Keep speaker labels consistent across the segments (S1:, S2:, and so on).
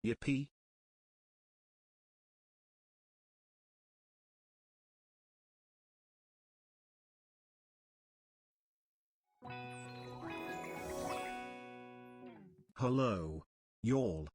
S1: Yippee. Hello, y'all.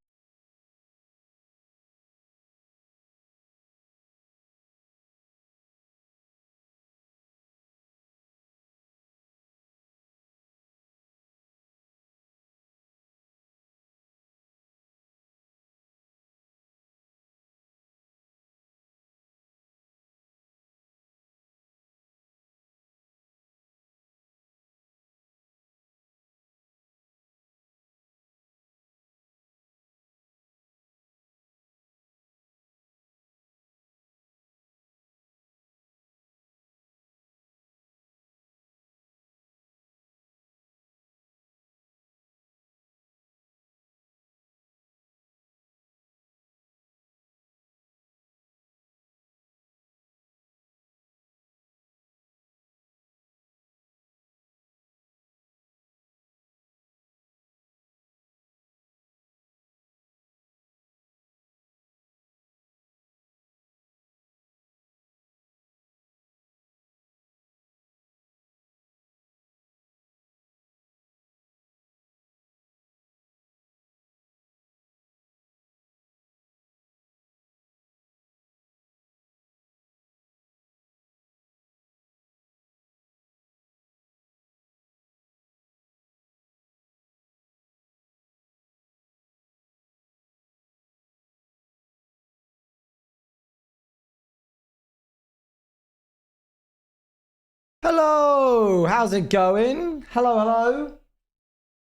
S2: Hello, how's it going? Hello, hello.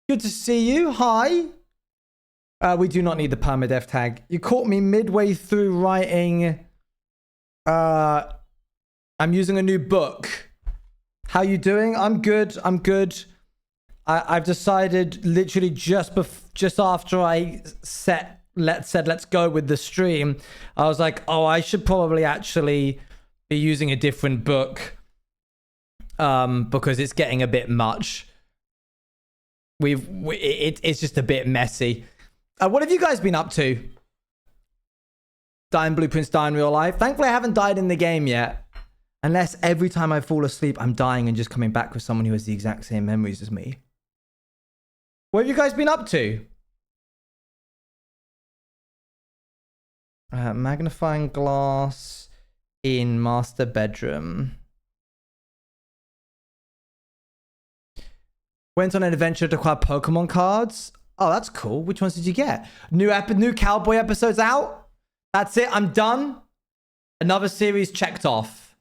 S2: Good to see you. Hi. We do not need the permadeath tag. You caught me midway through writing. I'm using a new book. How you doing? I'm good. I'm good. I've decided literally just after I said let's go with the stream, I was like, oh, I should probably actually be using a different book. Because it's getting a bit much. It's just a bit messy. What have you guys been up to? Dying Blueprince, die in real life. Thankfully, I haven't died in the game yet. Unless every time I fall asleep, I'm dying and just coming back with someone who has the exact same memories as me. What have you guys been up to? Magnifying glass in master bedroom. Went on an adventure to acquire Pokemon cards. Oh, that's cool. Which ones did you get? New Cowboy episodes out. That's it. I'm done. Another series checked off.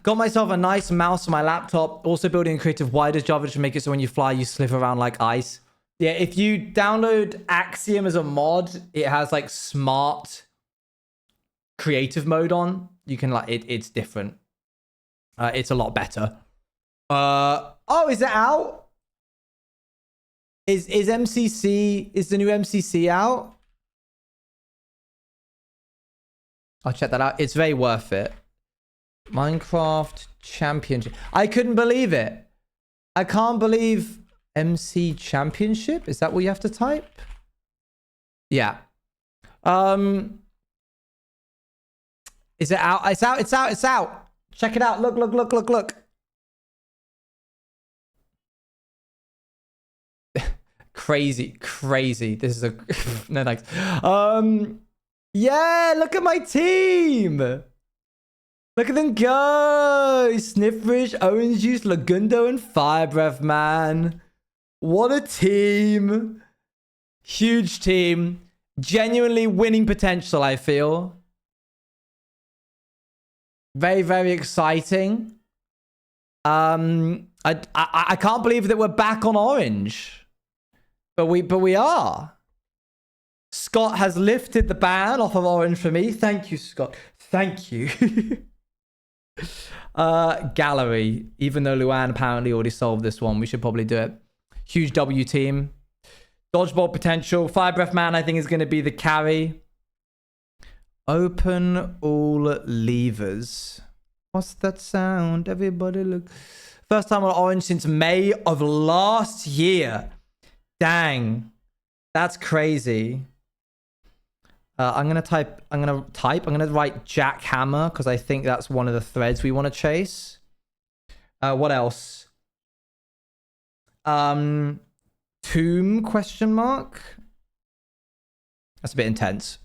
S2: Got myself a nice mouse on my laptop. Also building a creative wider Java to make it so when you fly, you slip around like ice. Yeah, if you download Axiom as a mod, it has like smart creative mode on. You can like it's different. It's a lot better. Oh, is it out? Is MCC, is the new MCC out? I'll check that out. It's very worth it. Minecraft Championship. I couldn't believe it. I can't believe MC Championship. Is that what you have to type? Yeah. Is it out? It's out. It's out. It's out. Check it out. Look, look, look, look, look. Crazy. This is a no thanks. Yeah, look at my team. Look at them go. Sniffrish, Owens Juice, Lagundo, and Fire Breath, man. What a team. Huge team. Genuinely winning potential, I feel. Very, very exciting. I can't believe that we're back on orange. But we are. Scott has lifted the ban off of orange for me. Thank you, Scott. Thank you. Gallery. Even though Luan apparently already solved this one, we should probably do it. Huge W team. Dodgeball potential. Fire Breath Man, I think, is going to be the carry. Open all levers. What's that sound? Everybody look. First time on Orange since May of last year. Dang. That's crazy. I'm going to write jackhammer because I think that's one of the threads we want to chase. What else? Tomb question mark? That's a bit intense.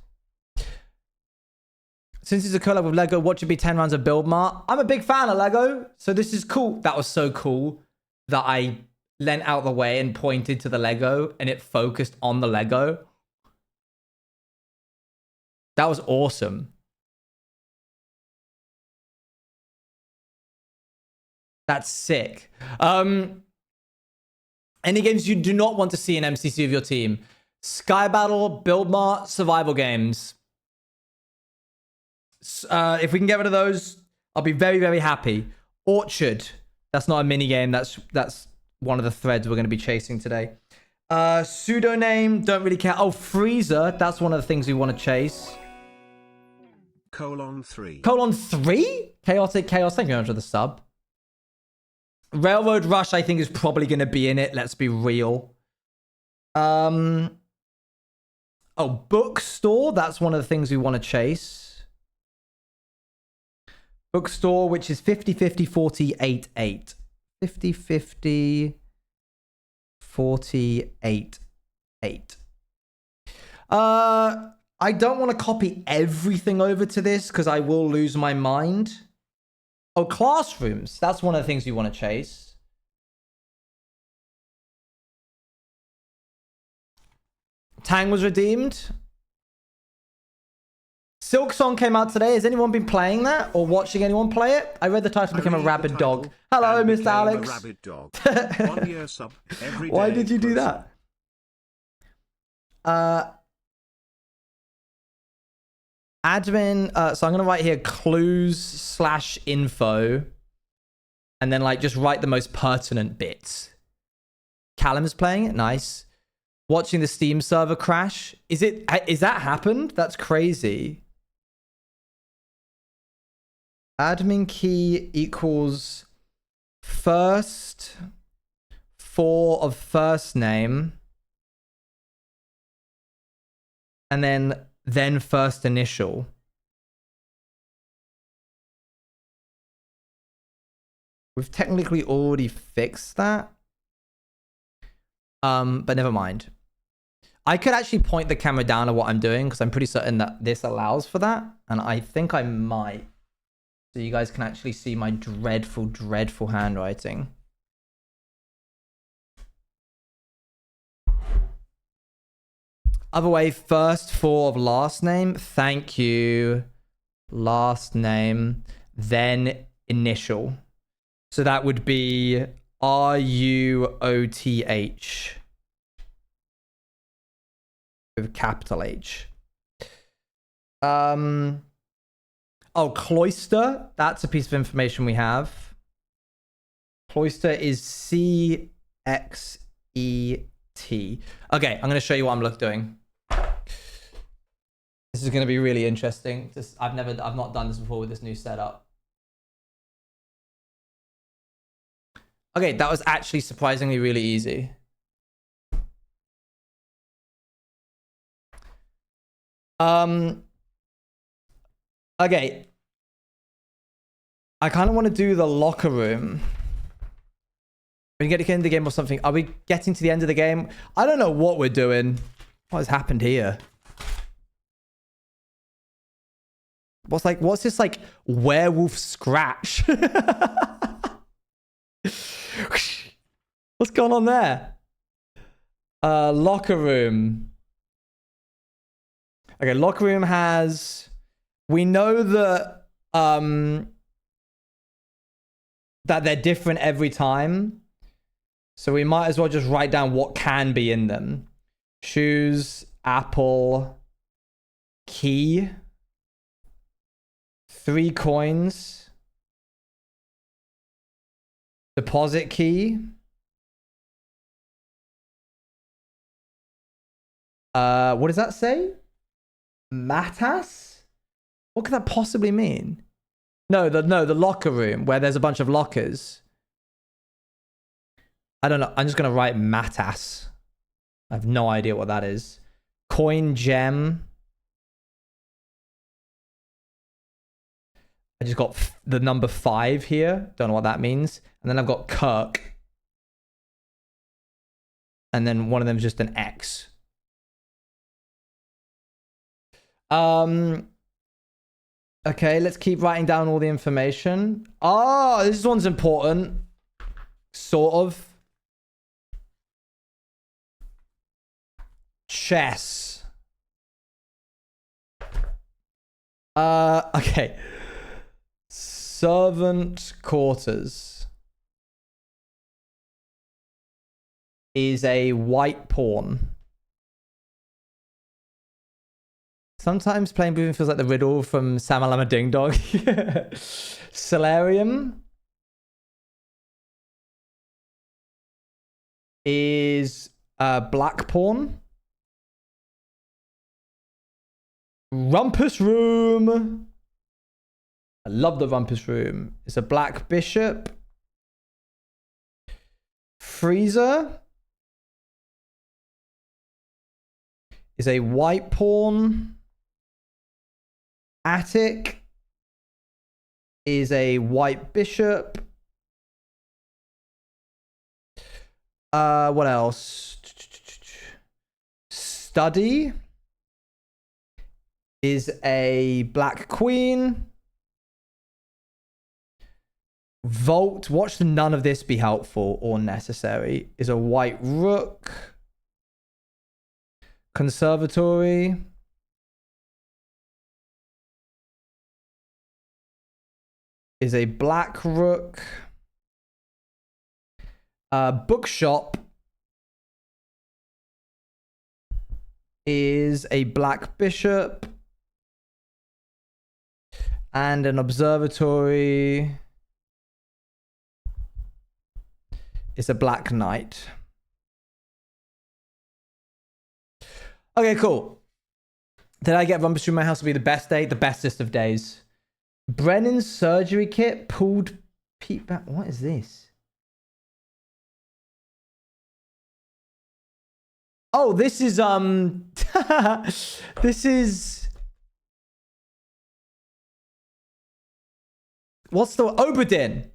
S2: Since it's a collab with Lego, what should be 10 rounds of Build Mart? I'm a big fan of Lego, so this is cool. That was so cool that I leant out the way and pointed to the Lego and it focused on the Lego. That was awesome. That's sick. Any games you do not want to see in MCC of your team? Sky Battle, Build Mart, survival games. If we can get rid of those, I'll be very, very happy. Orchard. That's not a mini game. That's one of the threads we're going to be chasing today. Pseudonym. Don't really care. Oh, Freezer. That's one of the things we want to chase.
S1: :3.
S2: :3? Chaotic Chaos. Thank you very much for the sub. Railroad Rush, I think, is probably going to be in it. Let's be real. Oh, Bookstore. That's one of the things we want to chase. Bookstore, which is 50-50, 48-8. 50-50, 48-8. I don't want to copy everything over to this because I will lose my mind. Oh, Classrooms. That's one of the things we want to chase. Tang was redeemed. Silk Song came out today. Has anyone been playing that or watching anyone play it? I read the title became a rabid dog. Hello, Mr. Alex.
S1: A rabid dog. 1 year sub every day.
S2: Why did you do that? Admin. So I'm going to write here clues/info. And then like just write the most pertinent bits. Callum's playing it. Nice. Watching the Steam server crash. Is that happened? That's crazy. Admin key equals first 4 of first name. And then first initial. We've technically already fixed that. But never mind. I could actually point the camera down at what I'm doing because I'm pretty certain that this allows for that. And I think I might. So you guys can actually see my dreadful, dreadful handwriting. Other way, first 4 of last name. Thank you. Last name. Then initial. So that would be RUOTH. With capital H. Oh, Cloister. That's a piece of information we have. Cloister is CXET. Okay, I'm going to show you what I'm doing. This is going to be really interesting. I've not done this before with this new setup. Okay, that was actually surprisingly really easy. Okay. I kind of want to do the locker room. We get to the end of the game or something. Are we getting to the end of the game? I don't know what we're doing. What has happened here? What's this like werewolf scratch? What's going on there? Locker room. Okay, locker room has... We know that that they're different every time. So we might as well just write down what can be in them. Shoes, apple, key, 3 coins, deposit key, what does that say? Matas? What could that possibly mean? No, the locker room where there's a bunch of lockers. I don't know. I'm just going to write Matas. I have no idea what that is. Coin gem. I just got the number 5 here. Don't know what that means. And then I've got Kirk. And then one of them is just an X. Okay, let's keep writing down all the information. Oh, this one's important. Sort of. Chess. Okay. Servant quarters is a white pawn. Sometimes playing Blueprince feels like the riddle from Samalama Ding Dong. Solarium is black pawn. Rumpus room. I love the rumpus room. It's a black bishop. Freezer is a white pawn. Attic is a white bishop. What else? Study is a black queen. Vault, watch none of this be helpful or necessary, is a white rook. Conservatory is a black rook. Bookshop is a black bishop. And an observatory is a black knight. Okay, cool. Did I get Rumpus through my house to be the best day? The bestest of days. Brennan's surgery kit pulled Pete back. What is this? Oh, this is this is what's the Oberdin?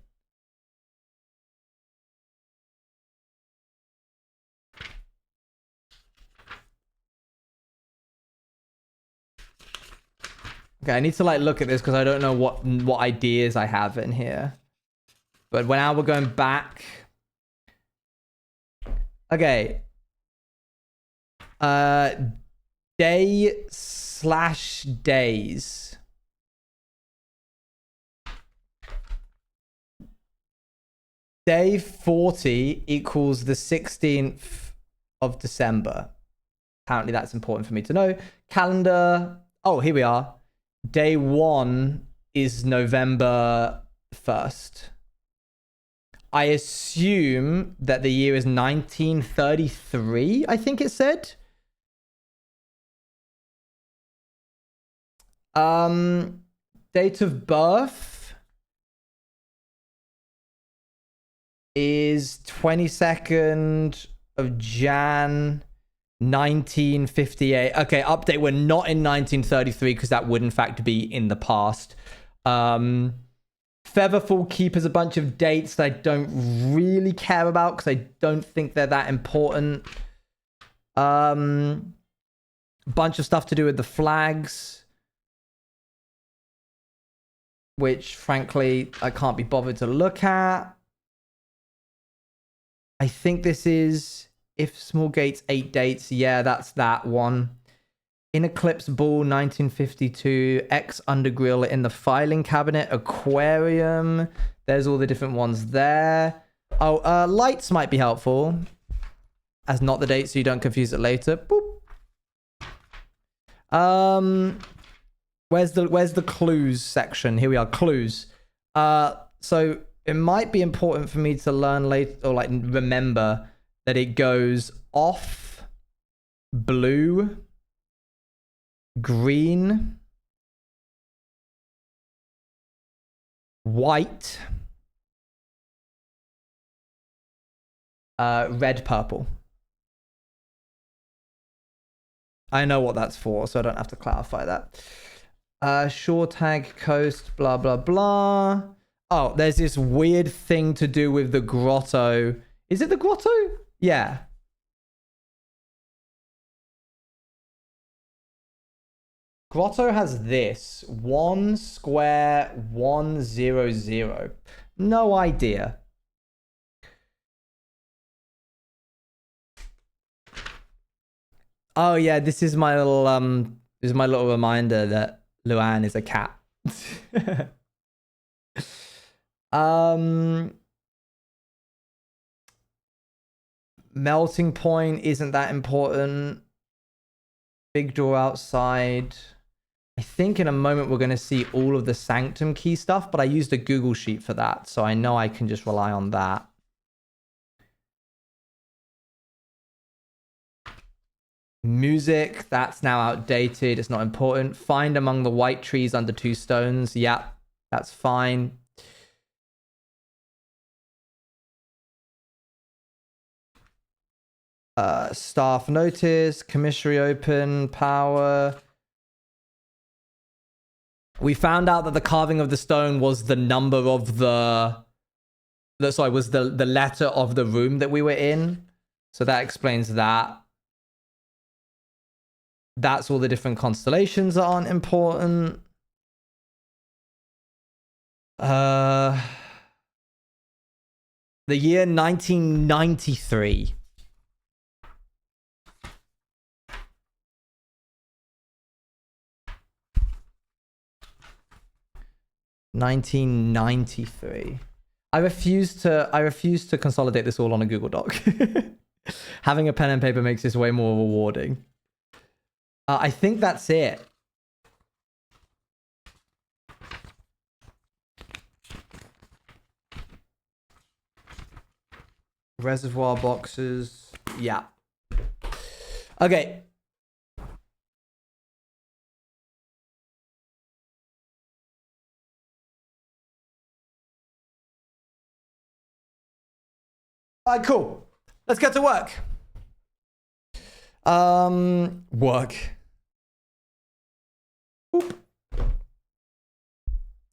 S2: Okay, I need to like look at this because I don't know what ideas I have in here. But now we're going back. Okay. Day/days. Day 40 equals the 16th of December. Apparently that's important for me to know. Calendar. Oh, here we are. Day 1 is November 1st. I assume that the year is 1933, I think it said. Date of birth is 22nd of Jan 1958. Okay, update. We're not in 1933 because that would in fact be in the past. Featherfall keepers a bunch of dates that I don't really care about because I don't think they're that important. Bunch of stuff to do with the flags, which frankly I can't be bothered to look at. I think this is if small gates 8 dates. Yeah, that's that one. In Eclipse Ball 1952. X Undergrill in the filing cabinet. Aquarium. There's all the different ones there. Oh, lights might be helpful as not the date so you don't confuse it later. Boop. Where's the clues section? Here we are, clues. So it might be important for me to learn later or like remember that it goes off, blue, green, white, Red purple. I know what that's for, so I don't have to clarify that. Shore tag coast, blah, blah, blah. Oh, there's this weird thing to do with the grotto. Is it the grotto? Yeah. Grotto has this 1 square 100. No idea. Oh yeah, this is my little reminder that Luan is a cat. Melting point isn't that important. Big door outside. I think in a moment we're going to see all of the Sanctum key stuff, but I used a Google Sheet for that, so I know I can just rely on that. Music, that's now outdated. It's not important. Find among the white trees under 2 stones. Yep, that's fine. Staff notice, commissary open, power. We found out that the carving of the stone was the number of the letter of the room that we were in. So that explains that. That's all the different constellations that aren't important. The year 1993. $1993. I refuse to consolidate this all on a Google Doc. Having a pen and paper makes this way more rewarding. I think that's it. Reservoir boxes. Yeah. Okay. All right, cool. Let's get to work. Work. Boop.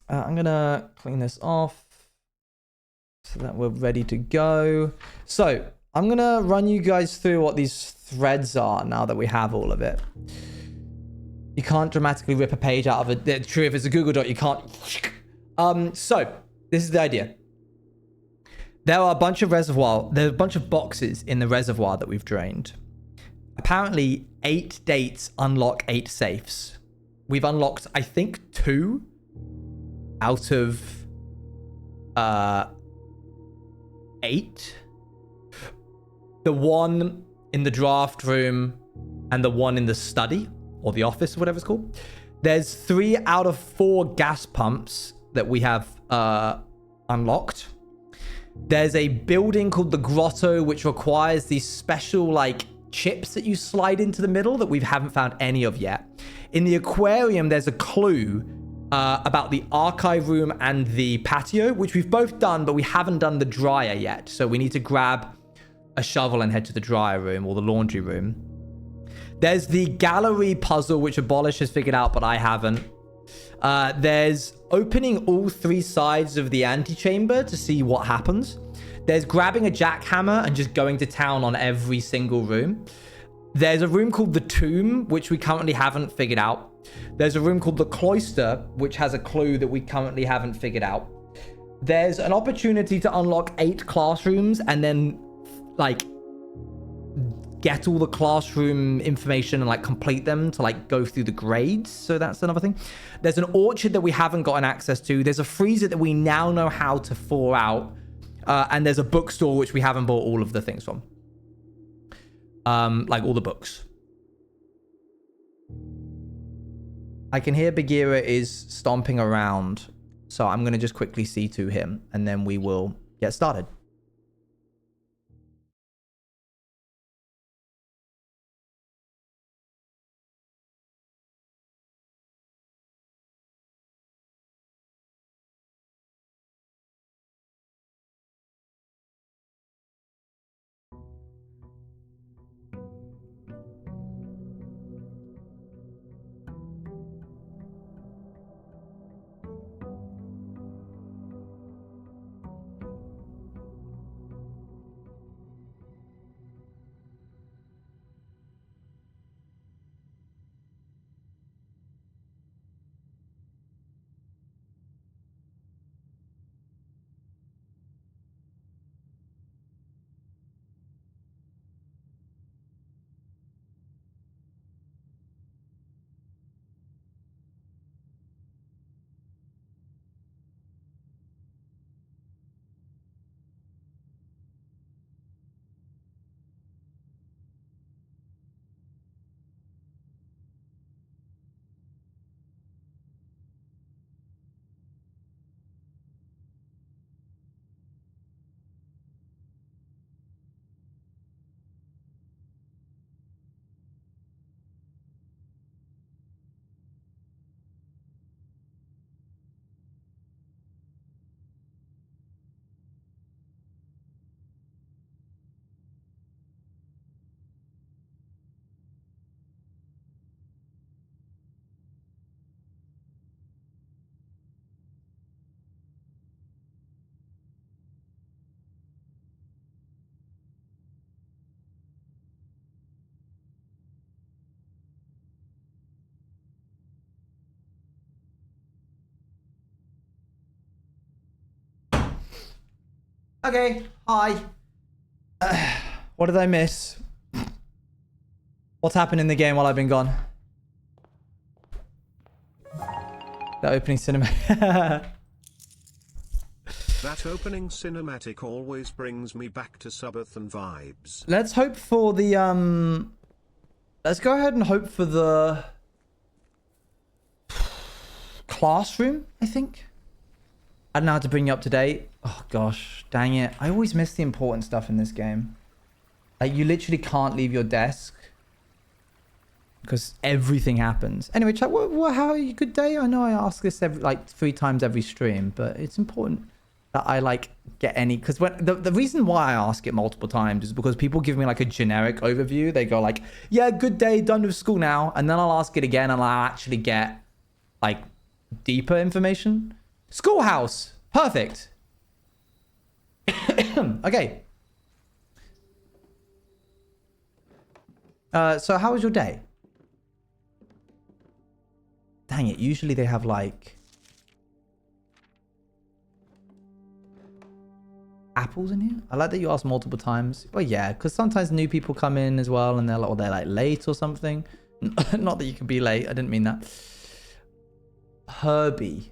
S2: I'm gonna clean this off so that we're ready to go. So I'm gonna run you guys through what these threads are now that we have all of it. You can't dramatically rip a page out of it. It's true, if it's a Google Doc, you can't. So this is the idea. There are a bunch of boxes in the reservoir that we've drained. Apparently, 8 dates unlock 8 safes. We've unlocked, I think, 2 out of 8. The one in the draft room and the one in the study or the office or whatever it's called. There's 3 out of 4 gas pumps that we have unlocked. There's a building called the Grotto, which requires these special, like, chips that you slide into the middle that we haven't found any of yet. In the aquarium, there's a clue about the archive room and the patio, which we've both done, but we haven't done the dryer yet. So we need to grab a shovel and head to the dryer room or the laundry room. There's the gallery puzzle, which Abolish has figured out, but I haven't. There's opening all 3 sides of the antechamber to see what happens. There's grabbing a jackhammer and just going to town on every single room. There's a room called the Tomb, which we currently haven't figured out. There's a room called the Cloister, which has a clue that we currently haven't figured out. There's an opportunity to unlock 8 classrooms and then, like, get all the classroom information and, like, complete them to, like, go through the grades. So that's another thing. There's an orchard that we haven't gotten access to. There's a freezer that we now know how to thaw out. And there's a bookstore which we haven't bought all of the things from. Like all the books. I can hear Bagheera is stomping around. So I'm going to just quickly see to him and then we will get started. Okay, hi. What did I miss? What's happened in the game while I've been gone? The opening cinema.
S1: That opening cinematic always brings me back to suburban vibes.
S2: Let's hope for the let's go ahead and hope for the classroom, I think. I don't know how to bring you up to date. Oh gosh, dang it. I always miss the important stuff in this game. Like, you literally can't leave your desk because everything happens. Anyway, chat, how are you? Good day? I know I ask this like 3 times every stream, but it's important that I like get any, because when the reason why I ask it multiple times is because people give me like a generic overview. They go like, yeah, good day, done with school now, and then I'll ask it again and I'll actually get like deeper information. Schoolhouse, perfect. Okay. So how was your day? Dang it, usually they have like apples in here. I like that you asked multiple times. Well, yeah, because sometimes new people come in as well and they're like late or something. Not that you can be late, I didn't mean that. Herbie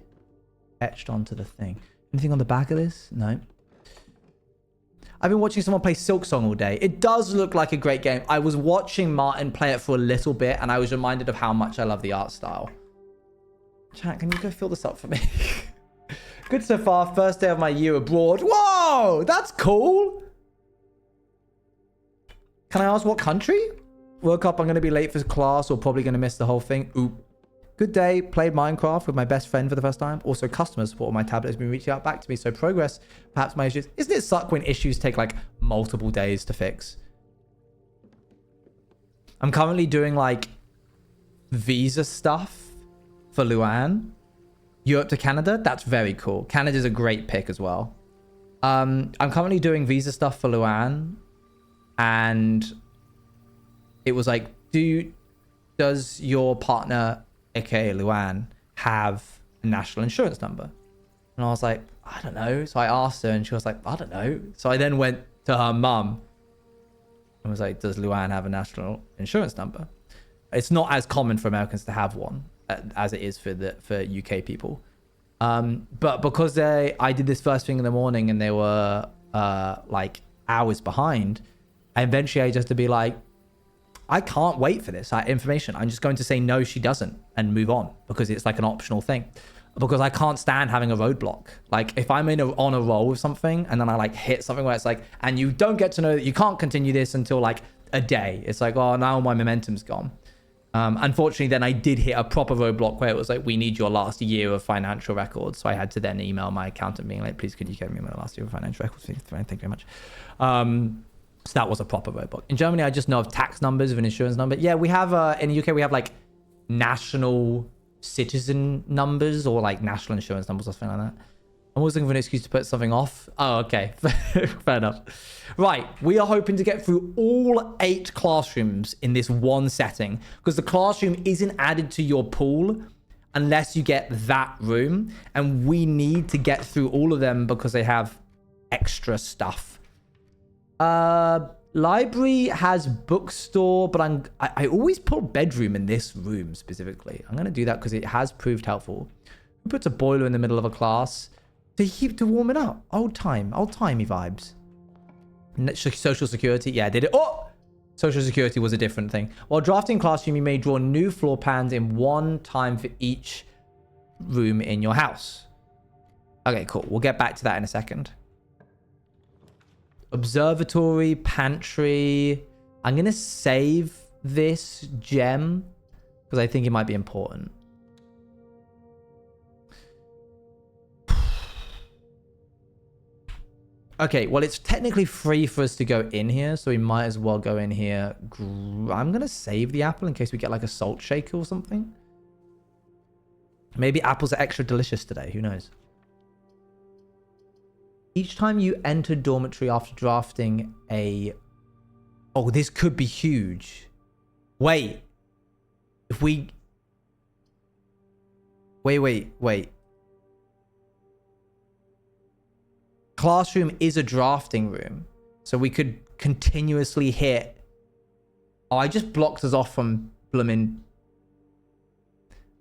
S2: etched onto the thing. Anything on the back of this? No. I've been watching someone play Silk Song all day. It does look like a great game. I was watching Martin play it for a little bit and I was reminded of how much I love the art style. Chat, can you go fill this up for me? Good so far. First day of my year abroad. Whoa, that's cool. Can I ask what country? Woke up, I'm going to be late for class or probably going to miss the whole thing. Oop. Good day. Played Minecraft with my best friend for the first time. Also, customer support on my tablet has been reaching out back to me. So progress, perhaps my issues. Isn't it suck when issues take like multiple days to fix? I'm currently doing like visa stuff for Luan. Europe to Canada. That's very cool. Canada's a great pick as well. I'm currently doing visa stuff for Luan. And it was like, does your partner, aka Luan, have a national insurance number? And I was like, I don't know. So I asked her and she was like, I don't know. So I then went to her mum and was like, does Luan have a national insurance number? It's not as common for Americans to have one as it is for UK people. But because I did this first thing in the morning and they were like hours behind, eventually I just had to be like, I can't wait for this information. I'm just going to say no, she doesn't, and move on because it's like an optional thing. Because I can't stand having a roadblock. Like if I'm on a roll with something and then I like hit something where it's like, and you don't get to know that you can't continue this until like a day. It's like, oh, now my momentum's gone. Unfortunately, then I did hit a proper roadblock where it was like, we need your last year of financial records. So I had to then email my accountant being like, please, could you get me my last year of financial records? Thank you very much. So that was a proper roadblock. In Germany, I just know of tax numbers of an insurance number. Yeah, we have, in the UK, we have like national citizen numbers or like national insurance numbers or something like that. I'm always looking for an excuse to put something off. Oh, okay. Fair enough. Right. We are hoping to get through all 8 classrooms in this one setting because the classroom isn't added to your pool unless you get that room. And we need to get through all of them because they have extra stuff. Library has bookstore, but I always put bedroom in this room specifically. I'm going to do that because it has proved helpful. Who puts a boiler in the middle of a class? To warm it up. Old-timey vibes. Social security. Yeah, did it. Oh! Social security was a different thing. While drafting classroom, you may draw new floor plans in one time for each room in your house. Okay, cool. We'll get back to that in a second. Observatory, pantry. I'm going to save this gem because I think it might be important. Okay, well, it's technically free for us to go in here, so we might as well go in here. I'm going to save the apple in case we get like a salt shaker or something. Maybe apples are extra delicious today. Who knows? Each time you enter dormitory after drafting a... Oh, this could be huge. Wait. If we... Wait. classroom is a drafting room. So we could continuously hit. Oh, I just blocked us off from blooming.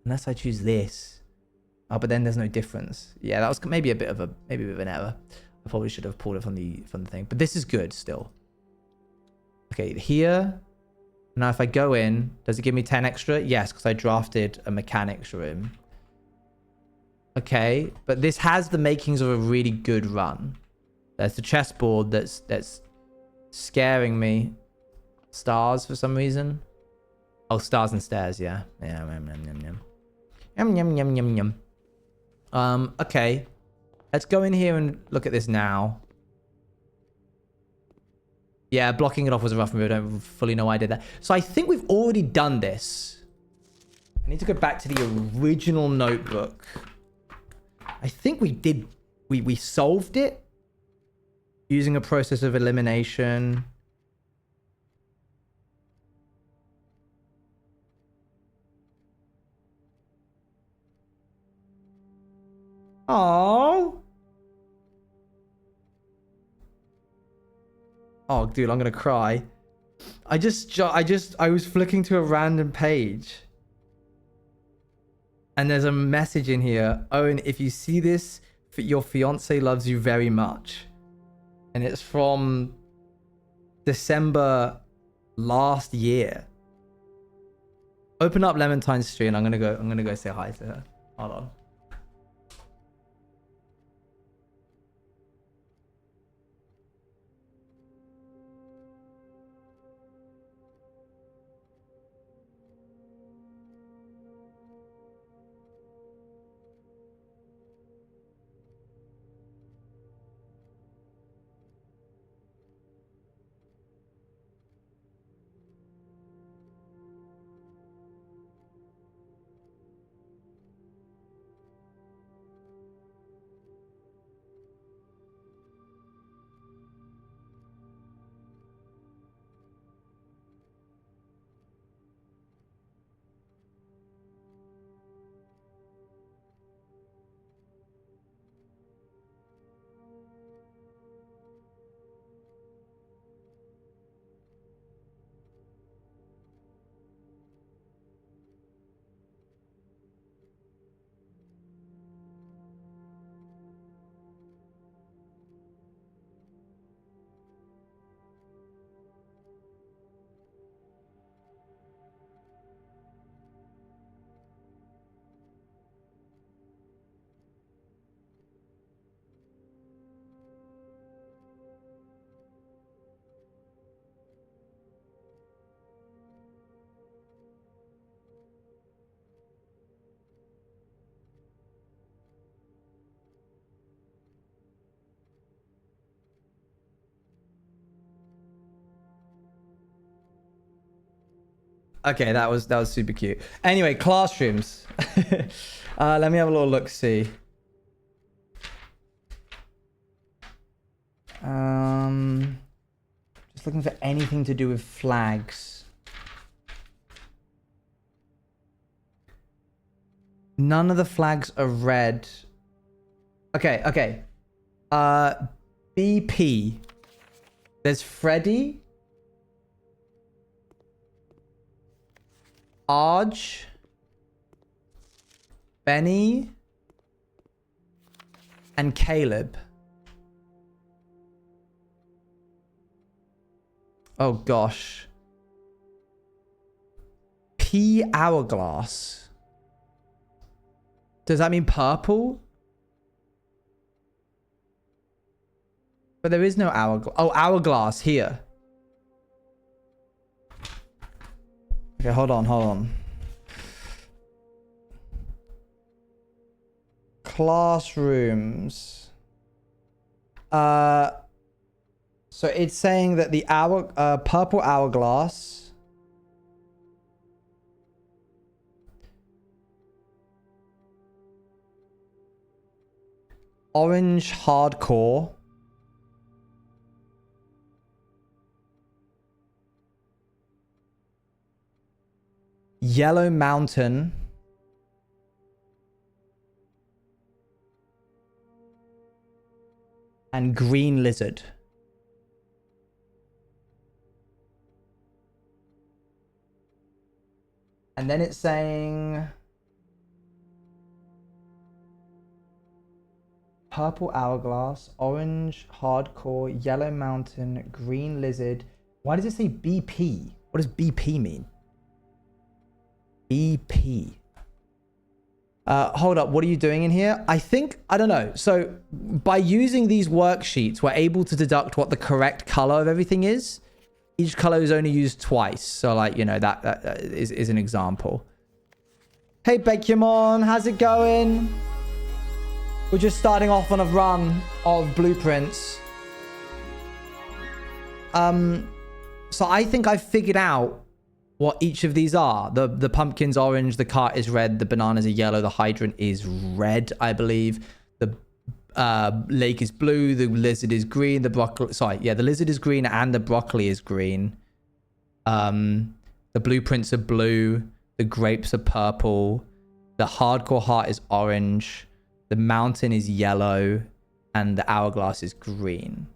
S2: Unless I choose this. Oh, but then there's no difference. Yeah, that was maybe a bit of an error. I probably should have pulled it from the thing. But this is good still. Okay, here. Now if I go in, does it give me 10 extra? Yes, because I drafted a mechanics room. Okay, but this has the makings of a really good run. There's the chessboard that's scaring me. Stars for some reason. Oh, stars and stairs, yeah. Yeah, yum, yum, yum, yum. Yum, yum, yum, yum, yum. Okay. Let's go in here and look at this now. Yeah, blocking it off was a rough move. I don't fully know why I did that. So I think we've already done this. I need to go back to the original notebook. I think we did. We solved it using a process of elimination. Oh. Oh, dude, I'm gonna cry. I was flicking to a random page. And there's a message in here. Owen, if you see this, your fiance loves you very much. And it's from December last year. Open up Lementine's stream and I'm gonna go say hi to her. Hold on. Okay, that was super cute. Anyway, classrooms. Let me have a little look. See. Just looking for anything to do with flags. None of the flags are red. Okay. BP. There's Freddy. Arj, Benny, and Caleb. Oh gosh. P hourglass. Does that mean purple? But there is no hourglass. Oh, hourglass here. Okay, hold on. Classrooms. So it's saying that the purple hourglass. Orange hardcore. Yellow Mountain. and green lizard. And then it's saying purple hourglass, orange hardcore, yellow mountain, green lizard. Why does it say BP? What does BP mean? BP. Hold up, what are you doing in here? I don't know. So by using these worksheets, we're able to deduct what the correct color of everything is. Each color is only used twice. So like, you know, that is an example. Hey, Bekimon, how's it going? We're just starting off on a run of Blueprints. So I think I figured out what each of these are. The pumpkin's orange, the cart is red, the bananas are yellow, the hydrant is red, I believe. The lake is blue, the lizard is green, the broccoli... Sorry, yeah, the lizard is green and the broccoli is green. The blueprints are blue, the grapes are purple, the hardcore heart is orange, the mountain is yellow, and the hourglass is green.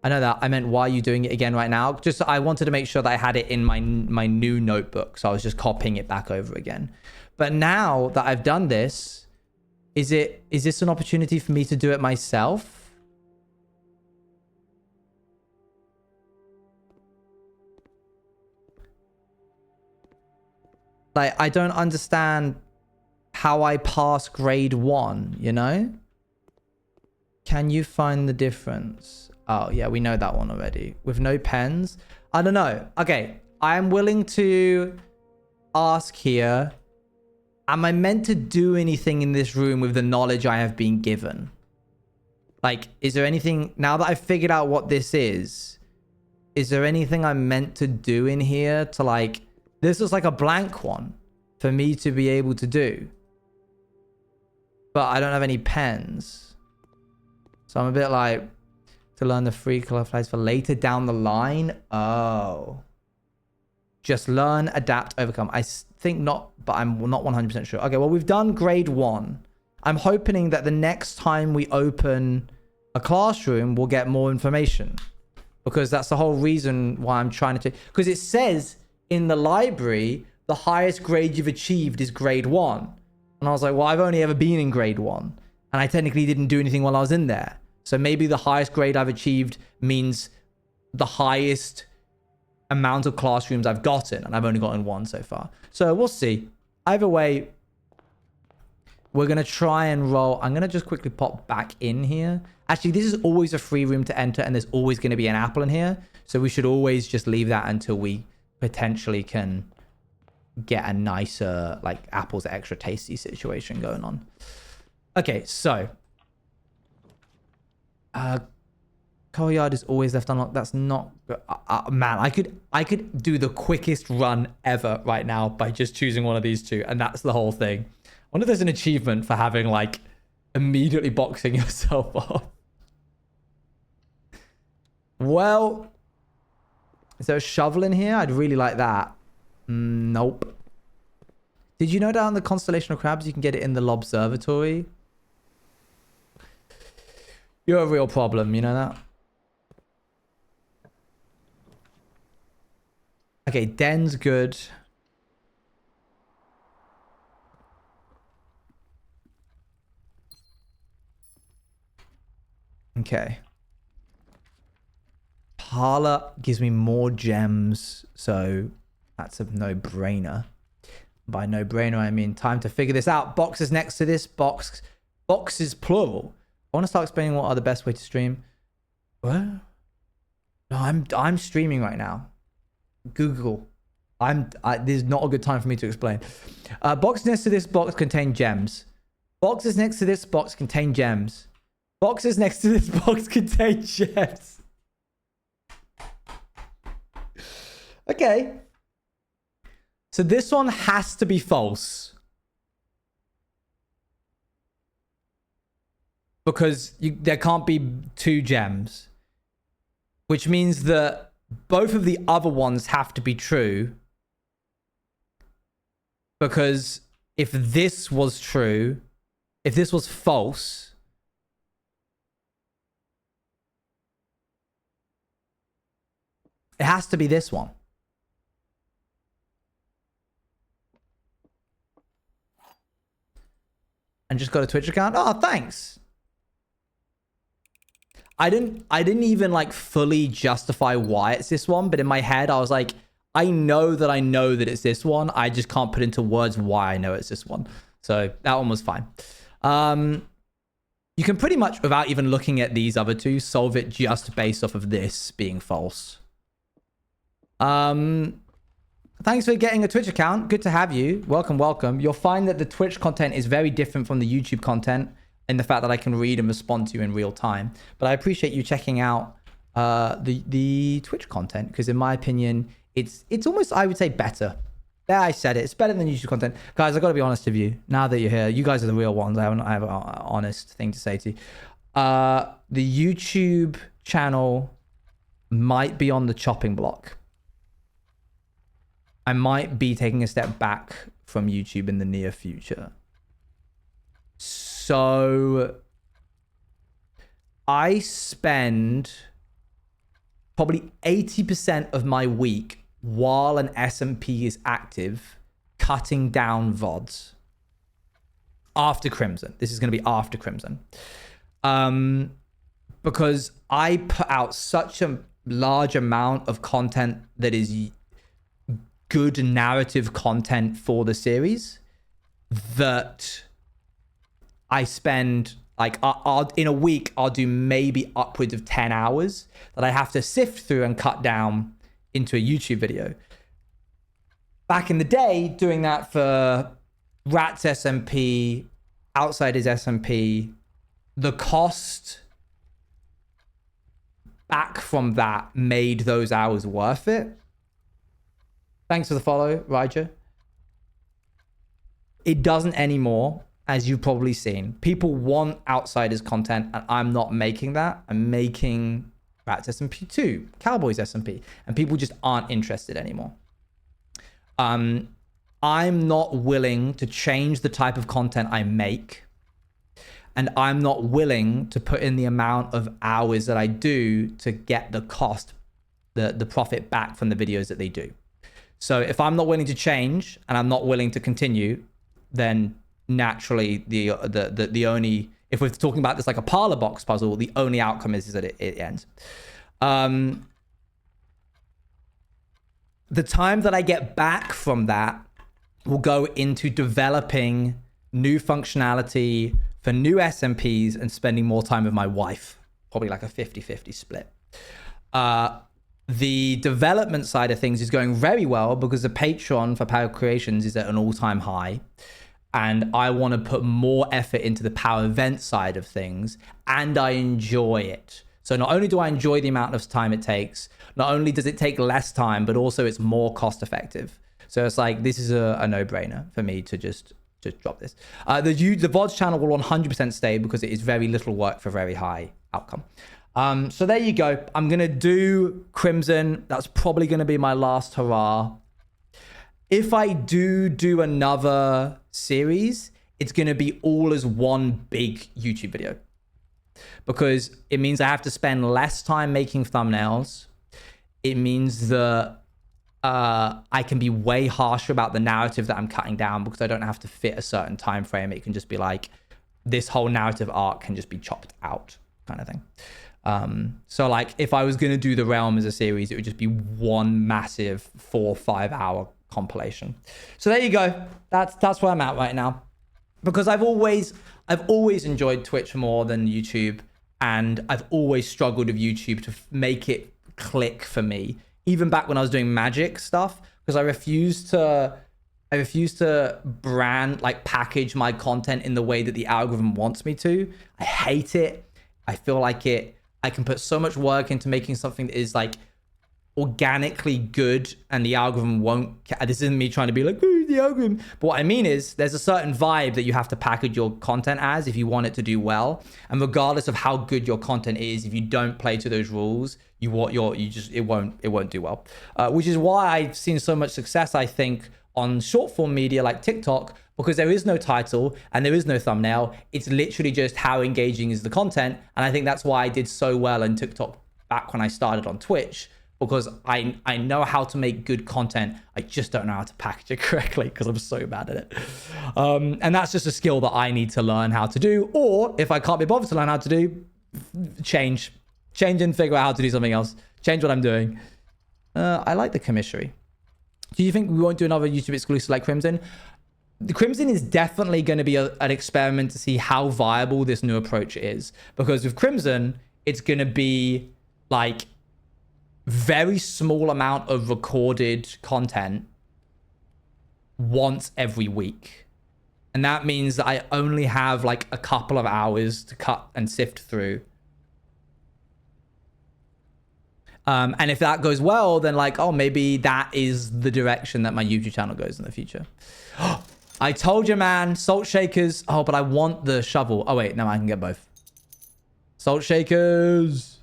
S2: I know that. I meant, why are you doing it again right now? Just, I wanted to make sure that I had it in my new notebook. So I was just copying it back over again. But now that I've done this, is this an opportunity for me to do it myself? Like, I don't understand how I pass grade 1, you know? Can you find the difference? Oh, yeah, we know that one already. With no pens? I don't know. Okay, I am willing to ask here. Am I meant to do anything in this room with the knowledge I have been given? Like, is there anything... Now that I've figured out what this is there anything I'm meant to do in here to, like... This is like a blank one for me to be able to do. But I don't have any pens. So I'm a bit like... To learn the free color flags for later down the line. Oh. Just learn, adapt, overcome. I think not, but I'm not 100% sure. Okay, well, we've done grade 1. I'm hoping that the next time we open a classroom, we'll get more information. Because that's the whole reason why I'm trying to... Because it says in the library, the highest grade you've achieved is grade 1. And I was like, well, I've only ever been in grade 1. And I technically didn't do anything while I was in there. So maybe the highest grade I've achieved means the highest amount of classrooms I've gotten. And I've only gotten 1 so far. So we'll see. Either way, we're going to try and roll. I'm going to just quickly pop back in here. Actually, this is always a free room to enter. And there's always going to be an apple in here. So we should always just leave that until we potentially can get a nicer, like, apples extra tasty situation going on. Okay, so... Courtyard is always left unlocked. That's not man, I could do the quickest run ever right now by just choosing one of these two, and that's the whole thing. I wonder if there's an achievement for having, like, immediately boxing yourself off. Well, is there a shovel in here? I'd really like that. Nope. Did you know down the Constellation of Crabs you can get it in the Lobservatory? You're a real problem, you know that? Okay, den's good. Okay. Parlor gives me more gems, so that's a no-brainer. By no-brainer, I mean time to figure this out. Box is next to this. Box is plural. I want to start explaining what are the best way to stream. What? No, I'm streaming right now. Google. This is not a good time for me to explain. Box next to this box contain gems. Boxes next to this box contain gems. Boxes next to this box contain gems. Okay. So this one has to be false. Because there can't be 2 gems. Which means that both of the other ones have to be true. Because if this was true, if this was false, It has to be this one. And just got a Twitch account. Oh, thanks. I didn't even like fully justify why it's this one, but in my head I was like, I know that it's this one. I just can't put into words why I know it's this one. So that one was fine. You can pretty much, without even looking at these other two, solve it just based off of this being false. Thanks for getting a Twitch account. Good to have you. Welcome, welcome. You'll find that the Twitch content is very different from the YouTube content in the fact that I can read and respond to you in real time. But I appreciate you checking out the Twitch content because in my opinion, it's almost, I would say, better. There, I said it. It's better than YouTube content. Guys, I've got to be honest with you. Now that you're here, you guys are the real ones. I have an honest thing to say to you. The YouTube channel might be on the chopping block. I might be taking a step back from YouTube in the near future. So I spend probably 80% of my week while an SMP is active, cutting down VODs after Crimson. This is going to be after Crimson. Because I put out such a large amount of content that is good narrative content for the series that I spend like in a week, I'll do maybe upwards of 10 hours that I have to sift through and cut down into a YouTube video. Back in the day, doing that for Rats SMP, Outsiders SMP, the cost back from that made those hours worth it. Thanks for the follow, Raja. It doesn't anymore, as you've probably seen. People want Outsiders content, and I'm not making that. I'm making Rats SMP 2, Cowboys SMP, and people just aren't interested anymore. I'm not willing to change the type of content I make, and I'm not willing to put in the amount of hours that I do to get the cost, the profit back from the videos that they do. So if I'm not willing to change and I'm not willing to continue, then naturally the only, if we're talking about this like a parlor box puzzle, the only outcome is that it ends. The time that I get back from that will go into developing new functionality for new SMPs and spending more time with my wife, probably like a 50-50 split. The development side of things is going very well because the Patreon for Power Creations is at an all-time high. And I want to put more effort into the Power event side of things, and I enjoy it. So not only do I enjoy the amount of time it takes, not only does it take less time, but also it's more cost effective. So it's like, this is a no-brainer for me to just drop this. The VODs channel will 100% stay because it is very little work for very high outcome. So there you go. I'm going to do Crimson. That's probably going to be my last hurrah. If I do another series, it's going to be all as one big YouTube video. Because it means I have to spend less time making thumbnails. It means that I can be way harsher about the narrative that I'm cutting down because I don't have to fit a certain time frame. It can just be like, this whole narrative arc can just be chopped out kind of thing. So like if I was going to do The Realm as a series, it would just be one massive 4 or 5 hour compilation. So there you go. That's where I'm at right now, because I've always enjoyed Twitch more than YouTube, and I've always struggled with YouTube to make it click for me, even back when I was doing magic stuff, because I refuse to brand, like package my content in the way that the algorithm wants me to. I hate it. I feel like I can put so much work into making something that is like organically good, and the algorithm won't. This isn't me trying to be like, oh, the algorithm. But what I mean is there's a certain vibe that you have to package your content as if you want it to do well. And regardless of how good your content is, if you don't play to those rules, it won't do well. Which is why I've seen so much success, I think, on short form media like TikTok, because there is no title and there is no thumbnail. It's literally just how engaging is the content. And I think that's why I did so well in TikTok back when I started on Twitch, because I know how to make good content. I just don't know how to package it correctly because I'm so bad at it. And that's just a skill that I need to learn how to do. Or if I can't be bothered to learn how to do, change and figure out how to do something else. Change what I'm doing. I like the commissary. Do you think we won't do another YouTube exclusive like Crimson? The Crimson is definitely going to be an experiment to see how viable this new approach is. Because with Crimson, it's going to be like very small amount of recorded content once every week. And that means that I only have like a couple of hours to cut and sift through. And if that goes well, then like, oh, maybe that is the direction that my YouTube channel goes in the future. I told you, man, salt shakers. Oh, but I want the shovel. Oh, wait, no, I can get both. Salt shakers.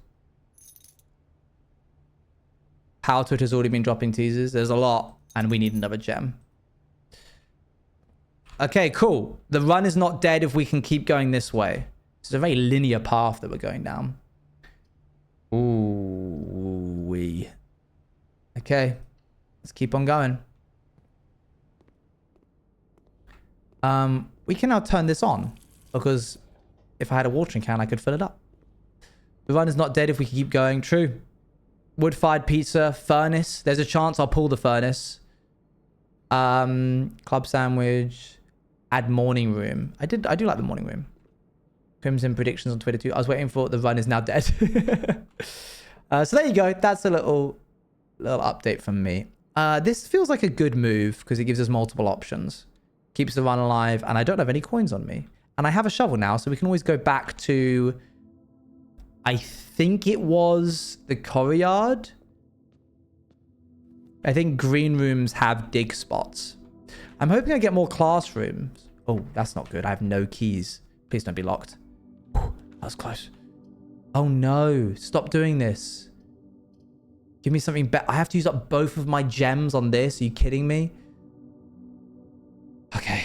S2: Power Twitter's already been dropping teasers. There's a lot, and we need another gem. Okay, cool. The run is not dead if we can keep going this way. It's a very linear path that we're going down. Ooh-wee. Okay, let's keep on going. We can now turn this on because if I had a watering can, I could fill it up. The run is not dead if we keep going. True. Wood-fired pizza, furnace. There's a chance I'll pull the furnace. Club sandwich. Add morning room. I do like the morning room. Crimson predictions on Twitter too. I was waiting for the run is now dead. So there you go. That's a little update from me. This feels like a good move because it gives us multiple options. Keeps the run alive, and I don't have any coins on me. And I have a shovel now, so we can always go back to, I think it was the courtyard. I think green rooms have dig spots. I'm hoping I get more classrooms. Oh, that's not good. I have no keys. Please don't be locked. Whew, that was close. Oh no, stop doing this. Give me something better. I have to use up both of my gems on this. Are you kidding me? Okay.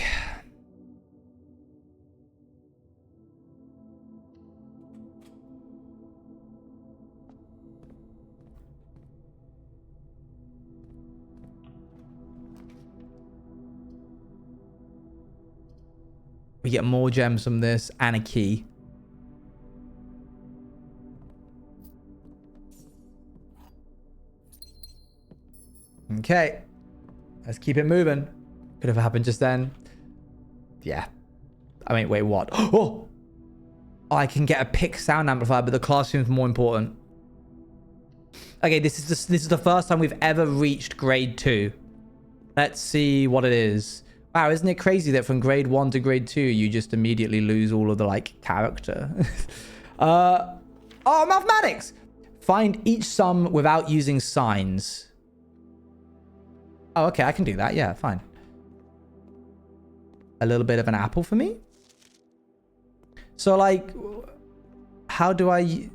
S2: We get more gems from this and a key. Okay. Let's keep it moving. Could have happened just then. Yeah. I mean, wait, what? Oh! I can get a pick sound amplifier, but the classroom's more important. Okay, this is the first time we've ever reached grade 2. Let's see what it is. Wow, isn't it crazy that from grade 1 to grade 2, you just immediately lose all of the, like, character? Oh, mathematics! Find each sum without using signs. Oh, okay, I can do that. Yeah, fine. A little bit of an apple for me? So, like, how do I...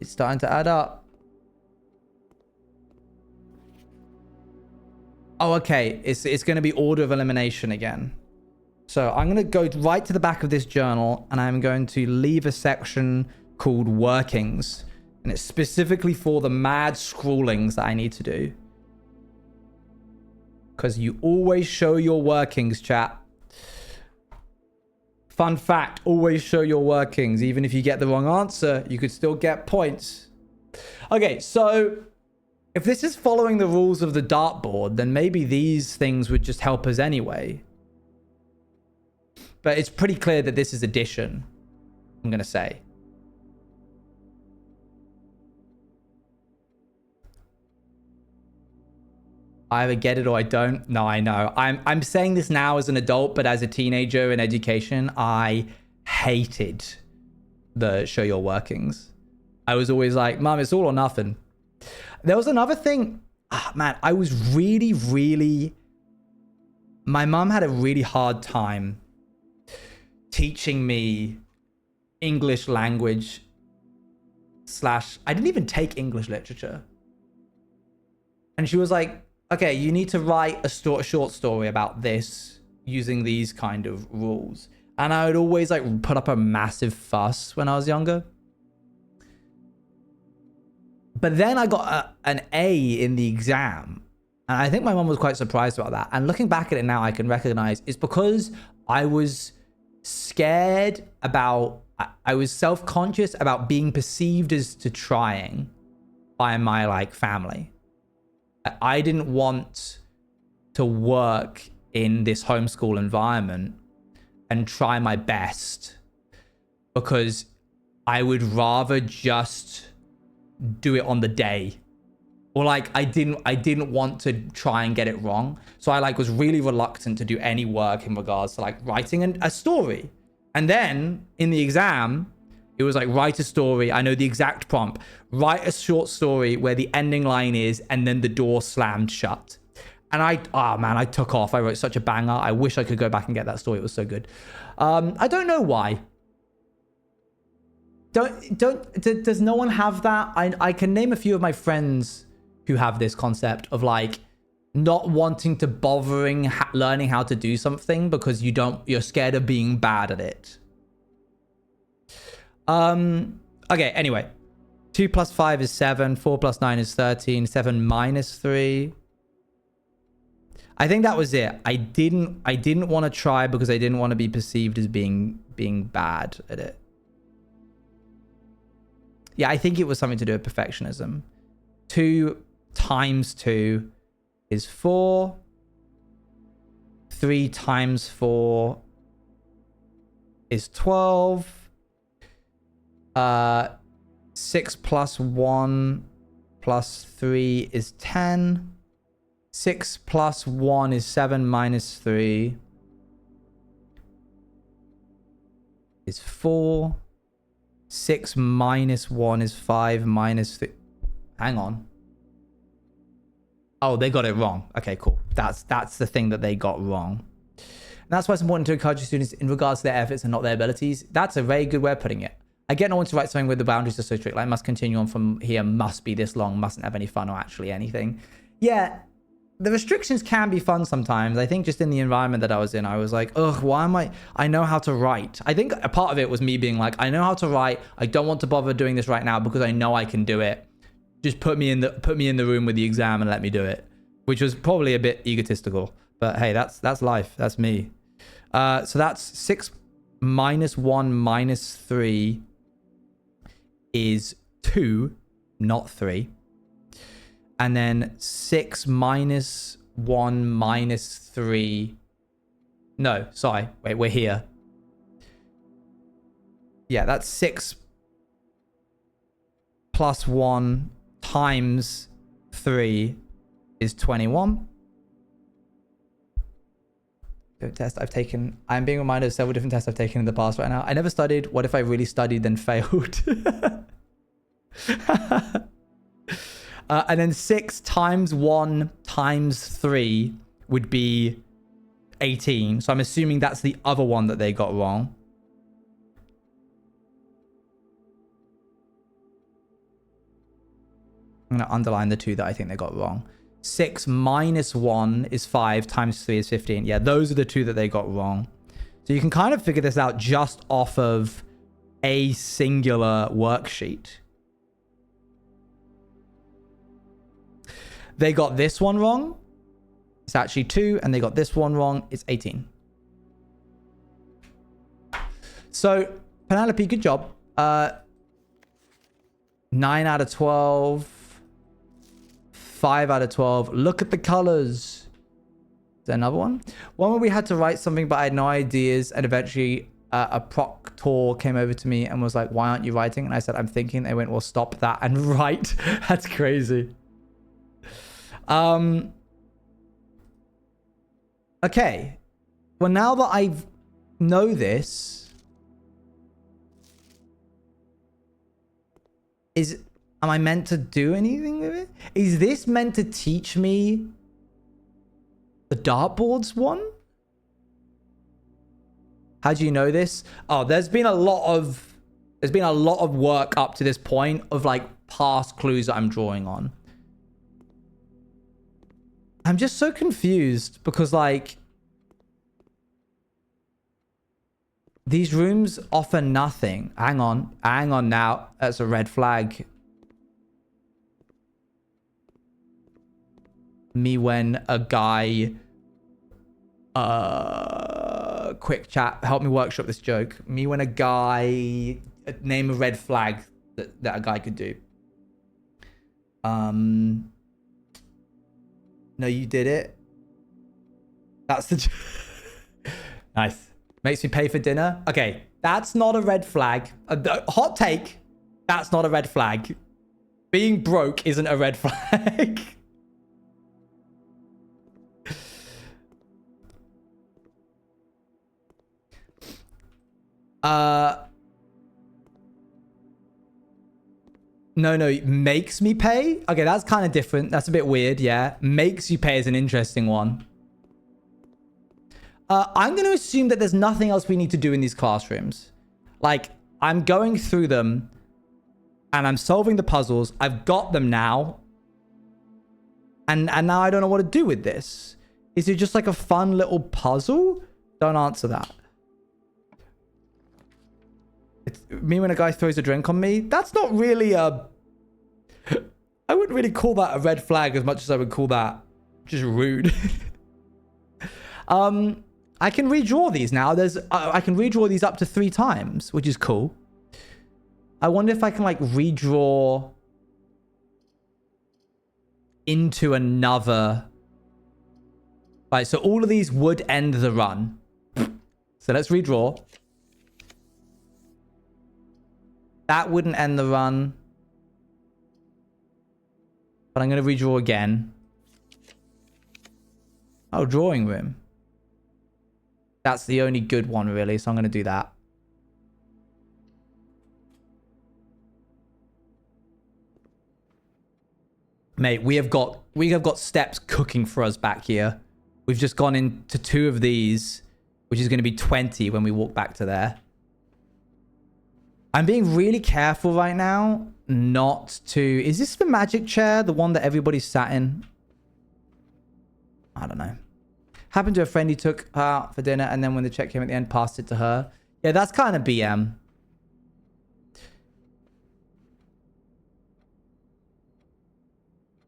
S2: It's starting to add up. Oh, okay. It's going to be order of elimination again. So I'm going to go right to the back of this journal, and I'm going to leave a section called workings. And it's specifically for the mad scrawlings that I need to do. Because you always show your workings, chat. Fun fact, always show your workings. Even if you get the wrong answer, you could still get points. Okay, so if this is following the rules of the dartboard, then maybe these things would just help us anyway. But it's pretty clear that this is addition, I'm going to say. I either get it or I don't. No, I know. I'm saying this now as an adult, but as a teenager in education, I hated the show your workings. I was always like, Mom, it's all or nothing. There was another thing. Man, I was really... My mom had a really hard time teaching me English language / I didn't even take English literature. And she was like, okay, you need to write a short story about this using these kind of rules. And I would always like put up a massive fuss when I was younger. But then I got an A in the exam. And I think my mom was quite surprised about that. And looking back at it now, I can recognize it's because I was scared about, I was self-conscious about being perceived as to trying by my like family. I didn't want to work in this homeschool environment and try my best because I would rather just do it on the day. Or like I didn't want to try and get it wrong. So I like was really reluctant to do any work in regards to like writing a story. And then in the exam, it was like write a story. I know the exact prompt. Write a short story where the ending line is and then the door slammed shut. And I took off. I wrote such a banger. I wish I could go back and get that story. It was so good. I don't know why. Does no one have that? I can name a few of my friends who have this concept of like not wanting to bothering learning how to do something because you're scared of being bad at it. Okay, anyway. 2 plus 5 is 7, 4 plus 9 is 13, 7 minus 3. I think that was it. I didn't want to try because I didn't want to be perceived as being bad at it. Yeah, I think it was something to do with perfectionism. 2 times 2 is 4. 3 times 4 is 12. 6 plus 1 plus 3 is 10. 6 plus 1 is 7 minus 3 is 4. 6 minus 1 is 5 minus 3. Hang on. Oh, they got it wrong. Okay, cool. That's the thing that they got wrong. And that's why it's important to encourage your students in regards to their efforts and not their abilities. That's a very good way of putting it. I get no one to write something where the boundaries are so strict. Like, must continue on from here, must be this long, mustn't have any fun or actually anything. Yeah, the restrictions can be fun sometimes. I think just in the environment that I was in, I was like, ugh, why am I know how to write. I think a part of it was me being like, I know how to write. I don't want to bother doing this right now because I know I can do it. Just put me in the room with the exam and let me do it, which was probably a bit egotistical. But hey, that's life. That's me. So that's 6 minus 1 minus 3 is 2, not 3. And then 6 minus 1 minus 3. No, sorry. Wait, we're here. Yeah, that's 6 plus 1 times 3 is 21. Test I've taken. I'm being reminded of several different tests I've taken in the past right now. I never studied. What if I really studied then failed? And then 6 times 1 times 3 would be 18. So I'm assuming that's the other one that they got wrong. I'm going to underline the 2 that I think they got wrong. 6 minus 1 is 5 times 3 is 15. Yeah, those are the 2 that they got wrong. So you can kind of figure this out just off of a singular worksheet. They got this one wrong. It's actually 2. And they got this one wrong. It's 18. So, Penelope, good job. 9 out of 12. 5 out of 12. Look at the colors. Is there another one? One where we had to write something, but I had no ideas. And eventually a proctor came over to me and was like, why aren't you writing? And I said, I'm thinking. They went, well, stop that and write. That's crazy. Okay. Well, now that I know this, am I meant to do anything with it? Is this meant to teach me the dartboards one? How do you know this? Oh, there's been a lot of work up to this point of like past clues that I'm drawing on. I'm just so confused because like these rooms offer nothing. Hang on now. That's a red flag. Me when a guy... quick chat, help me workshop this joke. Me when a guy... Name a red flag that a guy could do. No, you did it. That's the... Nice. Makes me pay for dinner. Okay, that's not a red flag. Hot take. That's not a red flag. Being broke isn't a red flag. No, makes me pay? Okay, that's kind of different. That's a bit weird, yeah. Makes you pay is an interesting one. I'm going to assume that there's nothing else we need to do in these classrooms. Like, I'm going through them and I'm solving the puzzles. I've got them now. And now I don't know what to do with this. Is it just like a fun little puzzle? Don't answer that. It's me when a guy throws a drink on me. That's not really a... I wouldn't really call that a red flag as much as I would call that just rude. I can redraw these now. I can redraw these up to 3 times, which is cool. I wonder if I can like redraw into another... Right, so all of these would end the run. So let's redraw. That wouldn't end the run. But I'm going to redraw again. Oh, drawing room. That's the only good one, really. So I'm going to do that. Mate, we have got steps cooking for us back here. We've just gone into 2 of these, which is going to be 20 when we walk back to there. I'm being really careful right now not to... Is this the magic chair? The one that everybody sat in? I don't know. Happened to a friend, he took her out for dinner, and then when the check came at the end, passed it to her. Yeah, that's kind of BM.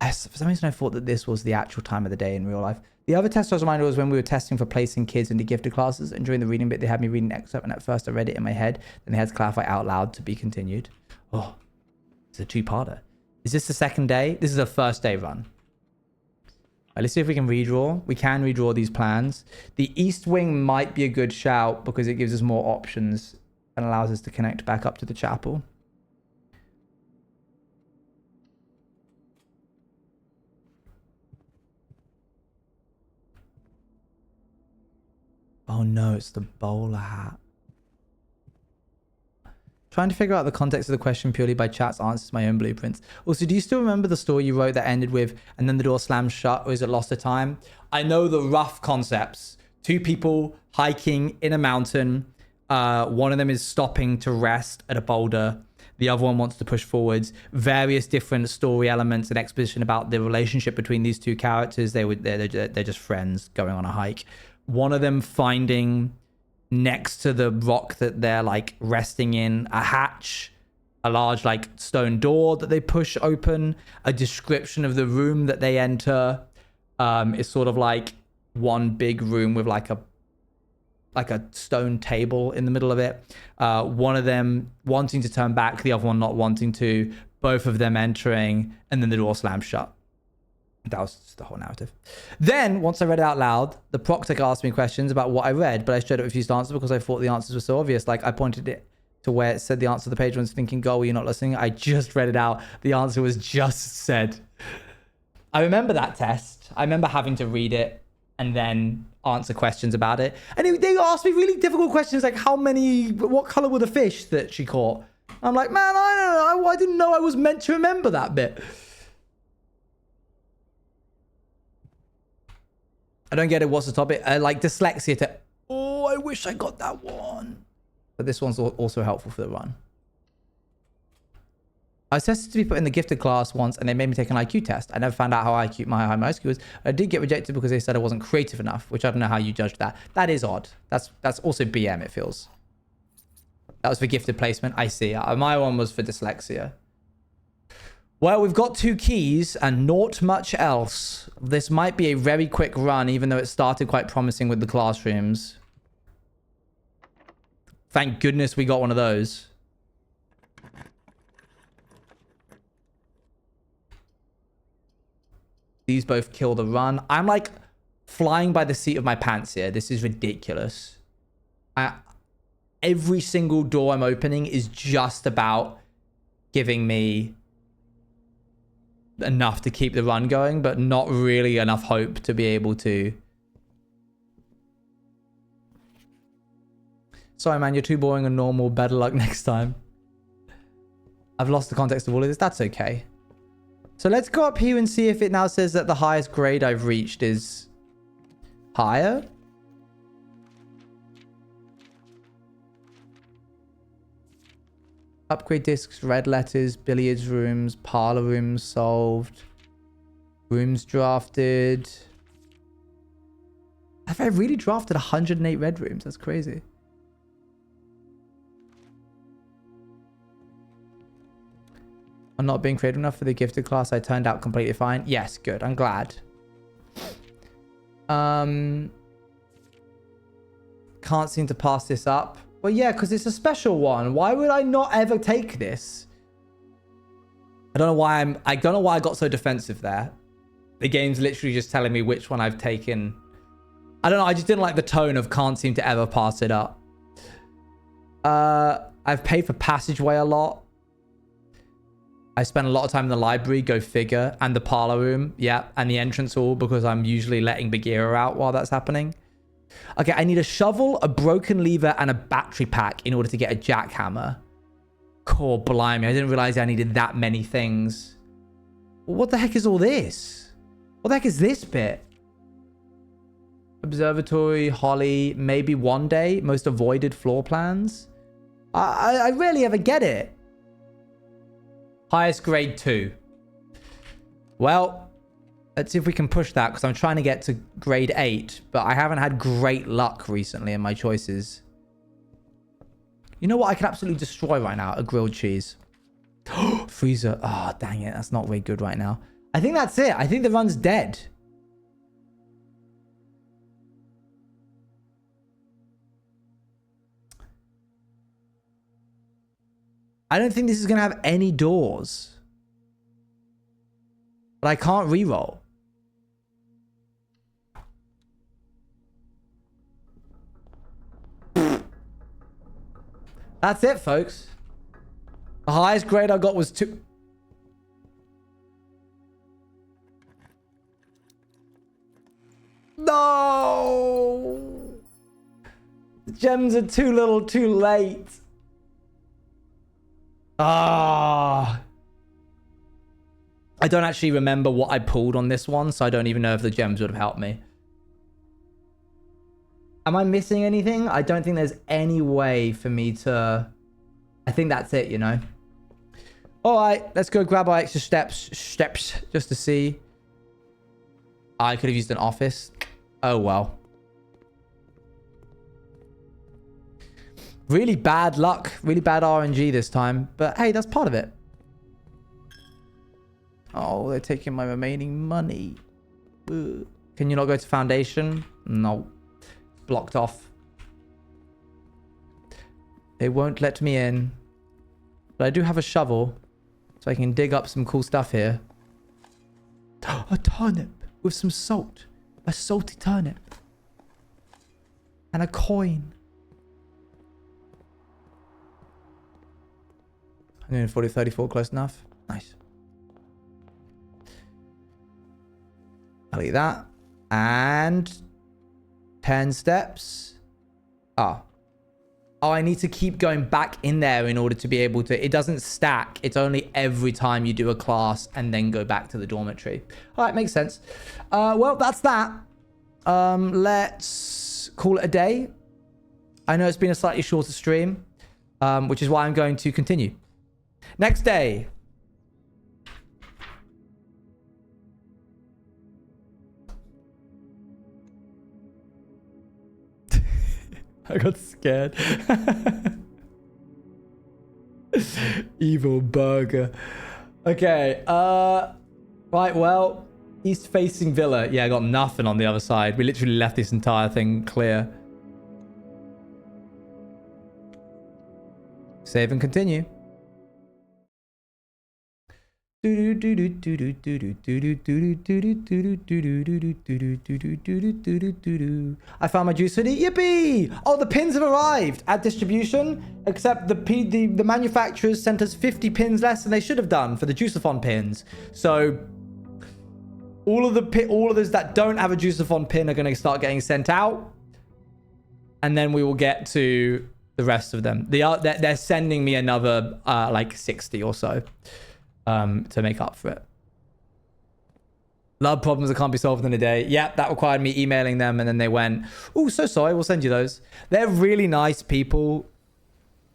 S2: For some reason, I thought that this was the actual time of the day in real life. The other test I was reminded was when we were testing for placing kids into gifted classes, and during the reading bit, they had me read an excerpt, and at first I read it in my head, then they had to clarify out loud to be continued. Oh, it's a 2-parter. Is this the second day? This is a first day run. Right, let's see if we can redraw. We can redraw these plans. The east wing might be a good shout because it gives us more options and allows us to connect back up to the chapel. Oh no, it's the bowler hat. Trying to figure out the context of the question purely by chat's answers my own blueprints. Also, do you still remember the story you wrote that ended with, and then the door slammed shut, or is it lost to time? I know the rough concepts. 2 people hiking in a mountain. One of them is stopping to rest at a boulder. The other one wants to push forwards. Various different story elements and exposition about the relationship between these 2 characters. They're just friends going on a hike. One of them finding next to the rock that they're like resting in a hatch, a large like stone door that they push open, a description of the room that they enter. It's sort of like one big room with like a stone table in the middle of it. One of them wanting to turn back, the other one not wanting to, both of them entering, and then the door slams shut. That was just the whole narrative. Then, once I read it out loud, the proctor asked me questions about what I read, but I straight up refused to answer because I thought the answers were so obvious. Like, I pointed it to where it said the answer to the page and was thinking, go, you're not listening. I just read it out. The answer was just said. I remember that test. I remember having to read it and then answer questions about it. And they asked me really difficult questions like what color were the fish that she caught? I'm like, man, I don't know. I didn't know I was meant to remember that bit. I don't get it. What's the topic? Like dyslexia to... Oh, I wish I got that one. But this one's also helpful for the run. I was tested to be put in the gifted class once and they made me take an IQ test. I never found out how high my IQ was. I did get rejected because they said I wasn't creative enough, which I don't know how you judged that. That is odd. That's also BM, it feels. That was for gifted placement. I see. My one was for dyslexia. Well, we've got 2 keys and not much else. This might be a very quick run, even though it started quite promising with the classrooms. Thank goodness we got one of those. These both kill the run. I'm like flying by the seat of my pants here. This is ridiculous. Every single door I'm opening is just about giving me enough to keep the run going, but not really enough hope to be able to. Sorry, man, you're too boring and normal. Better luck next time. I've lost the context of all of this. That's okay. So let's go up here and see if it now says that the highest grade I've reached is higher. Upgrade discs, red letters, billiards rooms, parlor rooms solved, rooms drafted. Have I really drafted 108 red rooms? That's crazy. I'm not being creative enough for the gifted class. I turned out completely fine. Yes, good. I'm glad. Can't seem to pass this up. Well, yeah, because it's a special one. Why would I not ever take this? I don't know why I got so defensive there. The game's literally just telling me which one I've taken. I don't know. I just didn't like the tone of can't seem to ever pass it up. I've paid for passageway a lot. I spent a lot of time in the library, go figure, and the parlor room, yeah, and the entrance hall because I'm usually letting Bagheera out while that's happening. Okay, I need a shovel, a broken lever, and a battery pack in order to get a jackhammer. Core blimey, I didn't realize I needed that many things. What the heck is all this? What the heck is this bit? Observatory, Holly, maybe one day, most avoided floor plans. I rarely ever get it. Highest grade 2. Well, let's see if we can push that because I'm trying to get to grade 8, but I haven't had great luck recently in my choices. You know what I can absolutely destroy right now? A grilled cheese. Freezer. Oh, dang it. That's not very good right now. I think that's it. I think the run's dead. I don't think this is going to have any doors. But I can't reroll. That's it, folks. The highest grade I got was 2. No! The gems are too little too late. Ah. I don't actually remember what I pulled on this one, so I don't even know if the gems would have helped me. Am I missing anything? I don't think there's any way for me to... I think that's it, you know? All right, let's go grab our extra steps just to see. I could have used an office. Oh, well. Really bad luck. Really bad RNG this time. But hey, that's part of it. Oh, they're taking my remaining money. Ugh. Can you not go to foundation? No. Blocked off. They won't let me in. But I do have a shovel. So I can dig up some cool stuff here. A turnip with some salt. A salty turnip. And a coin. 140, 34, close enough. Nice. I'll eat that. And 10 steps. Oh. Oh, I need to keep going back in there in order to be able to... It doesn't stack. It's only every time you do a class and then go back to the dormitory. All right, makes sense. Well, that's that. Let's call it a day. I know it's been a slightly shorter stream, which is why I'm going to continue. Next day. I got scared. Evil burger. Okay. Right, well, east facing villa. Yeah, I got nothing on the other side. We literally left this entire thing clear. Save and continue. I found my juice hoodie. Yippee! Oh, the pins have arrived at distribution, except the manufacturers sent us 50 pins less than they should have done for the Juiceathon pins. So all of those that don't have a Juiceathon pin are going to start getting sent out, and then we will get to the rest of them. They're sending me another like 60 or so. To make up for it. Love problems that can't be solved in a day. Yep, that required me emailing them, and then they went, oh, so sorry, we'll send you those. They're really nice people.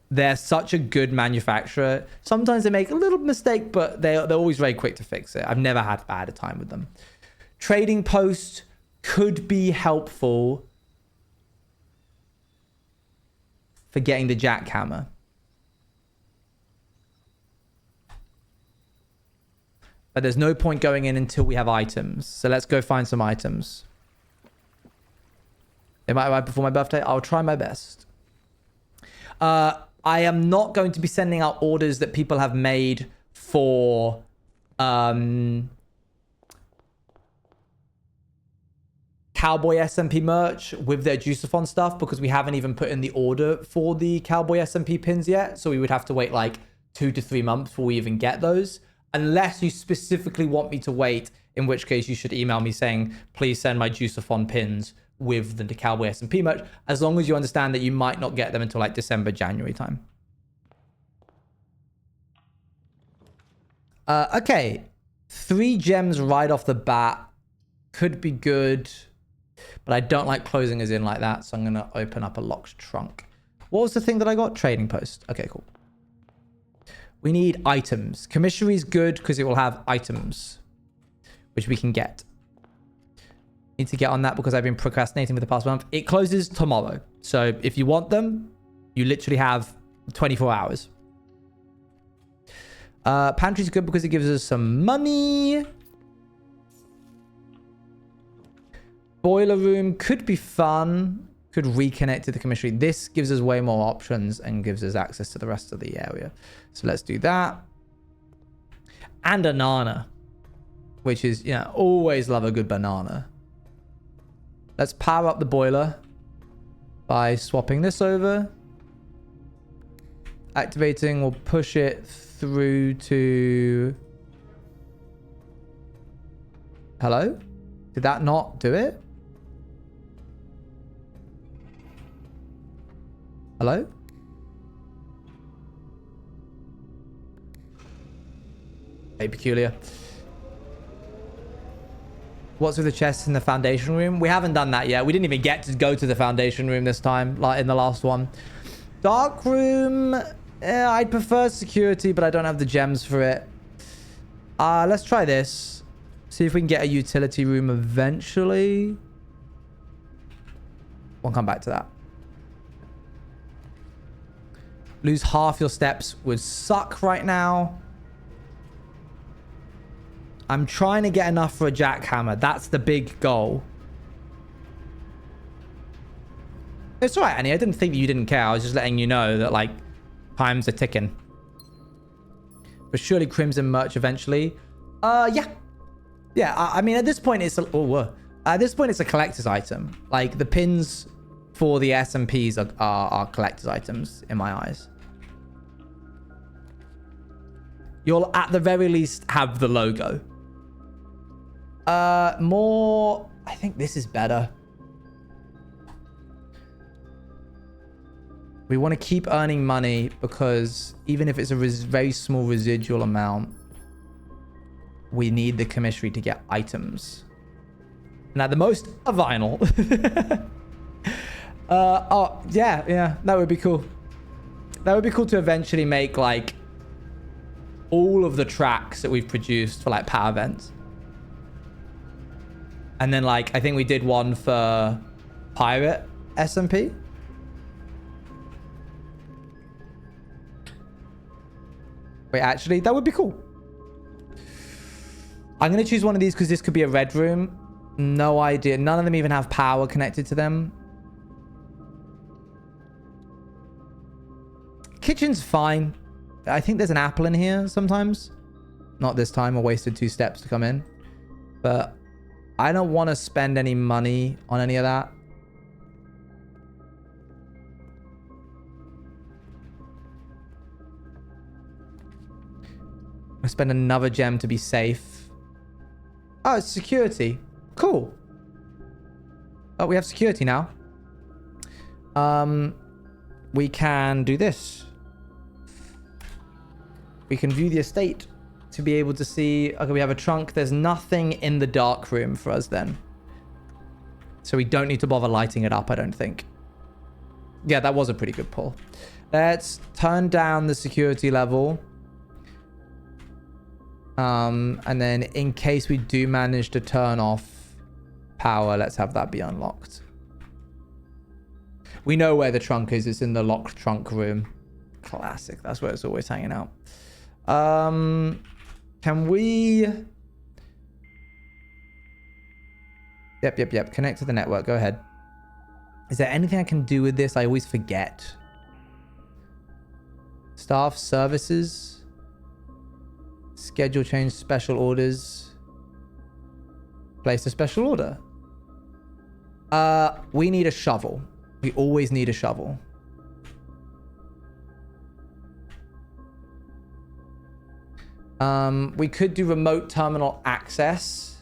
S2: They're such a good manufacturer. Sometimes they make a little mistake, but they're always very quick to fix it. I've never had bad a time with them. Trading post could be helpful for getting the jackhammer. But there's no point going in until we have items. So let's go find some items. It might arrive before my birthday. I'll try my best. I am not going to be sending out orders that people have made for Cowboy SMP merch with their Juiceathon stuff, because we haven't even put in the order for the Cowboy SMP pins yet. So we would have to wait like 2 to 3 months before we even get those. Unless you specifically want me to wait, in which case you should email me saying, please send my Juiceathon pins with the Cowboy SMP merch, as long as you understand that you might not get them until like December, January time. Okay. 3 gems right off the bat could be good, but I don't like closing us in like that, so I'm going to open up a locked trunk. What was the thing that I got? Trading post. Okay, cool. We need items. Commissary is good because it will have items, which we can get. Need to get on that because I've been procrastinating for the past month. It closes tomorrow. So if you want them, you literally have 24 hours. Pantry is good because it gives us some money. Boiler room could be fun. Could reconnect to the commissary. This gives us way more options and gives us access to the rest of the area. So let's do that. And a banana, which is, you know, always love a good banana. Let's power up the boiler by swapping this over. Activating, we'll push it through to... Hello? Did that not do it? Hello? Hey, peculiar. What's with the chests in the foundation room? We haven't done that yet. We didn't even get to go to the foundation room this time, like in the last one. Dark room. I'd prefer security, but I don't have the gems for it. Let's try this. See if we can get a utility room eventually. We'll come back to that. Lose half your steps would suck right now. I'm trying to get enough for a jackhammer. That's the big goal. It's all right, Annie. I didn't think you didn't care. I was just letting you know that, like, times are ticking. But surely Crimson merch eventually. Yeah. Yeah, I mean, at this point, it's a... At this point, it's a collector's item. Like, the pins for the SMPs are collector's items, in my eyes. You'll, at the very least, have the logo. More... I think this is better. We want to keep earning money because even if it's a very small residual amount, we need the commissary to get items. Now, the most, a vinyl. Oh, yeah, that would be cool. That would be cool to eventually make, like, all of the tracks that we've produced for, like, power events. And then, like, I think we did one for Pirate SMP. Wait, actually, that would be cool. I'm going to choose one of these because this could be a red room. No idea. None of them even have power connected to them. Kitchen's fine. I think there's an apple in here sometimes. Not this time. I wasted 2 steps to come in. But I don't want to spend any money on any of that. I spend another gem to be safe. Oh, it's security. Cool. Oh, we have security now. We can do this. We can view the estate to be able to see. Okay, we have a trunk. There's nothing in the dark room for us then. So we don't need to bother lighting it up, I don't think. Yeah, that was a pretty good pull. Let's turn down the security level. And then in case we do manage to turn off power, let's have that be unlocked. We know where the trunk is. It's in the locked trunk room. Classic. That's where it's always hanging out. Can we... Yep. Connect to the network. Go ahead. Is there anything I can do with this? I always forget. Staff services. Schedule change, special orders. Place a special order. We need a shovel. We always need a shovel. We could do remote terminal access.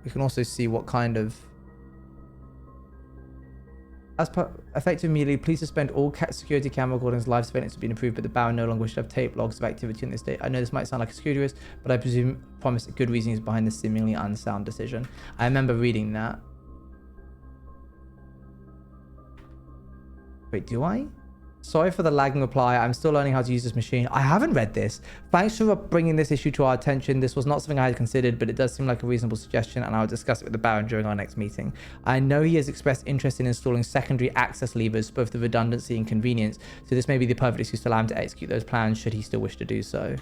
S2: We can also see what kind of... As per effective immediately, please suspend all security camera recordings. Live surveillance has been improved, but the Baron no longer wishes to have tape logs of activity in this state. I know this might sound like a security risk, but I promise a good reason is behind this seemingly unsound decision. I remember reading that. Wait, do I? Sorry for the lagging reply. I'm still learning how to use this machine. I haven't read this. Thanks for bringing this issue to our attention. This was not something I had considered, but it does seem like a reasonable suggestion, and I will discuss it with the Baron during our next meeting. I know he has expressed interest in installing secondary access levers, both the redundancy and convenience, so this may be the perfect excuse to allow him to execute those plans should he still wish to do so.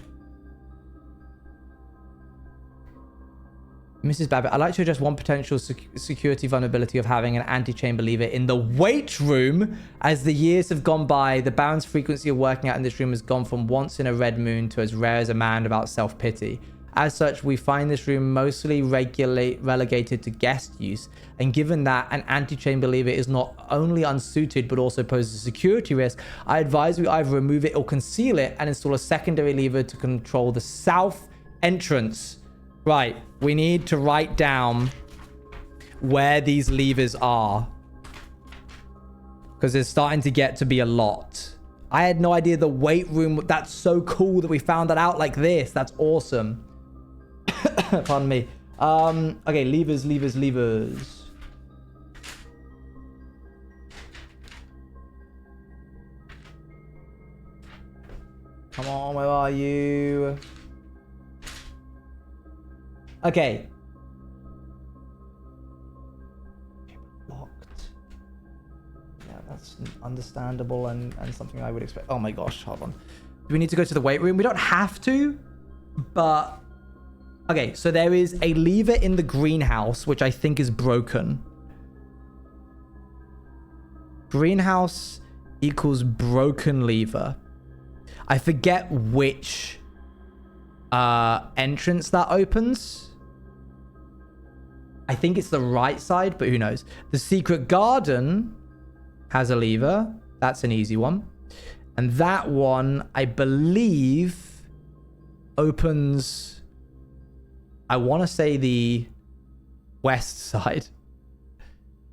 S2: Mrs. Babbitt, I'd like to address one potential security vulnerability of having an anti-chamber lever in the weight room. As the years have gone by, the Baron's frequency of working out in this room has gone from once in a red moon to as rare as a man about self-pity. As such, we find this room mostly relegated to guest use, and given that an anti-chamber lever is not only unsuited but also poses a security risk, I advise we either remove it or conceal it and install a secondary lever to control the south entrance. Right, we need to write down where these levers are, because it's starting to get to be a lot. I had no idea the weight room. That's so cool that we found that out like this. That's awesome. Pardon me. Okay, levers. Come on, where are you? Okay. Locked. Yeah, that's understandable and something I would expect. Oh my gosh, hold on. Do we need to go to the weight room? We don't have to, but... Okay, so there is a lever in the greenhouse, which I think is broken. Greenhouse equals broken lever. I forget which entrance that opens. I think it's the right side, but who knows? The secret garden has a lever. That's an easy one. And that one, I believe, opens... I want to say the west side.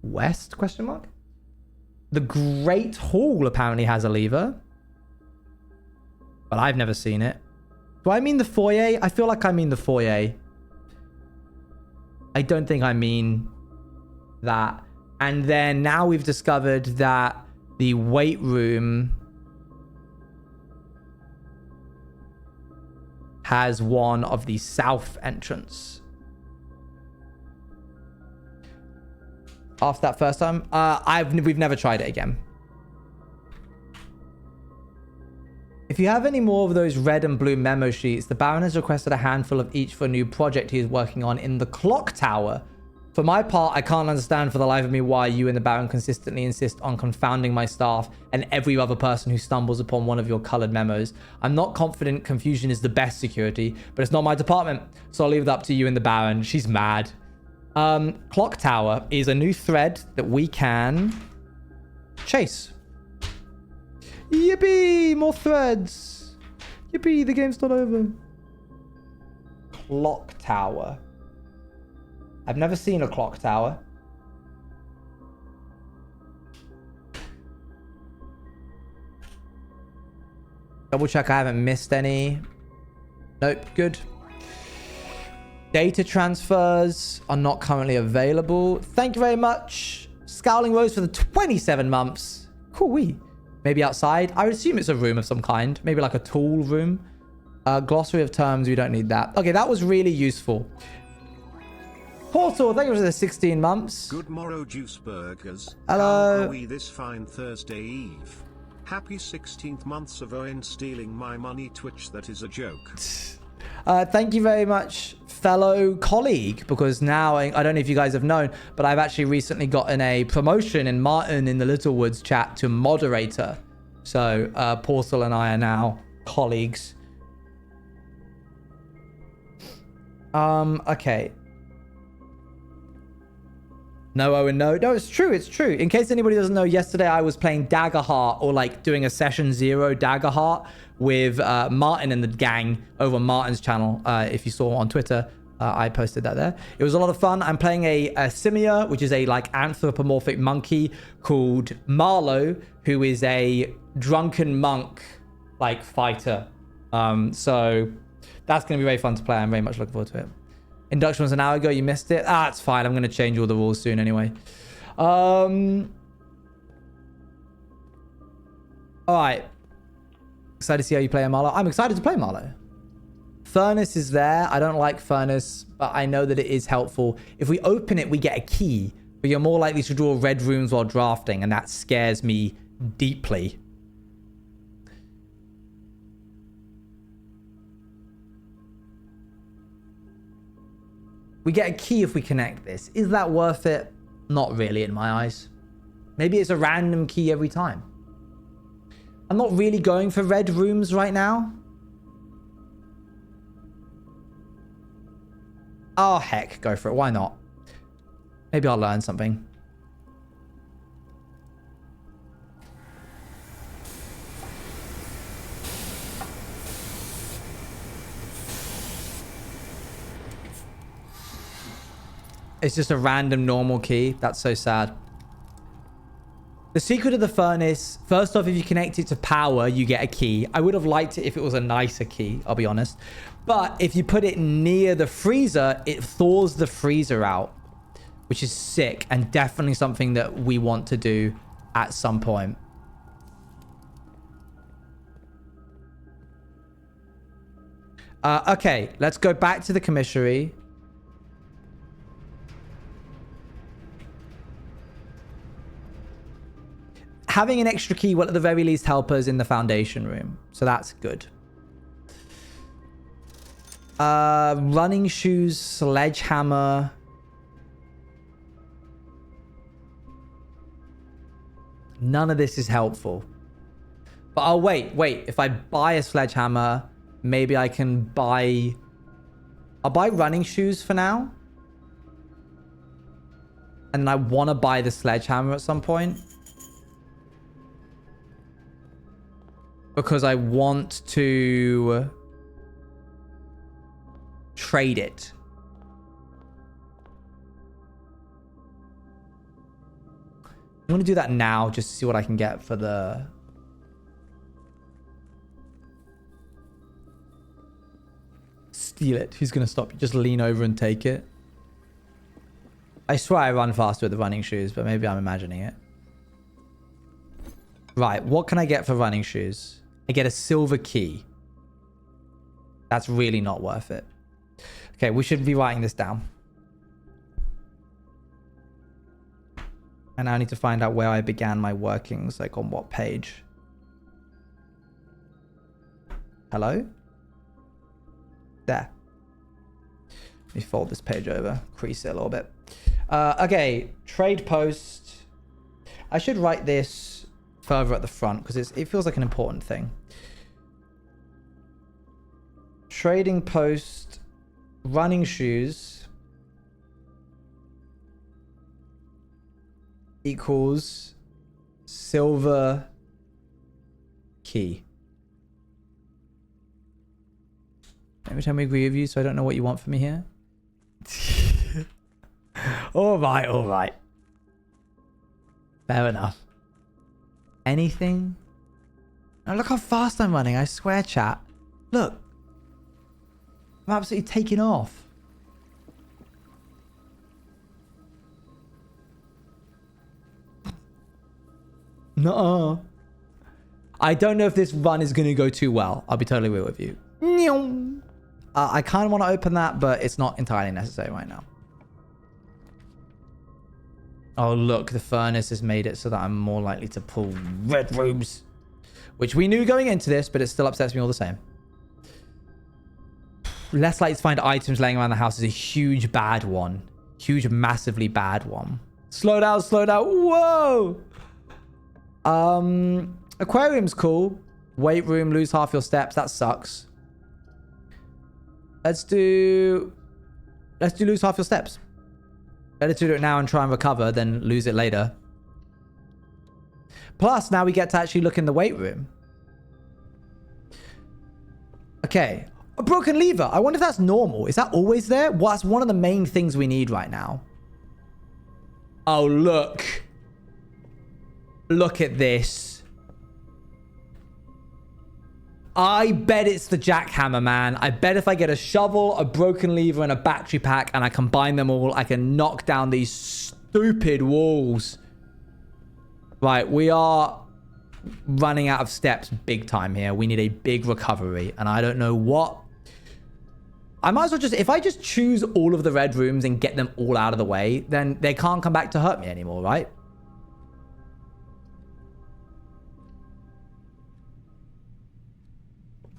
S2: West, question mark? The Great Hall apparently has a lever. But I've never seen it. Do I mean the foyer? I feel like I mean the foyer. I don't think I mean that. And then now we've discovered that the weight room has one of the south entrance. After that first time, we've never tried it again. If you have any more of those red and blue memo sheets, the Baron has requested a handful of each for a new project he is working on in the clock tower. For my part, I can't understand for the life of me why you and the Baron consistently insist on confounding my staff and every other person who stumbles upon one of your colored memos. I'm not confident confusion is the best security, but it's not my department, so I'll leave it up to you and the Baron. She's mad. Clock tower is a new thread that we can chase. Yippee! More threads. Yippee! The game's not over. Clock tower. I've never seen a clock tower. Double check I haven't missed any. Nope, good. Data transfers are not currently available. Thank you very much. Scowling Rose for the 27 months. Cool-wee. Maybe outside. I would assume it's a room of some kind. Maybe like a tool room. Glossary of terms. We don't need that. Okay, that was really useful. Portal, thank you for the 16 months.
S1: Good morrow, Juice Burgers.
S2: Hello.
S1: How are we this fine Thursday Eve? Happy 16th months of Owens stealing my money. Twitch, that is a joke.
S2: Thank you very much, fellow colleague, because now, I don't know if you guys have known, but I've actually recently gotten a promotion in Martin in the Littlewoods chat to moderator. So Portal and I are now colleagues. Okay. No, Owen, no. No, it's true. It's true. In case anybody doesn't know, yesterday I was playing Daggerheart, or like doing a session 0 Daggerheart with Martin and the gang over Martin's channel. If you saw on Twitter, I posted that there. It was a lot of fun. I'm playing a Simia, which is a like anthropomorphic monkey called Marlowe, who is a drunken monk like fighter. So that's going to be very fun to play. I'm very much looking forward to it. Induction was an hour ago. You missed it. Ah, it's fine. I'm going to change all the rules soon anyway. All right. Excited to see how you play Marlowe. I'm excited to play Marlowe. Furnace is there. I don't like Furnace, but I know that it is helpful. If we open it, we get a key, but you're more likely to draw red rooms while drafting, and that scares me deeply. We get a key if we connect this. Is that worth it? Not really in my eyes. Maybe it's a random key every time. I'm not really going for red rooms right now. Oh, heck. Go for it. Why not? Maybe I'll learn something. It's just a random normal key. That's so sad. The secret of the furnace, first off, if you connect it to power, you get a key. I would have liked it if it was a nicer key, I'll be honest. But if you put it near the freezer, it thaws the freezer out, which is sick and definitely something that we want to do at some point. Okay, let's go back to the commissary. Having an extra key will at the very least help us in the foundation room. So that's good. Running shoes, sledgehammer. None of this is helpful. But oh, wait. If I buy a sledgehammer, maybe I can buy... I'll buy running shoes for now. And I want to buy the sledgehammer at some point. Because I want to trade it. I want to do that now just to see what I can get for the... Steal it. Who's going to stop you? Just lean over and take it. I swear I run faster with the running shoes, but maybe I'm imagining it. Right, what can I get for running shoes? I get a silver key. That's really not worth it. Okay, we should be writing this down. And I need to find out where I began my workings, like on what page. Hello? There. Let me fold this page over. Crease it a little bit. Okay. Trade post. I should write this further at the front because it feels like an important thing. Trading post. Running shoes. Equals silver key. Every time we agree with you, so I don't know what you want from me here. All right. Fair enough. Anything? Oh, look how fast I'm running. I swear, chat. Look. I'm absolutely taking off. No. I don't know if this run is going to go too well. I'll be totally real with you. I kind of want to open that, but it's not entirely necessary right now. Oh, look. The furnace has made it so that I'm more likely to pull red rooms. Which we knew going into this, but it still upsets me all the same. Less likely to find items laying around the house is a huge bad one. Huge, massively bad one. Slow down. Whoa! Aquarium's cool. Weight room, lose half your steps. That sucks. Let's do lose half your steps. Better to do it now and try and recover than lose it later. Plus, now we get to actually look in the weight room. Okay. A broken lever. I wonder if that's normal. Is that always there? Well, that's one of the main things we need right now. Oh, look. Look at this. I bet it's the jackhammer, man. I bet if I get a shovel, a broken lever, and a battery pack, and I combine them all, I can knock down these stupid walls. Right, we are running out of steps big time here. We need a big recovery, and I don't know what. I might as well just, if I just choose all of the red rooms and get them all out of the way, then they can't come back to hurt me anymore, right?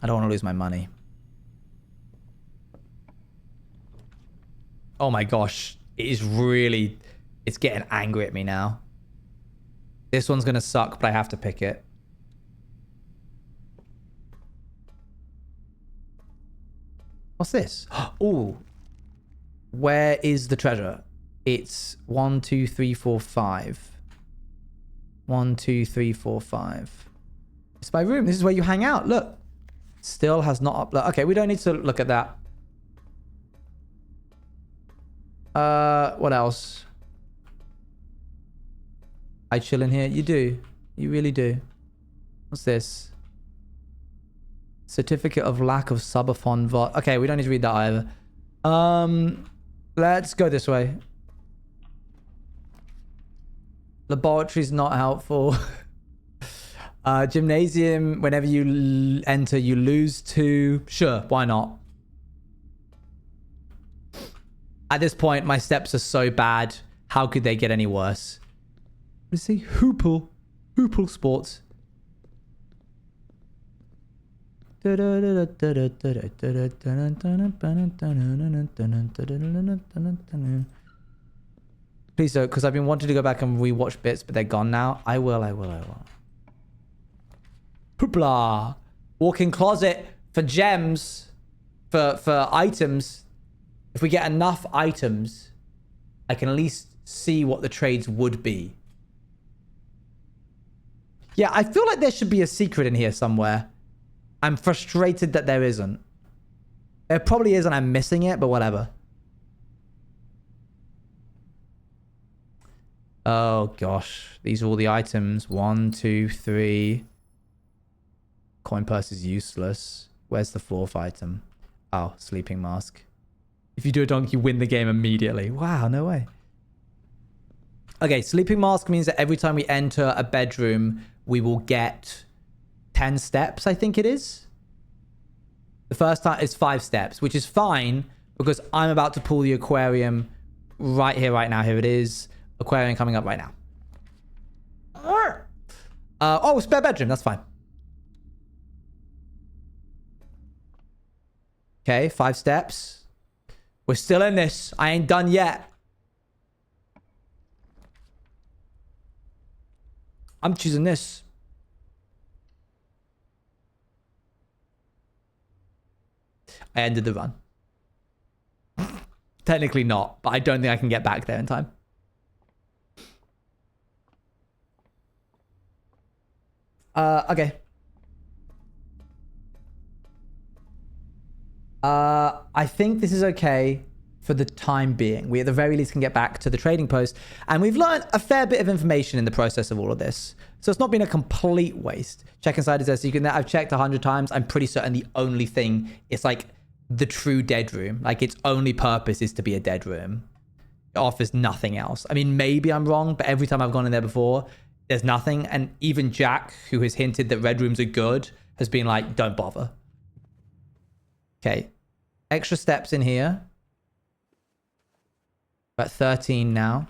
S2: I don't want to lose my money. Oh my gosh. It is really... It's getting angry at me now. This one's going to suck, but I have to pick it. What's this? Oh. Where is the treasure? It's 1, 2, 3, 4, 5. 1, 2, 3, 4, 5. It's my room. This is where you hang out. Look. Still has not uploaded. Okay, we don't need to look at that. What else? I chill in here. You do. You really do. What's this? Certificate of lack of subathon VOD. Okay, we don't need to read that either. Let's go this way. Laboratory's not helpful. Gymnasium, whenever you enter, you lose 2. Sure, why not? At this point, my steps are so bad. How could they get any worse? Let's see. Hoople Sports. Please don't, because I've been wanting to go back and rewatch bits, but they're gone now. I will. Hoopla. Walk-in closet for gems. For items. If we get enough items, I can at least see what the trades would be. Yeah, I feel like there should be a secret in here somewhere. I'm frustrated that there isn't. There probably is and I'm missing it, but whatever. Oh gosh. These are all the items. 1, 2, 3. Coin purse is useless. Where's the 4th item? Oh, sleeping mask. If you do a donk, you win the game immediately. Wow, no way. Okay, sleeping mask means that every time we enter a bedroom, we will get 10 steps, I think it is. The first time is 5 steps, which is fine because I'm about to pull the aquarium right here, right now. Here it is. Aquarium coming up right now. Oh, spare bedroom. That's fine. Okay, 5 steps. We're still in this. I ain't done yet. I'm choosing this. I ended the run. Technically not, but I don't think I can get back there in time. Okay. I think this is okay for the time being. We at the very least can get back to the trading post. And we've learned a fair bit of information in the process of all of this. So it's not been a complete waste. Check inside is there. So you can, I've checked 100 times. I'm pretty certain the only thing is like the true dead room. Like its only purpose is to be a dead room. It offers nothing else. I mean, maybe I'm wrong, but every time I've gone in there before, there's nothing. And even Jack, who has hinted that red rooms are good, has been like, don't bother. Okay. Extra steps in here. About 13 now.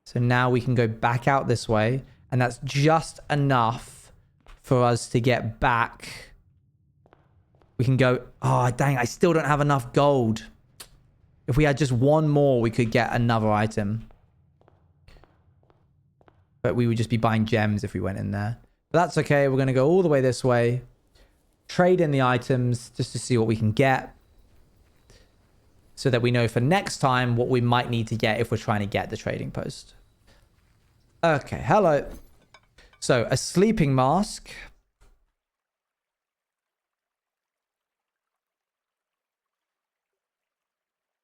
S2: So now we can go back out this way. And that's just enough for us to get back. We can go... Oh, dang. I still don't have enough gold. If we had just one more, we could get another item. But we would just be buying gems if we went in there. But that's okay. We're going to go all the way this way. Trade in the items just to see what we can get. So that we know for next time what we might need to get if we're trying to get the trading post. Okay, hello. So, a sleeping mask.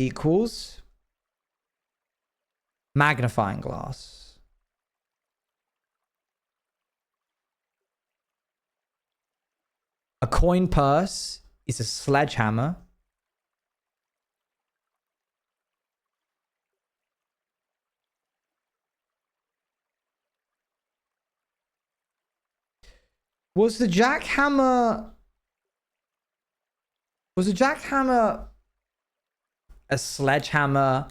S2: Equals magnifying glass. A coin purse is a sledgehammer. Was the jackhammer a sledgehammer?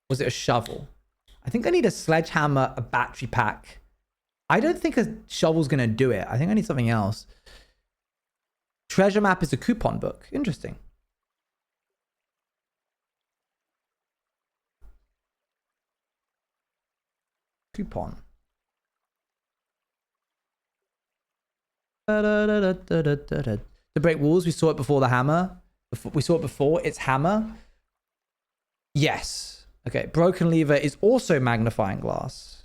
S2: Was it a shovel? I think I need a sledgehammer, a battery pack. I don't think a shovel's going to do it. I think I need something else. Treasure map is a coupon book. Interesting. Coupon. To break walls, we saw it before the hammer. We saw it before. It's hammer. Yes. Okay. Broken lever is also magnifying glass.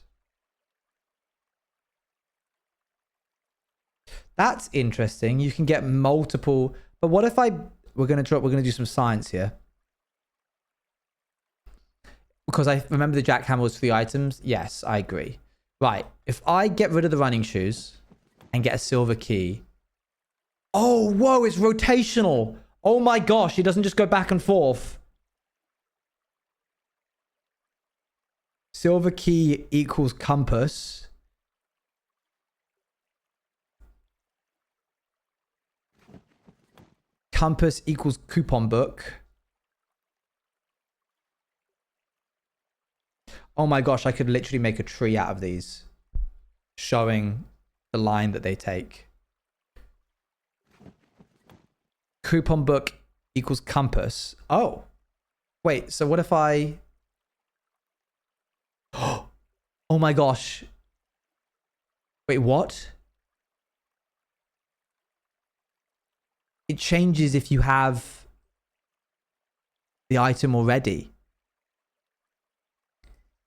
S2: That's interesting. You can get multiple. But what if we're going to do some science here. Because I remember the jackhammer was 3 items. Yes, I agree. Right. If I get rid of the running shoes and get a silver key. Oh, whoa, it's rotational. Oh my gosh, it doesn't just go back and forth. Silver key equals compass. Compass equals coupon book. Oh my gosh, I could literally make a tree out of these. Showing the line that they take. Coupon book equals compass. Oh. Wait, so what if I... Oh my gosh. Wait, what? It changes if you have the item already.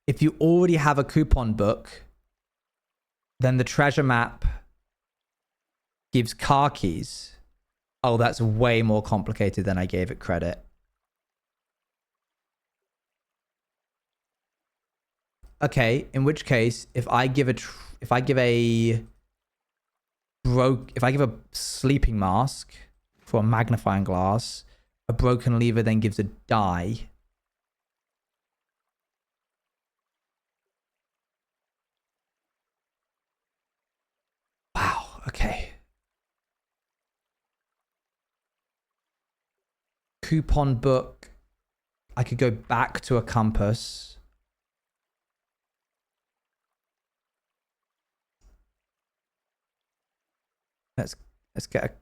S2: If you already have a coupon book, then the treasure map gives car keys. Oh, that's way more complicated than I gave it credit. Okay, in which case, if I give a sleeping mask for a magnifying glass, a broken lever then gives a die. Wow, okay. Coupon book. I could go back to a compass. Let's get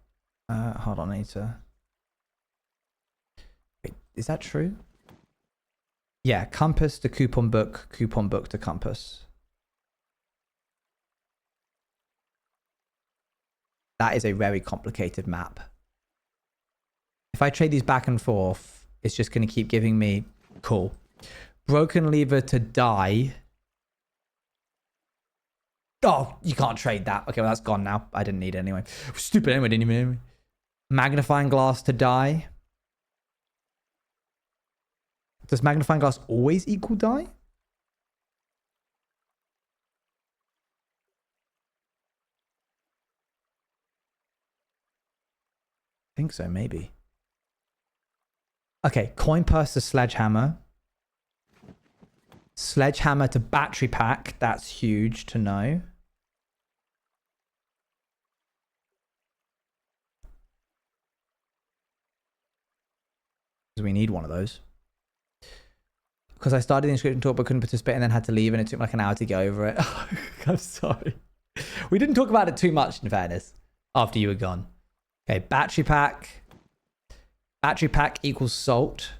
S2: a... hold on, I need to... Is that true? Yeah, compass to coupon book to compass. That is a very complicated map. If I trade these back and forth, it's just going to keep giving me... Cool. Broken lever to die. Oh, you can't trade that. Okay, well, that's gone now. I didn't need it anyway. Stupid anyway, didn't even hear me. Magnifying glass to die. Does magnifying glass always equal die? I think so, maybe. Okay, coin purse to sledgehammer. Sledgehammer to battery pack. That's huge to know. Because we need one of those. Because I started the inscription talk but couldn't participate and then had to leave and it took me like an hour to get over it. I'm sorry. We didn't talk about it too much, in fairness, after you were gone. Okay, battery pack. Battery pack equals salt.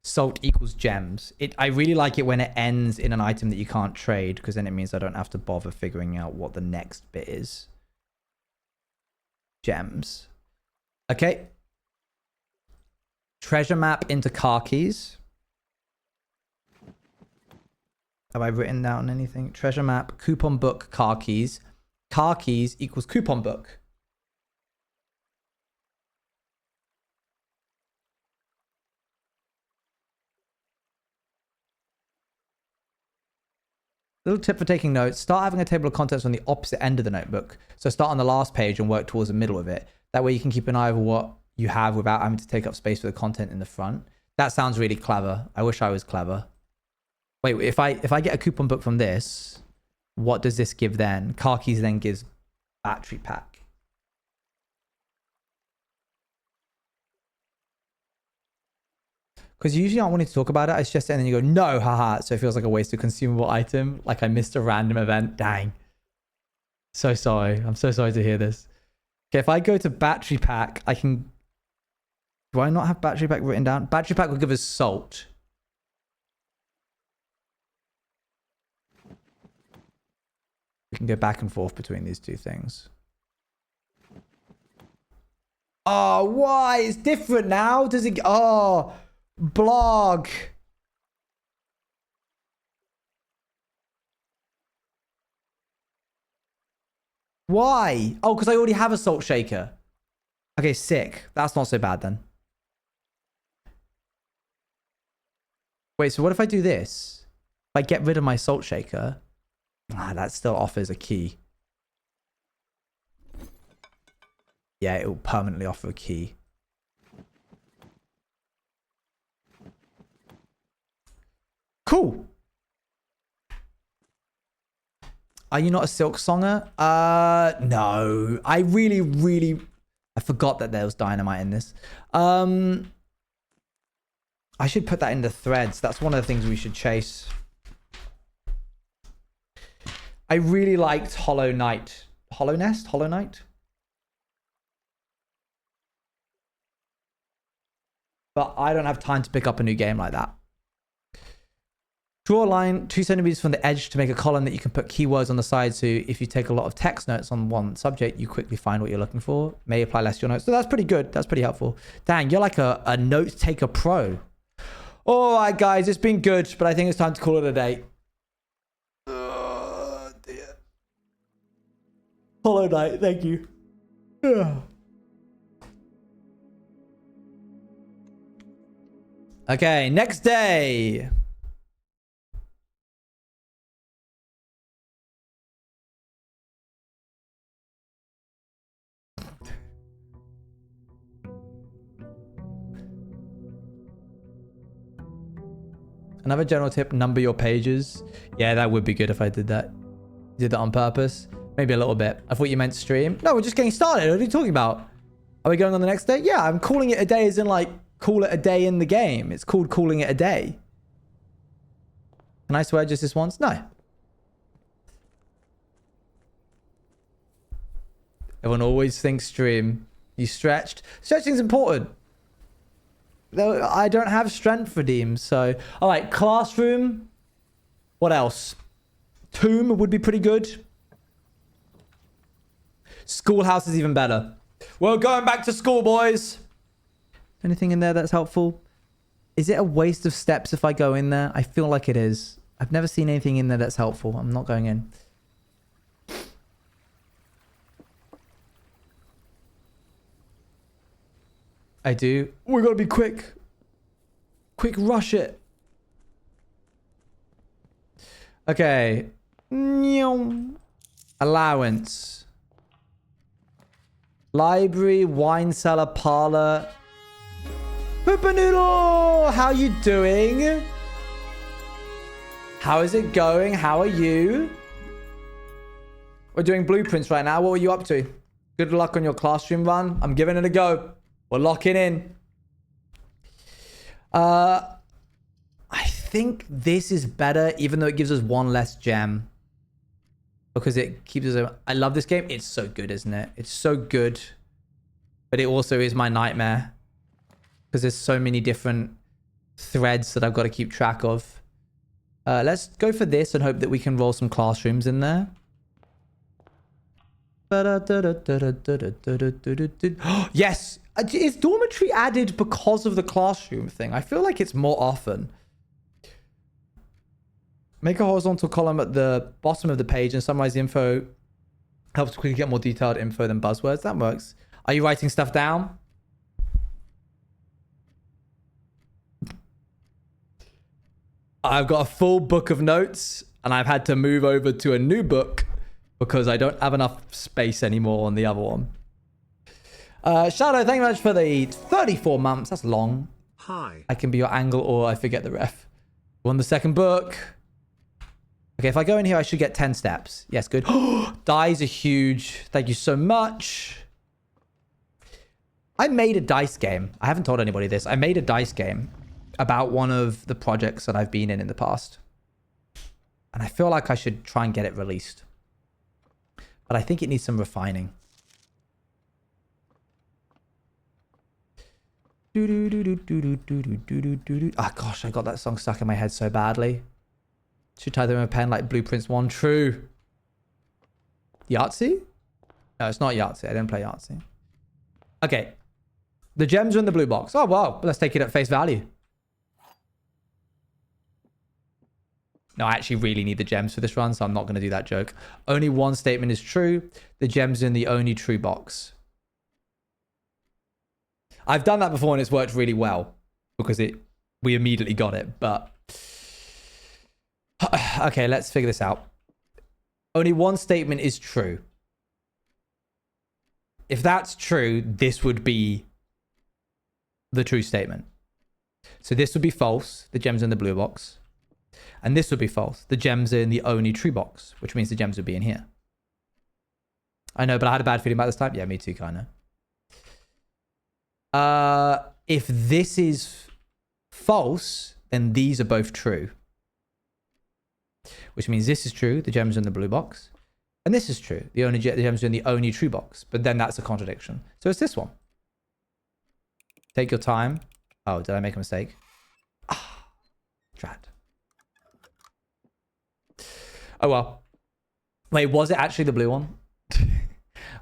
S2: Salt equals gems. I really like it when it ends in an item that you can't trade, because then it means I don't have to bother figuring out what the next bit is. Gems. Okay. Treasure map into car keys. Have I written down anything? Treasure map, coupon book, car keys. Car keys equals coupon book. Little tip for taking notes. Start having a table of contents on the opposite end of the notebook. So start on the last page and work towards the middle of it. That way you can keep an eye over what you have without having to take up space for the content in the front. That sounds really clever. I wish I was clever. Wait, if I get a coupon book from this, what does this give then? Car keys then gives battery pack. Because you usually aren't wanting to talk about it. It's just, and then you go, no, haha. So it feels like a wasted consumable item. Like I missed a random event. Dang. So sorry. I'm so sorry to hear this. Okay, if I go to battery pack, I can... Do I not have battery pack written down? Battery pack will give us salt. We can go back and forth between these two things. Oh, why? It's different now. Does it... Oh... Blog. Why? Oh, because I already have a salt shaker. Okay, sick. That's not so bad then. Wait, so what if I do this? If I get rid of my salt shaker, that still offers a key. Yeah, it will permanently offer a key. Cool. Are you not a silk songer? No. I really... I forgot that there was dynamite in this. I should put that into threads. That's one of the things we should chase. I really liked Hollow Knight. Hollow Nest? Hollow Knight? But I don't have time to pick up a new game like that. Draw a line 2 centimeters from the edge to make a column that you can put keywords on the side. So if you take a lot of text notes on one subject, you quickly find what you're looking for. May apply less to your notes. So that's pretty good. That's pretty helpful. Dang, you're like a note taker pro. All right, guys, it's been good, but I think it's time to call it a day. Oh, dear. Hollow Knight, thank you. Okay, next day. Another general tip, number your pages. Yeah, that would be good if I did that. Did that on purpose. Maybe a little bit. I thought you meant stream. No, we're just getting started. What are you talking about? Are we going on the next day? Yeah, I'm calling it a day as in like, call it a day in the game. It's called calling it a day. Can I swear just this once? No. Everyone always thinks stream. You stretched. Stretching's important. Though I don't have strength for Deems, so... Alright, classroom. What else? Tomb would be pretty good. Schoolhouse is even better. We're going back to school, boys. Anything in there that's helpful? Is it a waste of steps if I go in there? I feel like it is. I've never seen anything in there that's helpful. I'm not going in. I do. We gotta be quick. Quick, rush it. Okay. Allowance. Library, wine cellar, parlor. Poopa Noodle! How you doing? How is it going? How are you? We're doing Blueprince right now. What were you up to? Good luck on your classroom run. I'm giving it a go. We're locking in. I think this is better, even though it gives us one less gem. Because it keeps us... I love this game. It's so good, isn't it? It's so good. But it also is my nightmare. Because there's so many different threads that I've got to keep track of. Let's go for this and hope that we can roll some classrooms in there. Yes! Is dormitory added because of the classroom thing? I feel like it's more often. Make a horizontal column at the bottom of the page and summarize the info. Helps quickly get more detailed info than buzzwords. That works. Are you writing stuff down? I've got a full book of notes and I've had to move over to a new book because I don't have enough space anymore on the other one. Shadow, thank you much for the 34 months. That's long.
S1: Hi.
S2: I can be your angle or I forget the ref. Won the second book. Okay, if I go in here, I should get 10 steps. Yes, good. Dice are huge. Thank you so much. I made a dice game. I haven't told anybody this. I made a dice game about one of the projects that I've been in the past. And I feel like I should try and get it released. But I think it needs some refining. Ah, gosh, I got that song stuck in my head so badly. Should tie them in a pen like Blueprince 1. True. Yahtzee? No, it's not Yahtzee. I didn't play Yahtzee. Okay. The gems are in the blue box. Oh, wow. Let's take it at face value. No, I actually really need the gems for this run, so I'm not going to do that joke. Only one statement is true. The gems are in the only true box. I've done that before and it's worked really well because we immediately got it, but... Okay, let's figure this out. Only one statement is true. If that's true, this would be the true statement. So this would be false. The gems are in the blue box. And this would be false. The gems are in the only true box, which means the gems would be in here. I know, but I had a bad feeling about this time. Yeah, me too, kind of. If this is false, then these are both true. Which means this is true. The gems are in the blue box. And this is true. The gems are in the only true box. But then that's a contradiction. So it's this one. Take your time. Oh, did I make a mistake? Ah, drat. Oh, well. Wait, was it actually the blue one?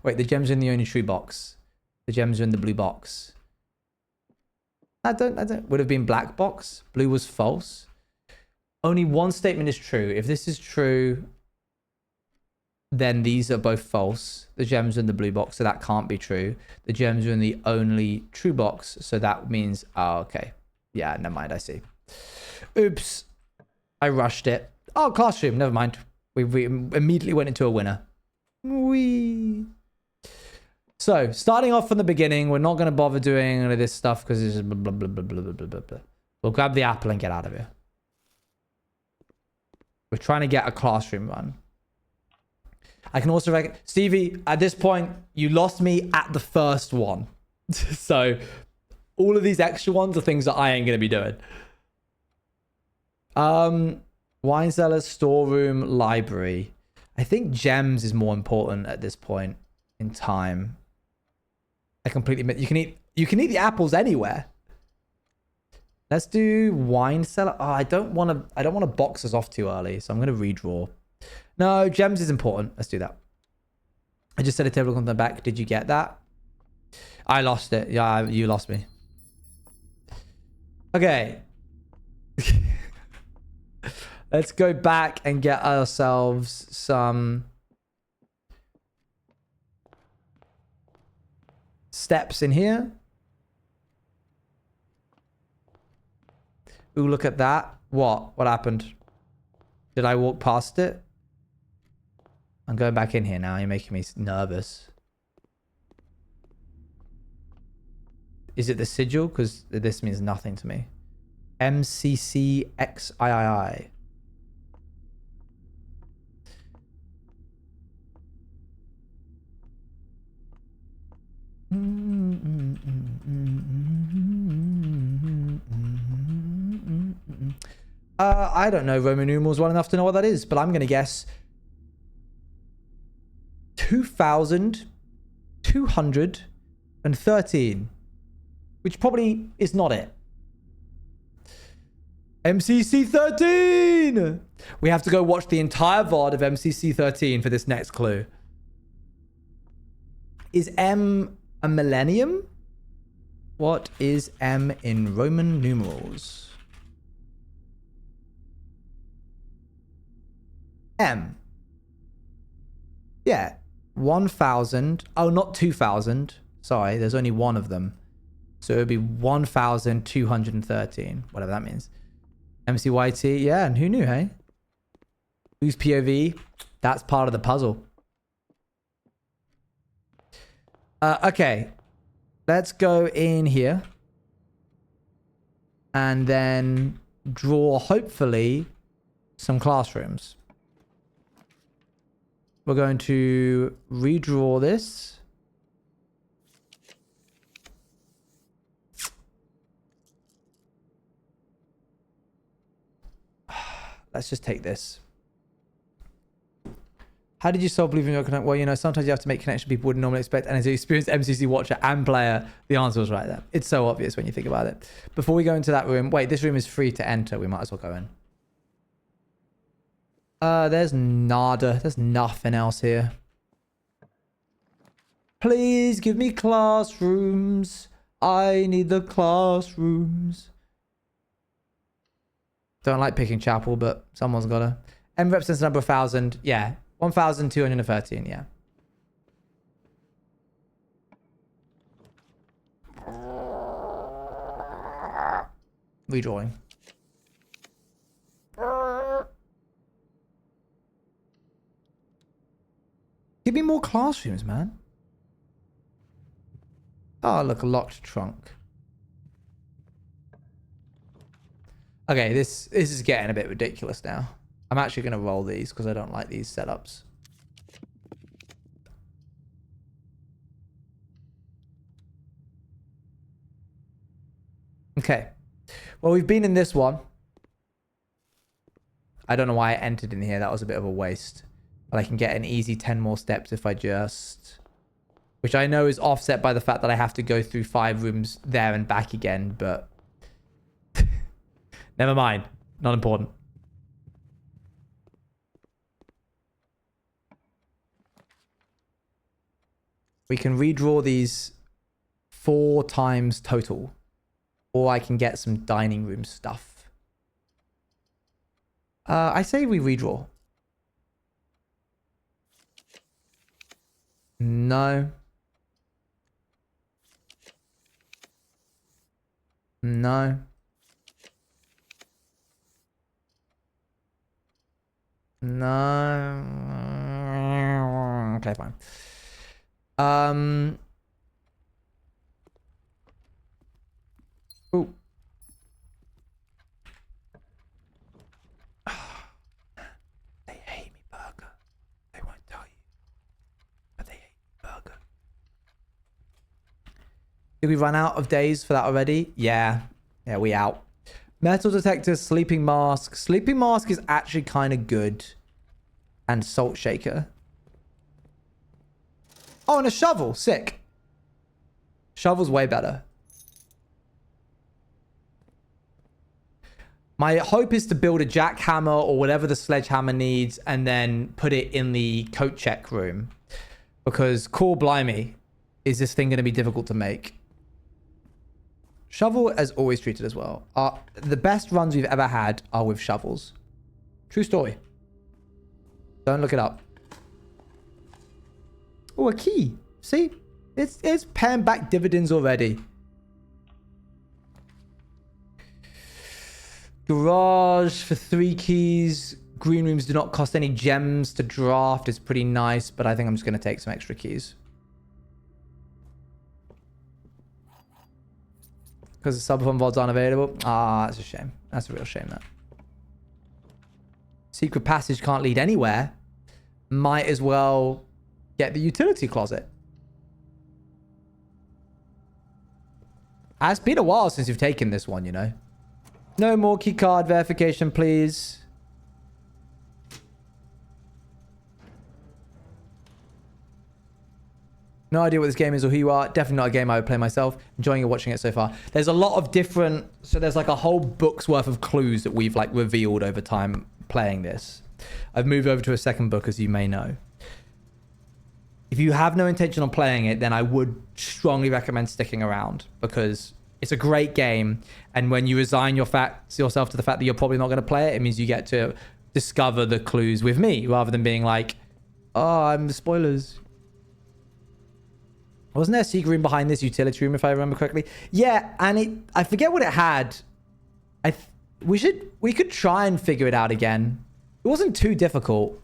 S2: Wait, the gems are in the only true box. The gems are in the blue box. I don't. Would have been black box. Blue was false. Only one statement is true. If this is true, then these are both false. The gems are in the blue box, so that can't be true. The gems are in the only true box, so that means... Oh, okay. Yeah, never mind, I see. Oops. I rushed it. Oh, classroom, never mind. We immediately went into a winner. Whee. So, starting off from the beginning, we're not going to bother doing any of this stuff because it's just blah, blah, blah, blah, blah, blah, blah, blah. We'll grab the apple and get out of here. We're trying to get a classroom run. I can also reckon... Stevie, at this point, you lost me at the first one. So, all of these extra ones are things that I ain't going to be doing. Wine cellar, storeroom, library. I think gems is more important at this point in time. I completely admit you can eat the apples anywhere. Let's do wine cellar. Oh, I don't want to box us off too early, so I'm gonna redraw. No, gems is important. Let's do that. I just set a table on the back. Did you get that? I lost it. Yeah, you lost me. Okay. Let's go back and get ourselves some steps in here. Ooh, look at that. What? What happened? Did I walk past it? I'm going back in here now. You're making me nervous. Is it the sigil? Because this means nothing to me. MCCXIII. I don't know Roman numerals well enough to know what that is, but I'm going to guess 2,213, which probably is not it. MCC 13! We have to go watch the entire VOD of MCC 13 for this next clue. Is M a millennium? What is M in Roman numerals? M. Yeah. 1,000. Oh, not 2,000. Sorry, there's only one of them. So it would be 1,213. Whatever that means. MCYT. Yeah, and who knew, hey? Who's POV? That's part of the puzzle. Okay. Let's go in here. And then draw, hopefully, some classrooms. We're going to redraw this. Let's just take this. How did you solve believing your connection? Well, you know, sometimes you have to make connections people wouldn't normally expect. And as an experienced MCC watcher and player, the answer was right there. It's so obvious when you think about it. Before we go into that room, wait, this room is free to enter. We might as well go in. There's nada. There's nothing else here. Please give me classrooms. I need the classrooms. Don't like picking chapel, but someone's gotta. M represents the number of 1,000. Yeah. 1,213, yeah. Redrawing. Give me more classrooms, man. Oh, look, a locked trunk. Okay, this is getting a bit ridiculous now. I'm actually going to roll these because I don't like these setups. Okay. Well, we've been in this one. I don't know why I entered in here. That was a bit of a waste. But I can get an easy 10 more steps if I just... Which I know is offset by the fact that I have to go through 5 rooms there and back again, but... Never mind. Not important. We can redraw these 4 times total. Or I can get some dining room stuff. I say we redraw. No. No. No. Okay, fine. Ooh. They hate me, burger. They won't tell you. But they hate me, burger. Did we run out of days for that already? Yeah. Yeah, we out. Metal detector, sleeping mask. Sleeping mask is actually kind of good. And salt shaker. Oh, and a shovel. Sick. Shovel's way better. My hope is to build a jackhammer or whatever the sledgehammer needs and then put it in the coat check room. Because, core blimey, is this thing going to be difficult to make? Shovel as always treated as well. The best runs we've ever had are with shovels. True story. Don't look it up. Oh, a key. See? It's paying back dividends already. Garage for 3 keys. Green rooms do not cost any gems to draft. It's pretty nice, but I think I'm just going to take some extra keys. Because the sub-fun VODs aren't available. Ah, that's a shame. That's a real shame, that. Secret passage can't lead anywhere. Might as well get the utility closet. It's been a while since you've taken this one, you know. No more key card verification, please. No idea what this game is or who you are. Definitely not a game I would play myself. Enjoying watching it so far. There's a lot of different... So there's like a whole book's worth of clues that we've like revealed over time playing this. I've moved over to a second book, as you may know. If you have no intention on playing it, then I would strongly recommend sticking around because it's a great game. And when you resign yourself to the fact that you're probably not going to play it, it means you get to discover the clues with me rather than being like, oh, I'm the spoilers. Wasn't there a secret room behind this utility room, if I remember correctly? Yeah, and I forget what it had. We could try and figure it out again. It wasn't too difficult.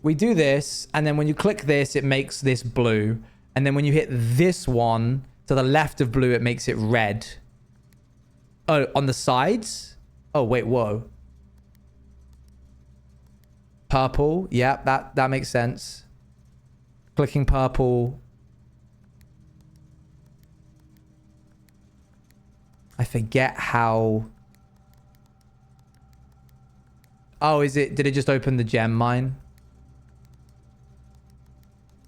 S2: We do this, and then when you click this, it makes this blue. And then when you hit this one to the left of blue, it makes it red. Oh, on the sides? Oh, wait, whoa. Purple. Yeah, that makes sense. Clicking purple. I forget how... Oh, did it just open the gem mine?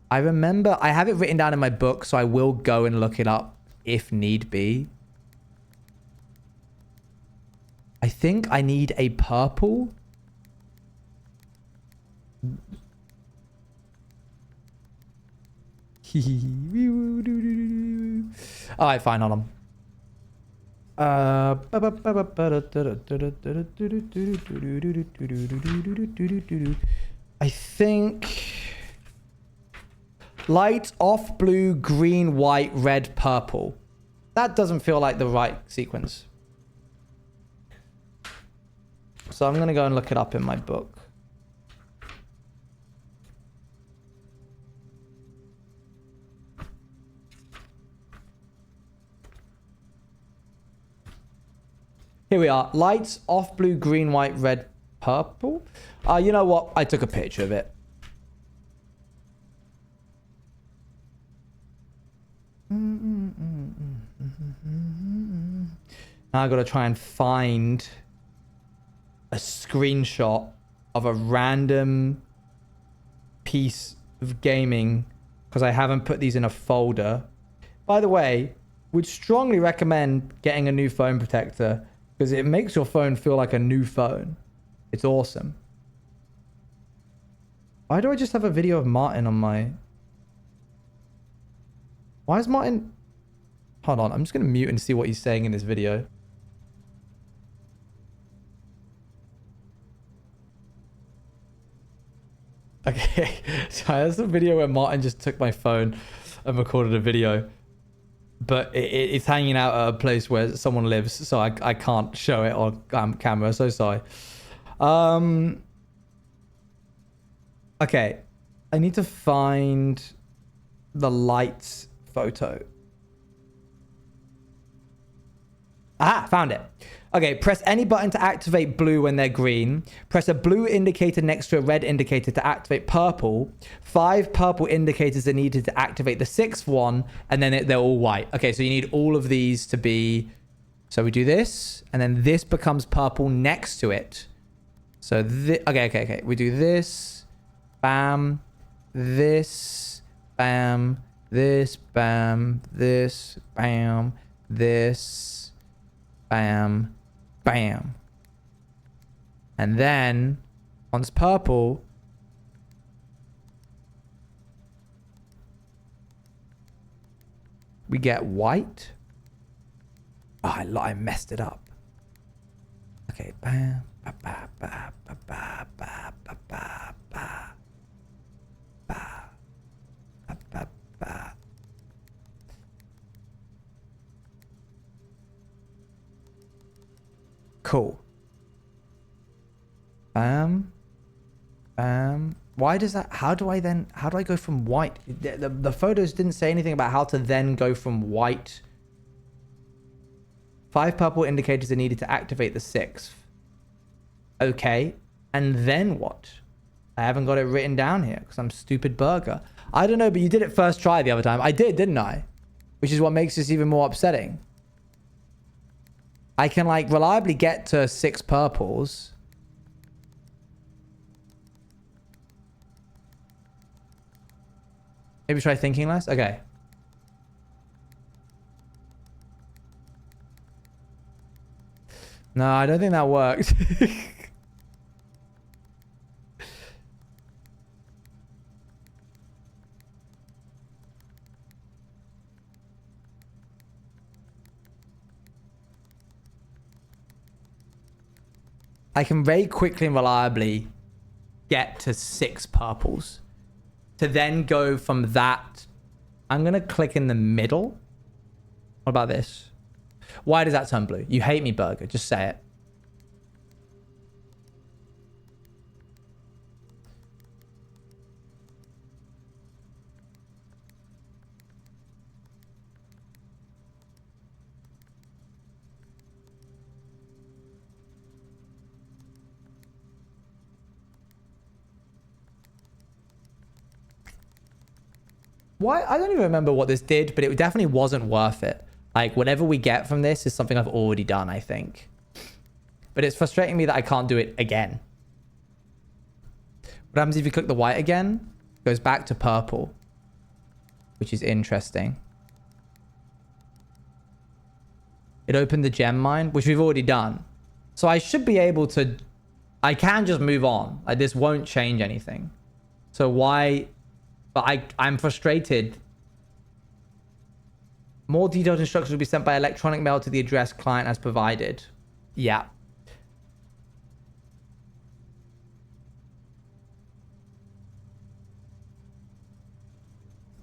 S2: I remember, I have it written down in my book, so I will go and look it up if need be. I think I need a purple. Alright, fine, hold on. I think light, off, blue, green, white, red, purple. That doesn't feel like the right sequence. So I'm going to go and look it up in my book. Here we are. Lights, off, blue, green, white, red, purple. You know what? I took a picture of it. Now I got to try and find a screenshot of a random piece of gaming because I haven't put these in a folder. By the way, would strongly recommend getting a new phone protector because it makes your phone feel like a new phone. It's awesome. Why do I just have a video of Martin on my... Why is Martin... Hold on, I'm just going to mute and see what he's saying in this video. Okay, so that's the video where Martin just took my phone and recorded a video. But it's hanging out at a place where someone lives, so I can't show it on camera, so sorry. Okay, I need to find the lights photo. Ah, found it. Okay, press any button to activate blue when they're green. Press a blue indicator next to a red indicator to activate purple. 5 purple indicators are needed to activate the 6th one, and then they're all white. Okay, so you need all of these to be So we do this, and then this becomes purple next to it. So okay. We do this, bam, this, bam, this, bam, this, bam, this, bam, bam. And then, once purple, we get white. Oh, I messed it up. Okay, bam, ba, ba, ba, ba, ba, ba, ba, ba, ba, ba, ba, ba, ba. Cool. Bam, bam. Why does that? How do I go from white? The photos didn't say anything about how to then go from white. 5 purple indicators are needed to activate the 6th. Okay. And then what? I haven't got it written down here because I'm stupid burger. I don't know, but you did it first try the other time. I did, didn't I? Which is what makes this even more upsetting. I can like reliably get to 6 purples. Maybe try thinking less? Okay. No, I don't think that worked. I can very quickly and reliably get to 6 purples. To then go from that, I'm going to click in the middle. What about this? Why does that turn blue? You hate me, burger. Just say it. Why? I don't even remember what this did, but it definitely wasn't worth it. Like, whatever we get from this is something I've already done, I think. But it's frustrating me that I can't do it again. What happens if you click the white again? It goes back to purple, which is interesting. It opened the gem mine, which we've already done. So I should be able to... I can just move on. Like, this won't change anything. So why... But I'm frustrated. More detailed instructions will be sent by electronic mail to the address client as provided. Yeah.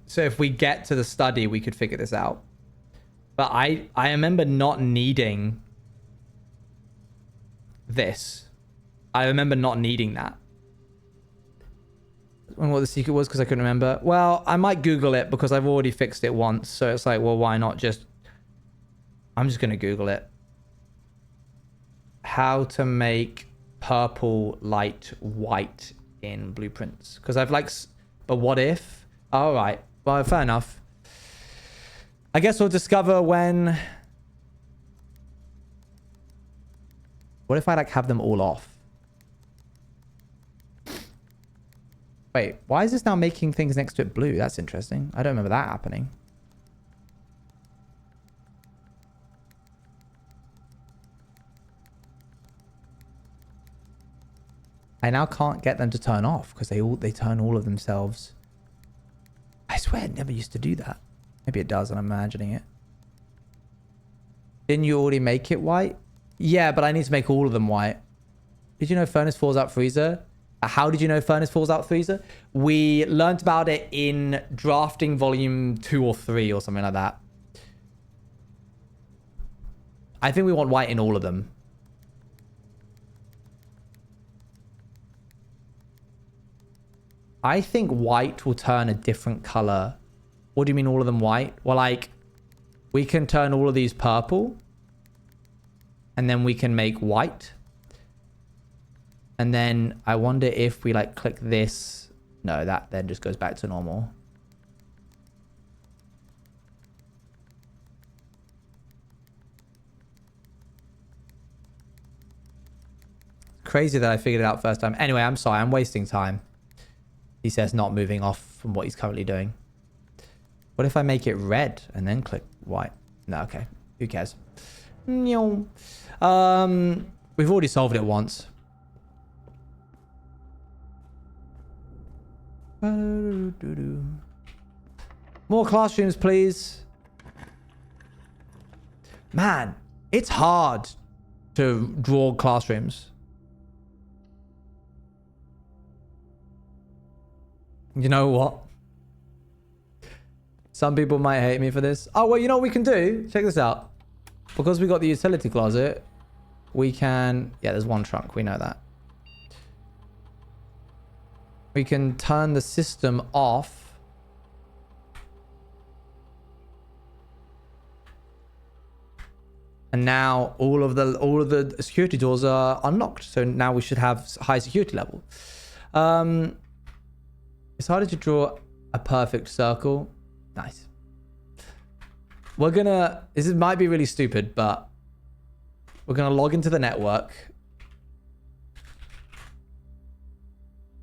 S2: So if we get to the study, we could figure this out. But I remember not needing this. I remember not needing that. I don't know what the secret was because I couldn't remember. Well, I might Google it because I've already fixed it once. So it's like, well, why not just... I'm just going to Google it. How to make purple light white in Blueprints. Because I've like... But what if? All right. Well, fair enough. I guess we'll discover when... What if I like have them all off? Wait, why is this now making things next to it blue? That's interesting. I don't remember that happening. I now can't get them to turn off because they turn all of themselves. I swear it never used to do that. Maybe it does and I'm imagining it. Didn't you already make it white? Yeah, but I need to make all of them white. Did you know furnace falls out freezer? How did you know furnace falls out freezer? We learned about it in drafting volume 2 or 3 or something like that. I think we want white in all of them. I think white will turn a different color. What do you mean all of them white? Well, like, we can turn all of these purple. And then we can make white. And then I wonder if we like click this. No, that then just goes back to normal. crazy that I figured it out first time. Anyway, I'm sorry. I'm wasting time. He says not moving off from what he's currently doing. What if I make it red and then click white? No, okay. Who cares? We've already solved it once. More classrooms, please. Man, it's hard to draw classrooms. You know what? Some people might hate me for this. Oh, well, you know what we can do? Check this out. Because we got the utility closet, we can... Yeah, there's one trunk. We know that. We can turn the system off. And now all of the security doors are unlocked. So now we should have high security level. It's harder to draw a perfect circle. Nice. We're gonna... This might be really stupid, but we're gonna log into the network.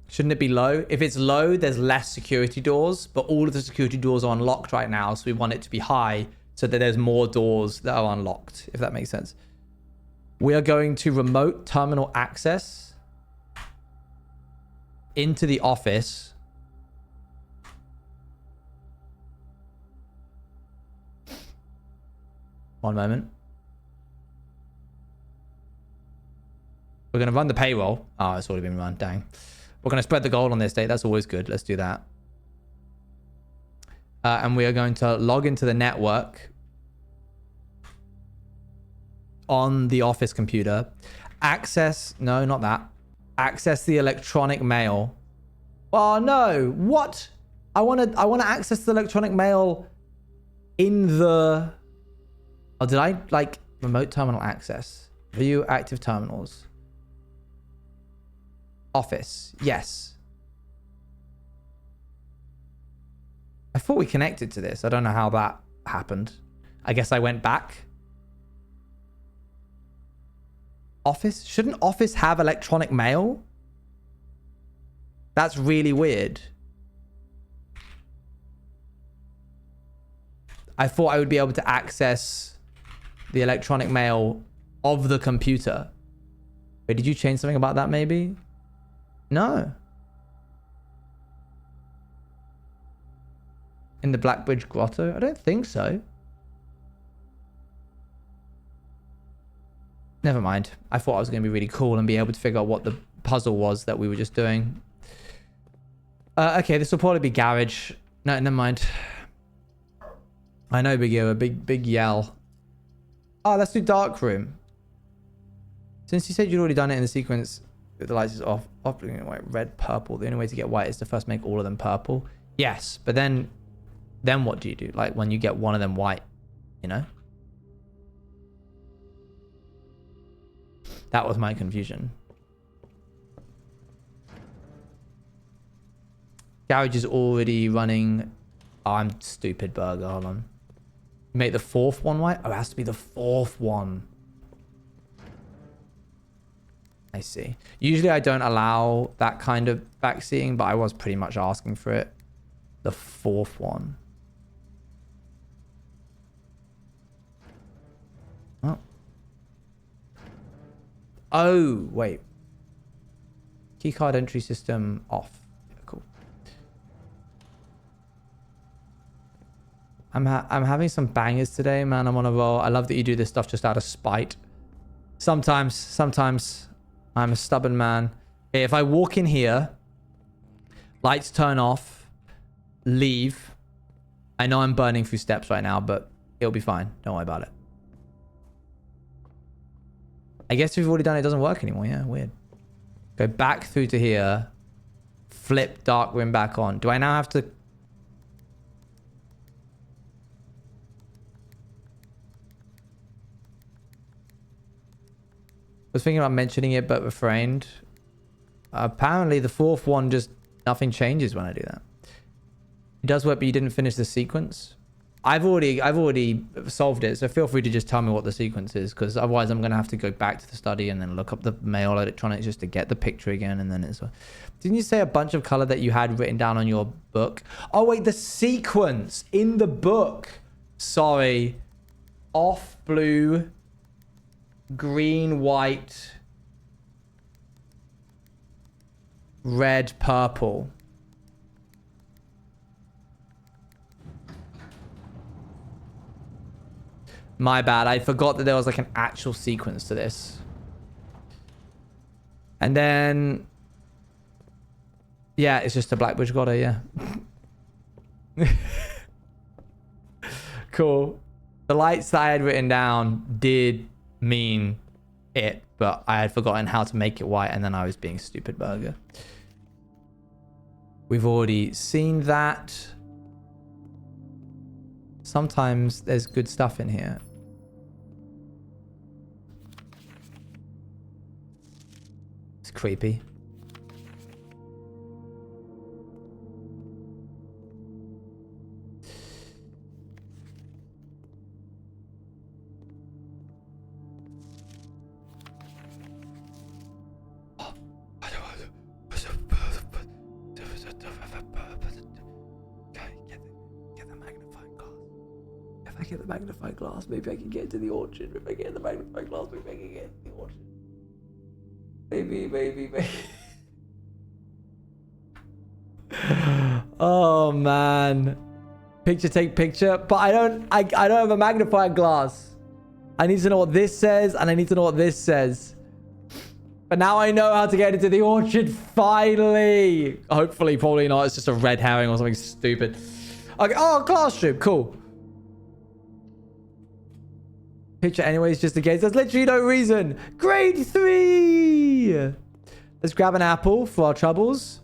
S2: Shouldn't it be low? If it's low, there's less security doors, but all of the security doors are unlocked right now, so we want it to be high so that there's more doors that are unlocked, if that makes sense. We are going to remote terminal access into the office. One moment. We're going to run the payroll. Oh, it's already been run. Dang. We're going to spread the gold on this date. That's always good. Let's do that. And we are going to log into the network on the office computer. Access... No, not that. Access the electronic mail. Oh, no. What? I want to access the electronic mail in the... Oh, did I, like, remote terminal access? View active terminals. Office. Yes. I thought we connected to this. I don't know how that happened. I guess I went back. Office? Shouldn't Office have electronic mail? That's really weird. I thought I would be able to access the electronic mail of the computer. Wait, did you change something about that maybe? No. In the Blackbridge Grotto? I don't think so. Never mind. I thought I was going to be really cool and be able to figure out what the puzzle was that we were just doing. Okay, this will probably be garage. No, never mind. I know, Big Ear, a big yell. Oh, let's do dark room. Since you said you'd already done it in the sequence, the lights is off, white, red, purple. The only way to get white is to first make all of them purple. Yes, but then what do you do? Like when you get one of them white, you know? That was my confusion. Garage is already running. Oh, I'm stupid, Burger. Hold on. Make the fourth one white? Oh, it has to be the fourth one. I see. Usually I don't allow that kind of backseating, but I was pretty much asking for it. The fourth one. Oh. Oh, wait. Keycard entry system off. Yeah, cool. I'm having some bangers today, man. I'm on a roll. I love that you do this stuff just out of spite. Sometimes I'm a stubborn man. If I walk in here, lights turn off, leave. I know I'm burning through steps right now, but it'll be fine. Don't worry about it. I guess if we've already done it, it doesn't work anymore. Yeah, weird. Go back through to here. Flip dark room back on. Do I now have to... I was thinking about mentioning it, but refrained. Apparently, the fourth one just... Nothing changes when I do that. It does work, but you didn't finish the sequence. I've already solved it, so feel free to just tell me what the sequence is, because otherwise I'm gonna have to go back to the study and then look up the mail electronics just to get the picture again, and then it's. Didn't you say a bunch of color that you had written down on your book? Oh wait, the sequence in the book. Sorry, off blue, green, white, red, purple. My bad. I forgot that there was like an actual sequence to this. And then... yeah, it's just a Black Bridge Goddard, yeah. Cool. The lights that I had written down did mean it, but I had forgotten how to make it white, and then I was being stupid burger. We've already seen that. Sometimes there's good stuff in here. It's creepy. Get the magnifying glass, maybe I can get to the orchard. If I get the magnifying glass, maybe I can get to the orchard. Maybe. Oh man. Picture take picture. But I don't have a magnifying glass. I need to know what this says, and I need to know what this says. But now I know how to get into the orchard, finally. Hopefully, probably not. It's just a red herring or something stupid. Okay, oh, classroom, cool. Picture anyways, just in case. There's literally no reason. Grade 3. Let's grab an apple for our troubles.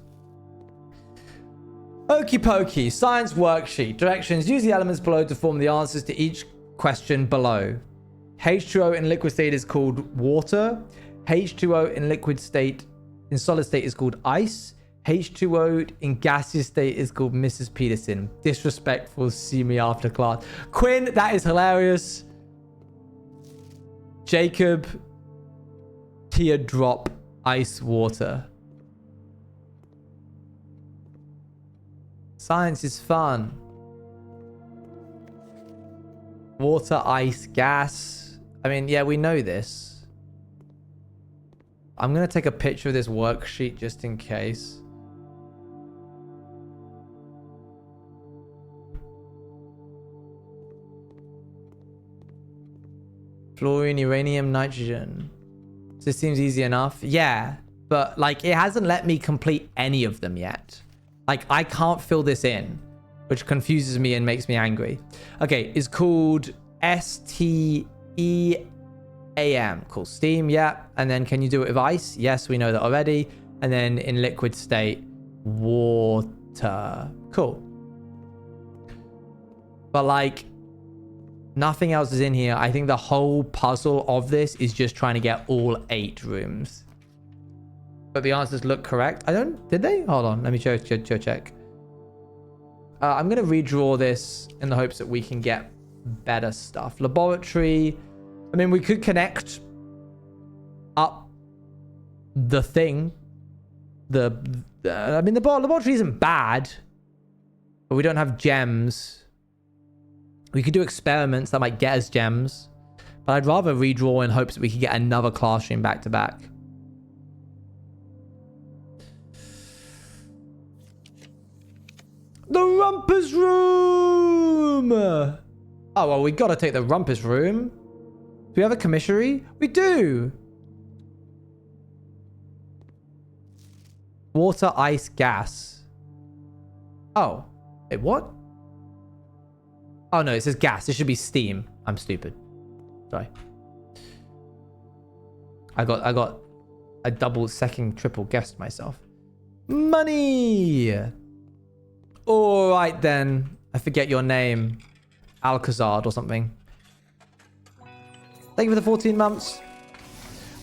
S2: Okie pokey. Science worksheet. Directions. Use the elements below to form the answers to each question below. H2O in liquid state is called water. H2O in liquid state, in solid state is called ice. H2O in gaseous state is called Mrs. Peterson. Disrespectful. See me after class. Quinn, that is hilarious. Jacob, teardrop, ice, water. Science is fun. Water, ice, gas. I mean, yeah, we know this. I'm going to take a picture of this worksheet just in case. Fluorine, uranium, nitrogen. This seems easy enough. Yeah, but like it hasn't let me complete any of them yet. Like I can't fill this in, which confuses me and makes me angry. Okay, it's called STEAM. Cool, steam, yeah. And then can you do it with ice? Yes, we know that already. And then in liquid state, water. Cool. But like nothing else is in here. I think the whole puzzle of this is just trying to get all 8 rooms. But the answers look correct. Did they? Hold on. Let me check. I'm going to redraw this in the hopes that we can get better stuff. Laboratory. I mean, we could connect up the thing. I mean, the laboratory isn't bad, but we don't have gems. We could do experiments that might get us gems, but I'd rather redraw in hopes that we could get another classroom back to back. The rumpus room! Oh, well, we gotta take the rumpus room. Do we have a commissary? We do! Water, ice, gas. Oh. Wait, what? Oh no, it says gas. It should be steam. I'm stupid. Sorry. I got a double, second, triple guessed myself. Money! Alright then. I forget your name. Alcazar or something. Thank you for the 14 months.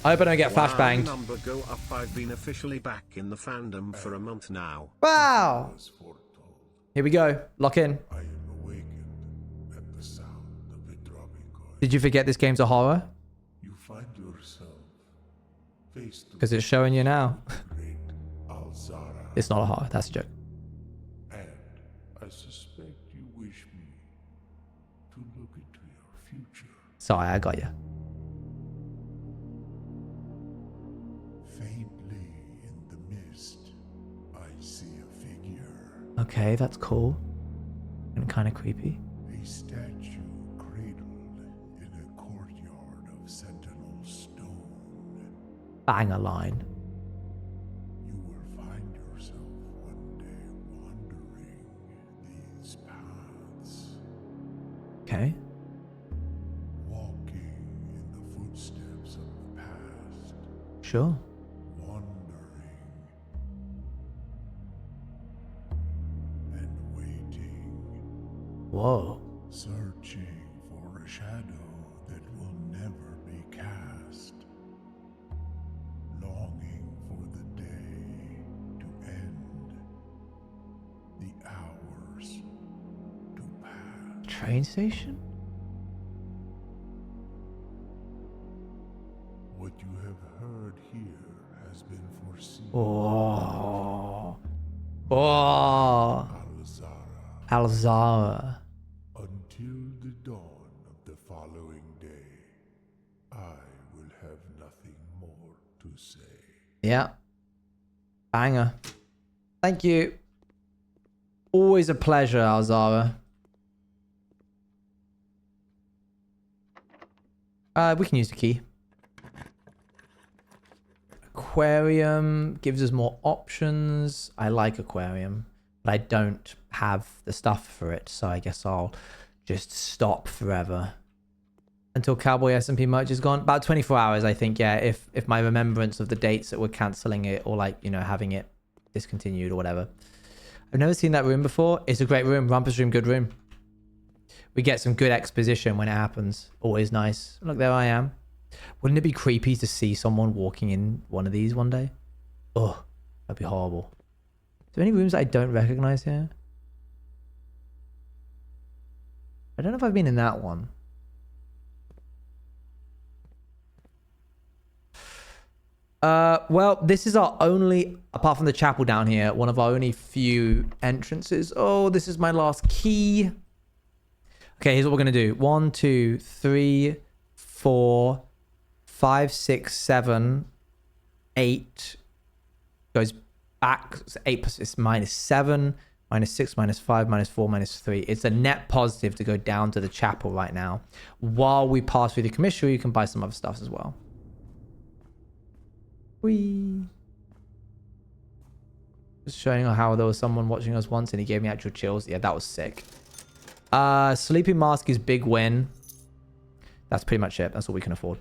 S2: I hope I don't get flashbanged.
S1: Number go up. I've been officially back in the fandom for a month now.
S2: Wow! Here we go. Lock in.
S3: I am awakened, the sound of a dropping coin.
S2: Did you forget this game's a horror?
S3: You find yourself face to
S2: Because it's showing you now.
S3: great Alzara.
S2: It's not a horror. That's a joke.
S3: And I suspect you wish me to look into your future.
S2: Sorry, I got you.
S3: Faintly in the mist, I see a figure.
S2: Okay, that's cool. And kind of creepy.
S3: A statue cradled in a courtyard of sentinel stone.
S2: Bang a line.
S3: You will find yourself one day wandering these paths,
S2: Okay.
S3: walking in the footsteps of the past,
S2: Sure.
S3: wandering and waiting,
S2: Whoa.
S3: searching for a shadow that will never be cast, longing for the day to end, the hours to pass.
S2: Train station?
S3: What you have heard here has been foreseen.
S2: Oh. Oh.
S3: Alzara,
S2: Alzara.
S3: until the dawn of the following day, I will have nothing more to say.
S2: Yeah. Banger. Thank you. Always a pleasure, Alzara. We can use the key. Aquarium gives us more options. I like aquarium, but I don't have the stuff for it, so I guess I'll just stop forever until Cowboy SMP merch is gone. About 24 hours, I think. Yeah, if my remembrance of the dates that we're canceling it or like, you know, having it discontinued or whatever. I've never seen that room before. It's a great room. Rumpus room, good room. We get some good exposition when it happens. Always nice. Look, there I am. Wouldn't it be creepy to see someone walking in one of these one day? Oh, that'd be horrible. Are there any rooms I don't recognize here? I don't know if I've been in that one. Well, this is our only, apart from the chapel down here, one of our only few entrances. Oh, this is my last key. Okay, here's what we're going to do. 1, 2, 3, 4, 5, 6, 7, 8. Goes back. 8 is -7, -6, -5, -4, -3. It's a net positive to go down to the chapel right now. While we pass through the commissary, you can buy some other stuff as well. Whee. Just showing how there was someone watching us once and he gave me actual chills. Yeah, that was sick. Sleeping mask is big win. That's pretty much it. That's all we can afford.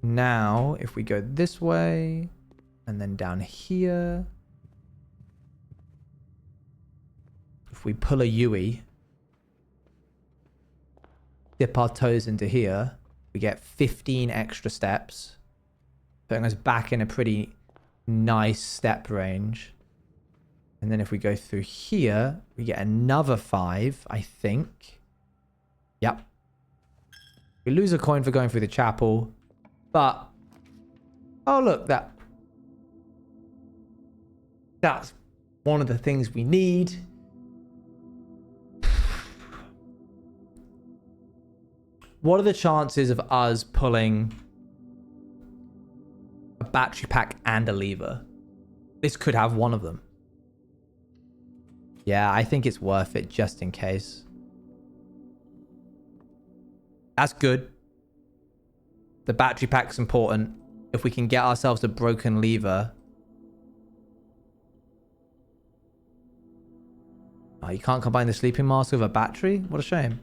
S2: Now, if we go this way and then down here, if we pull a Yui, dip our toes into here, we get 15 extra steps, putting us back in a pretty nice step range. And then if we go through here, we get another 5, I think. Yep. We lose a coin for going through the chapel, but oh look, that's one of the things we need. What are the chances of us pulling a battery pack and a lever? This could have one of them. Yeah, I think it's worth it just in case. That's good. The battery pack's important. If we can get ourselves a broken lever. Oh, you can't combine the sleeping mask with a battery? What a shame.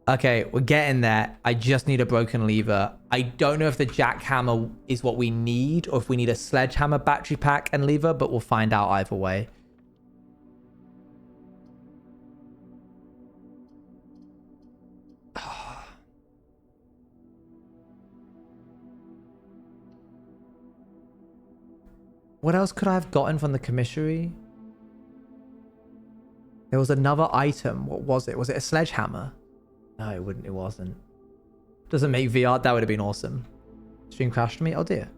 S2: Okay, we're getting there. I just need a broken lever. I don't know if the jackhammer is what we need or if we need a sledgehammer battery pack and lever, but we'll find out either way. What else could I have gotten from the commissary? There was another item. What was it? Was it a sledgehammer? No, it wouldn't. It wasn't. Doesn't make VR. That would have been awesome. Stream crashed me. Oh dear.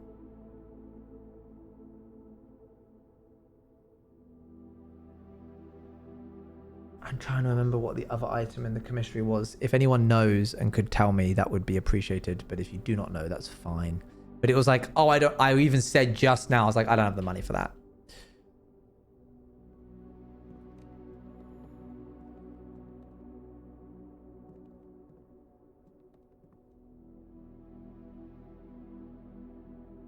S2: I'm trying to remember what the other item in the commissary was. If anyone knows and could tell me, that would be appreciated. But if you do not know, that's fine. But it was like, oh, I even said just now, I was like, I don't have the money for that.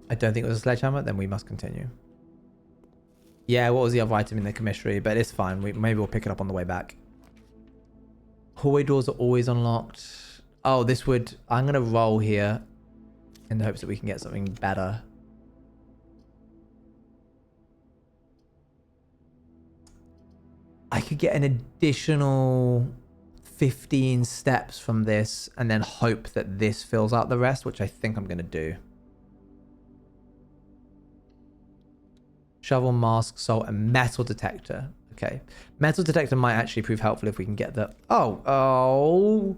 S2: I don't think it was a sledgehammer. Then we must continue. Yeah, what was the other item in the commissary? But it's fine. Maybe we'll pick it up on the way back. Hallway doors are always unlocked. Oh, this would... I'm going to roll here in the hopes that we can get something better. I could get an additional 15 steps from this and then hope that this fills out the rest, which I think I'm going to do. Shovel, mask, salt, and metal detector. Okay. Metal detector might actually prove helpful if we can get the... Oh.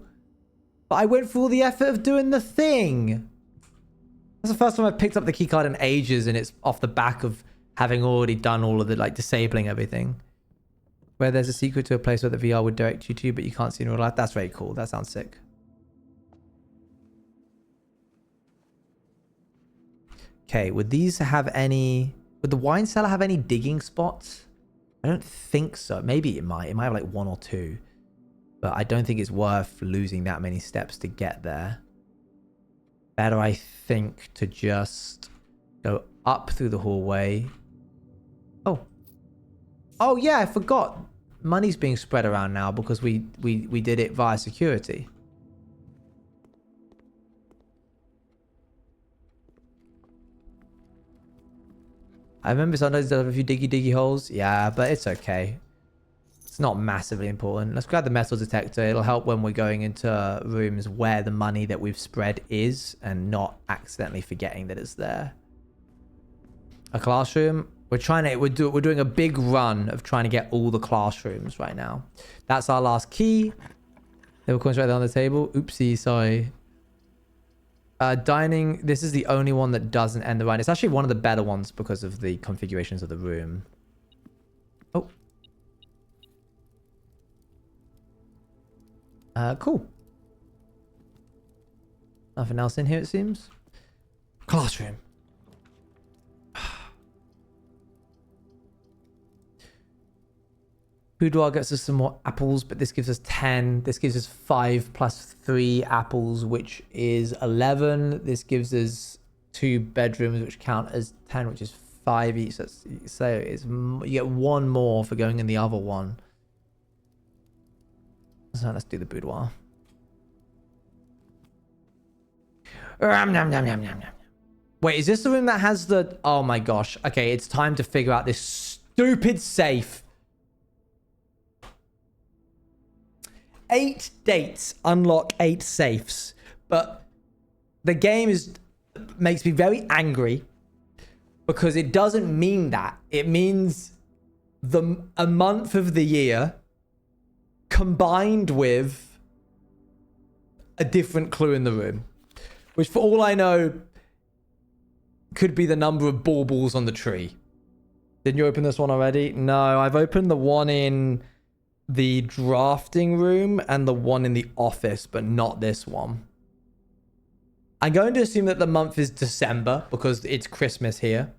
S2: But I went through all the effort of doing the thing. That's the first time I've picked up the keycard in ages, and it's off the back of having already done all of the, like, disabling everything. Where there's a secret to a place where the VR would direct you to, but you can't see in real life. That's very cool. That sounds sick. Okay, would these have any... Would the wine cellar have any digging spots? I don't think so. Maybe it might. It might have like 1 or 2. But I don't think it's worth losing that many steps to get there. Better, I think, to just go up through the hallway. Oh. Oh, yeah, I forgot. Money's being spread around now because we did it via security. I remember sometimes there's a few diggy holes. Yeah, but it's okay. It's not massively important. Let's grab the metal detector. It'll help when we're going into rooms where the money that we've spread is and not accidentally forgetting that it's there. A classroom. We're doing a big run of trying to get all the classrooms right now. That's our last key. There were coins right there on the table. Oopsie, sorry. Dining, this is the only one that doesn't end the run. It's actually one of the better ones because of the configurations of the room. Oh. Cool. Nothing else in here, it seems. Classroom. Boudoir gets us some more apples, but this gives us 10. This gives us 5 plus 3 apples, which is 11. This gives us 2 bedrooms, which count as 10, which is 5 each. So it's, you get 1 more for going in the other one. So let's do the boudoir. Wait, is this the room that has the... Oh my gosh. Okay, it's time to figure out this stupid safe. 8 dates unlock 8 safes, but the game makes me very angry because it doesn't mean that. It means a month of the year combined with a different clue in the room, which for all I know could be the number of baubles on the tree. Didn't you open this one already? No, I've opened the one in the drafting room and the one in the office, but not this one. I'm going to assume that the month is December because it's Christmas here.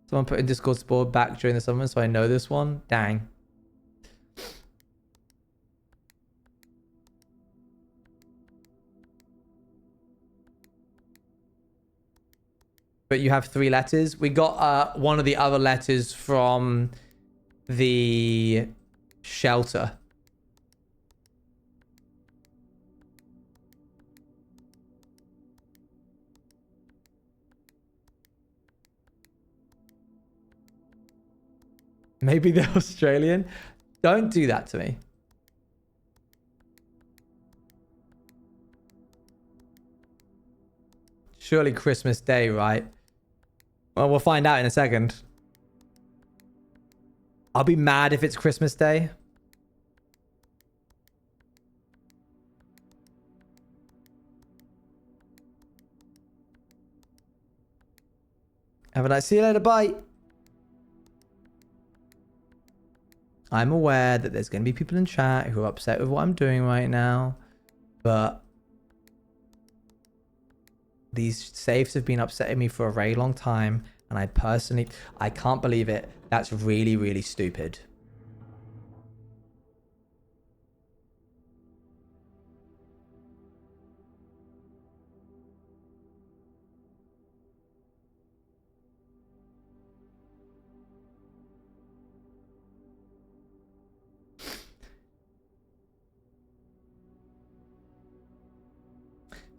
S2: Someone put in Discord board back during the summer, so I know this one. Dang. But you have 3 letters. We got one of the other letters from the shelter. Maybe they're Australian. Don't do that to me. Surely Christmas Day, right? Well, we'll find out in a second. I'll be mad if it's Christmas Day. Have a nice, see you later, bye. I'm aware that there's going to be people in chat who are upset with what I'm doing right now, but these safes have been upsetting me for a very long time, and I can't believe it. That's really, really stupid.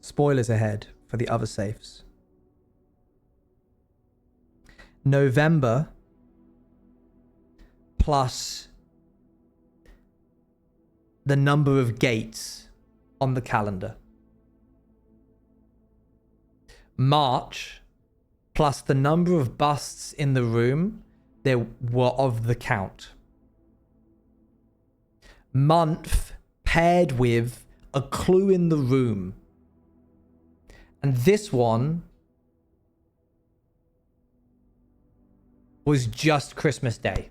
S2: Spoilers ahead for the other safes. November plus the number of gates on the calendar. March plus the number of busts in the room there were of the count. Month paired with a clue in the room. And this one was just Christmas Day.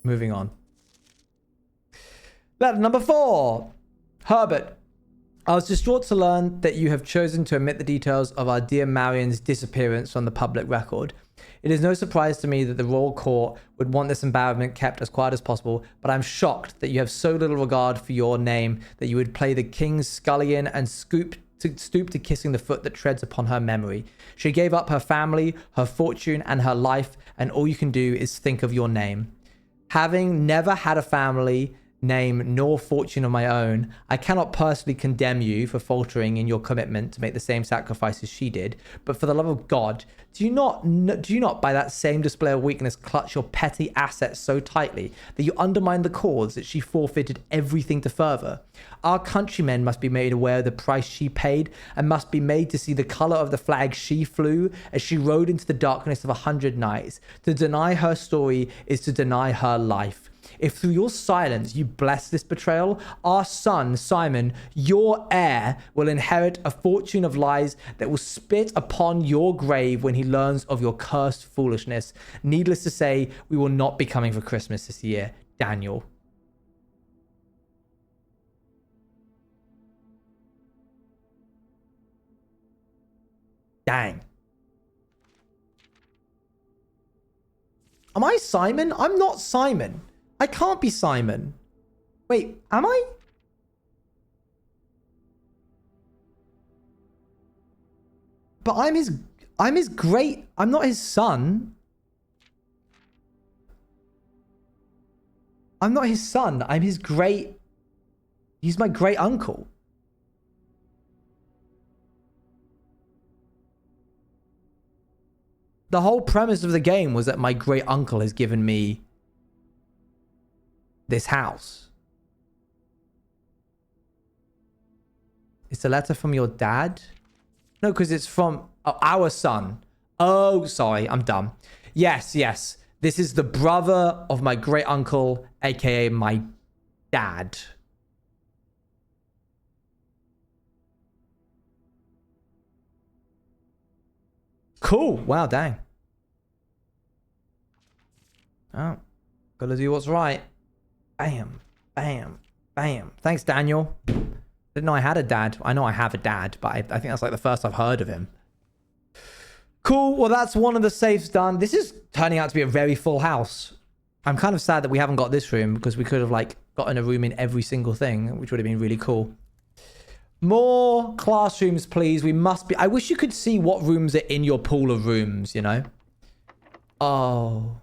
S2: Moving on. Letter number 4. Herbert, I was distraught to learn that you have chosen to omit the details of our dear Marion's disappearance from the public record. It is no surprise to me that the royal court would want this embarrassment kept as quiet as possible, but I'm shocked that you have so little regard for your name that you would play the king's scullion and stoop to kissing the foot that treads upon her memory. She gave up her family, her fortune, and her life, and all you can do is think of your name. Having never had a family, name, nor fortune of my own, I cannot personally condemn you for faltering in your commitment to make the same sacrifices she did, but for the love of God, do you not by that same display of weakness clutch your petty assets so tightly that you undermine the cause that she forfeited everything to further? Our countrymen must be made aware of the price she paid and must be made to see the colour of the flag she flew as she rode into the darkness of 100 nights. To deny her story is to deny her life. If through your silence you bless this betrayal, our son, Simon, your heir, will inherit a fortune of lies that will spit upon your grave when he learns of your cursed foolishness. Needless to say, we will not be coming for Christmas this year. Daniel. Dang. Am I Simon? I'm not Simon. I can't be Simon. Wait, am I? But I'm his great, I'm not his son. I'm not his son. I'm his great, he's my great uncle. The whole premise of the game was that my great uncle has given me this house. It's a letter from your dad? No, because it's from our son. Oh, sorry, I'm dumb. Yes. This is the brother of my great uncle, aka my dad. Cool. Wow, dang. Oh, gotta do what's right. Bam, bam, bam. Thanks, Daniel. Didn't know I had a dad. I know I have a dad, but I think that's like the first I've heard of him. Cool. Well, that's one of the safes done. This is turning out to be a very full house. I'm kind of sad that we haven't got this room because we could have like gotten a room in every single thing, which would have been really cool. More classrooms, please. We must be... I wish you could see what rooms are in your pool of rooms, you know? Oh...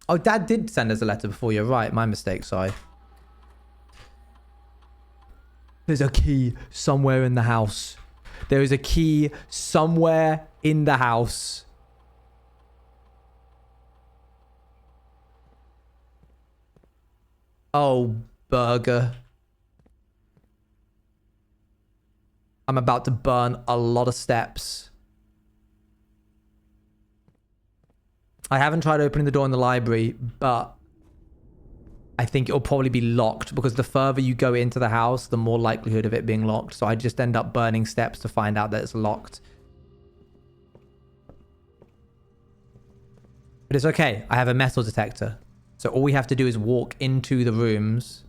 S2: Oh, Dad did send us a letter before. You're right. My mistake. Sorry. There's a key somewhere in the house. There is a key somewhere in the house. Oh, burger. I'm about to burn a lot of steps. I haven't tried opening the door in the library, but I think it'll probably be locked because the further you go into the house, the more likelihood of it being locked. So I just end up burning steps to find out that it's locked. But it's okay. I have a metal detector. So all we have to do is walk into the rooms.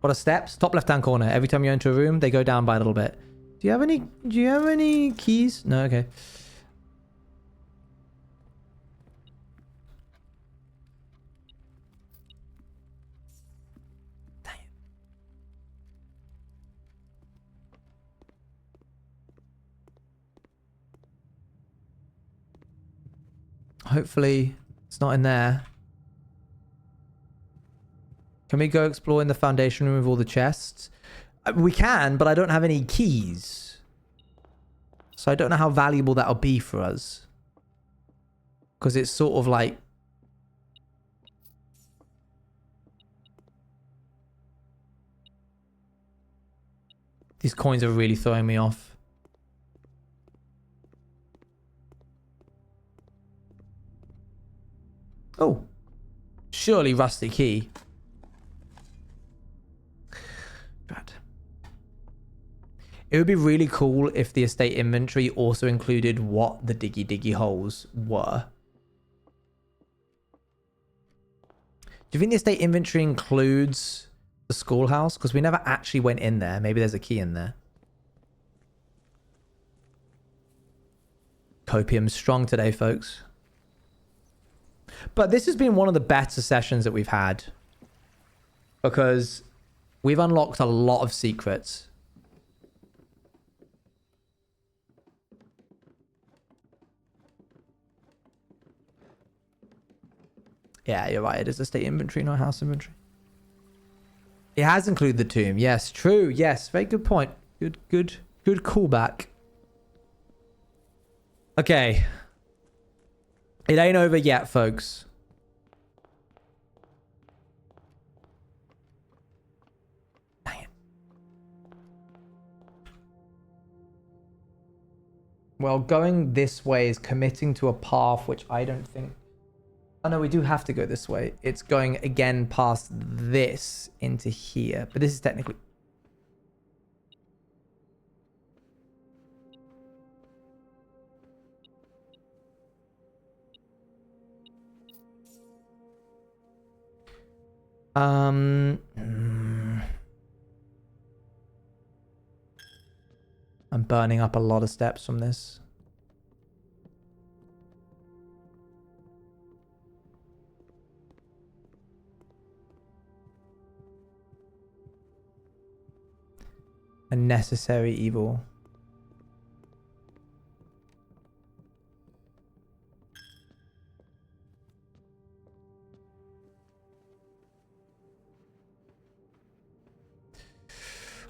S2: What are steps? Top left-hand corner. Every time you enter a room, they go down by a little bit. Do you have any keys? No, okay. Dang it. Hopefully it's not in there. Can we go explore in the foundation room with all the chests? We can, but I don't have any keys. So I don't know how valuable that'll be for us. Because it's sort of like... These coins are really throwing me off. Oh. Surely rusty key. Bad. It would be really cool if the estate inventory also included what the diggy holes were. Do you think the estate inventory includes the schoolhouse? Because we never actually went in there. Maybe there's a key in there. Copium's strong today, folks. But this has been one of the better sessions that we've had. Because we've unlocked a lot of secrets. Yeah, you're right. It is estate inventory, not house inventory. It has included the tomb. Yes, true. Yes, very good point. Good callback. Okay. It ain't over yet, folks. Dang it. Well, going this way is committing to a path which I don't think... Oh no, we do have to go this way. It's going again past this into here. But this is technically... I'm burning up a lot of steps from this. A necessary evil.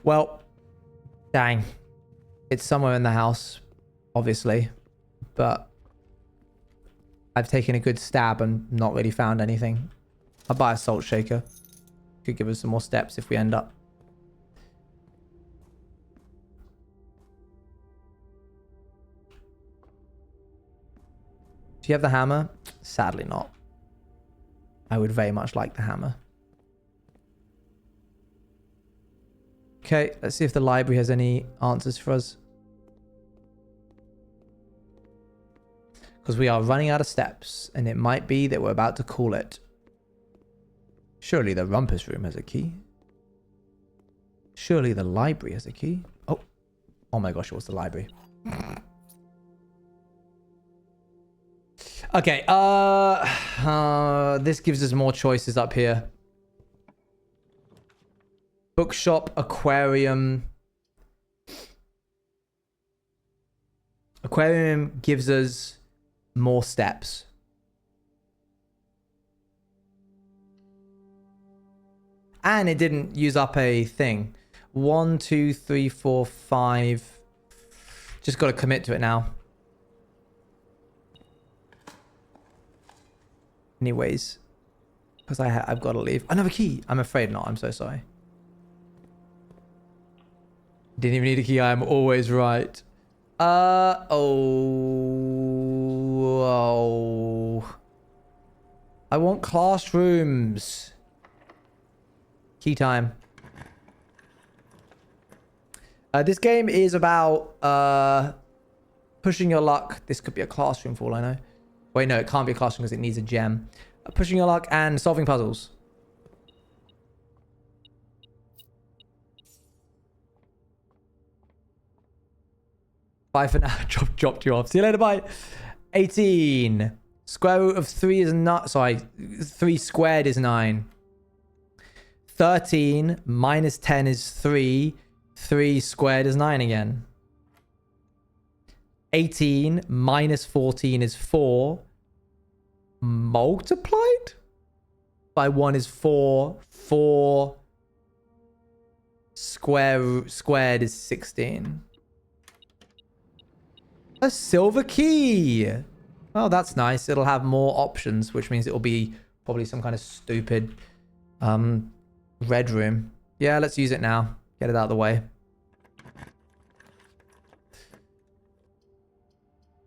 S2: Well, dang. It's somewhere in the house, obviously. But I've taken a good stab and not really found anything. I'll buy a salt shaker. Could give us some more steps if we end up. Do you have the hammer? Sadly not. I would very much like the hammer. Okay, let's see if the library has any answers for us. Because we are running out of steps, and it might be that we're about to call it. Surely the rumpus room has a key. Surely the library has a key. Oh, oh my gosh, it was the library. Okay, this gives us more choices up here. Bookshop, aquarium. Aquarium gives us more steps. And it didn't use up a thing. 1, 2, 3, 4, 5. Just got to commit to it now. Anyways. Because I've got to leave. Another key. I'm afraid not. I'm so sorry. Didn't even need a key. I'm always right. Oh. I want classrooms. Key time. This game is about pushing your luck. This could be a classroom for all I know. Wait, no, it can't be a classroom because it needs a gem. Pushing your luck and solving puzzles. Bye for now. Dropped you off. See you later. Bye. 18. Square root of 3 is not. Sorry. 3 squared is 9. 13 minus 10 is 3. 3 squared is 9 again. 18 minus 14 is 4. Multiplied by 1 is 4. 4 squared is 16. A silver key. Oh, that's nice. It'll have more options, which means it'll be probably some kind of stupid red room. Yeah, let's use it now. Get it out of the way.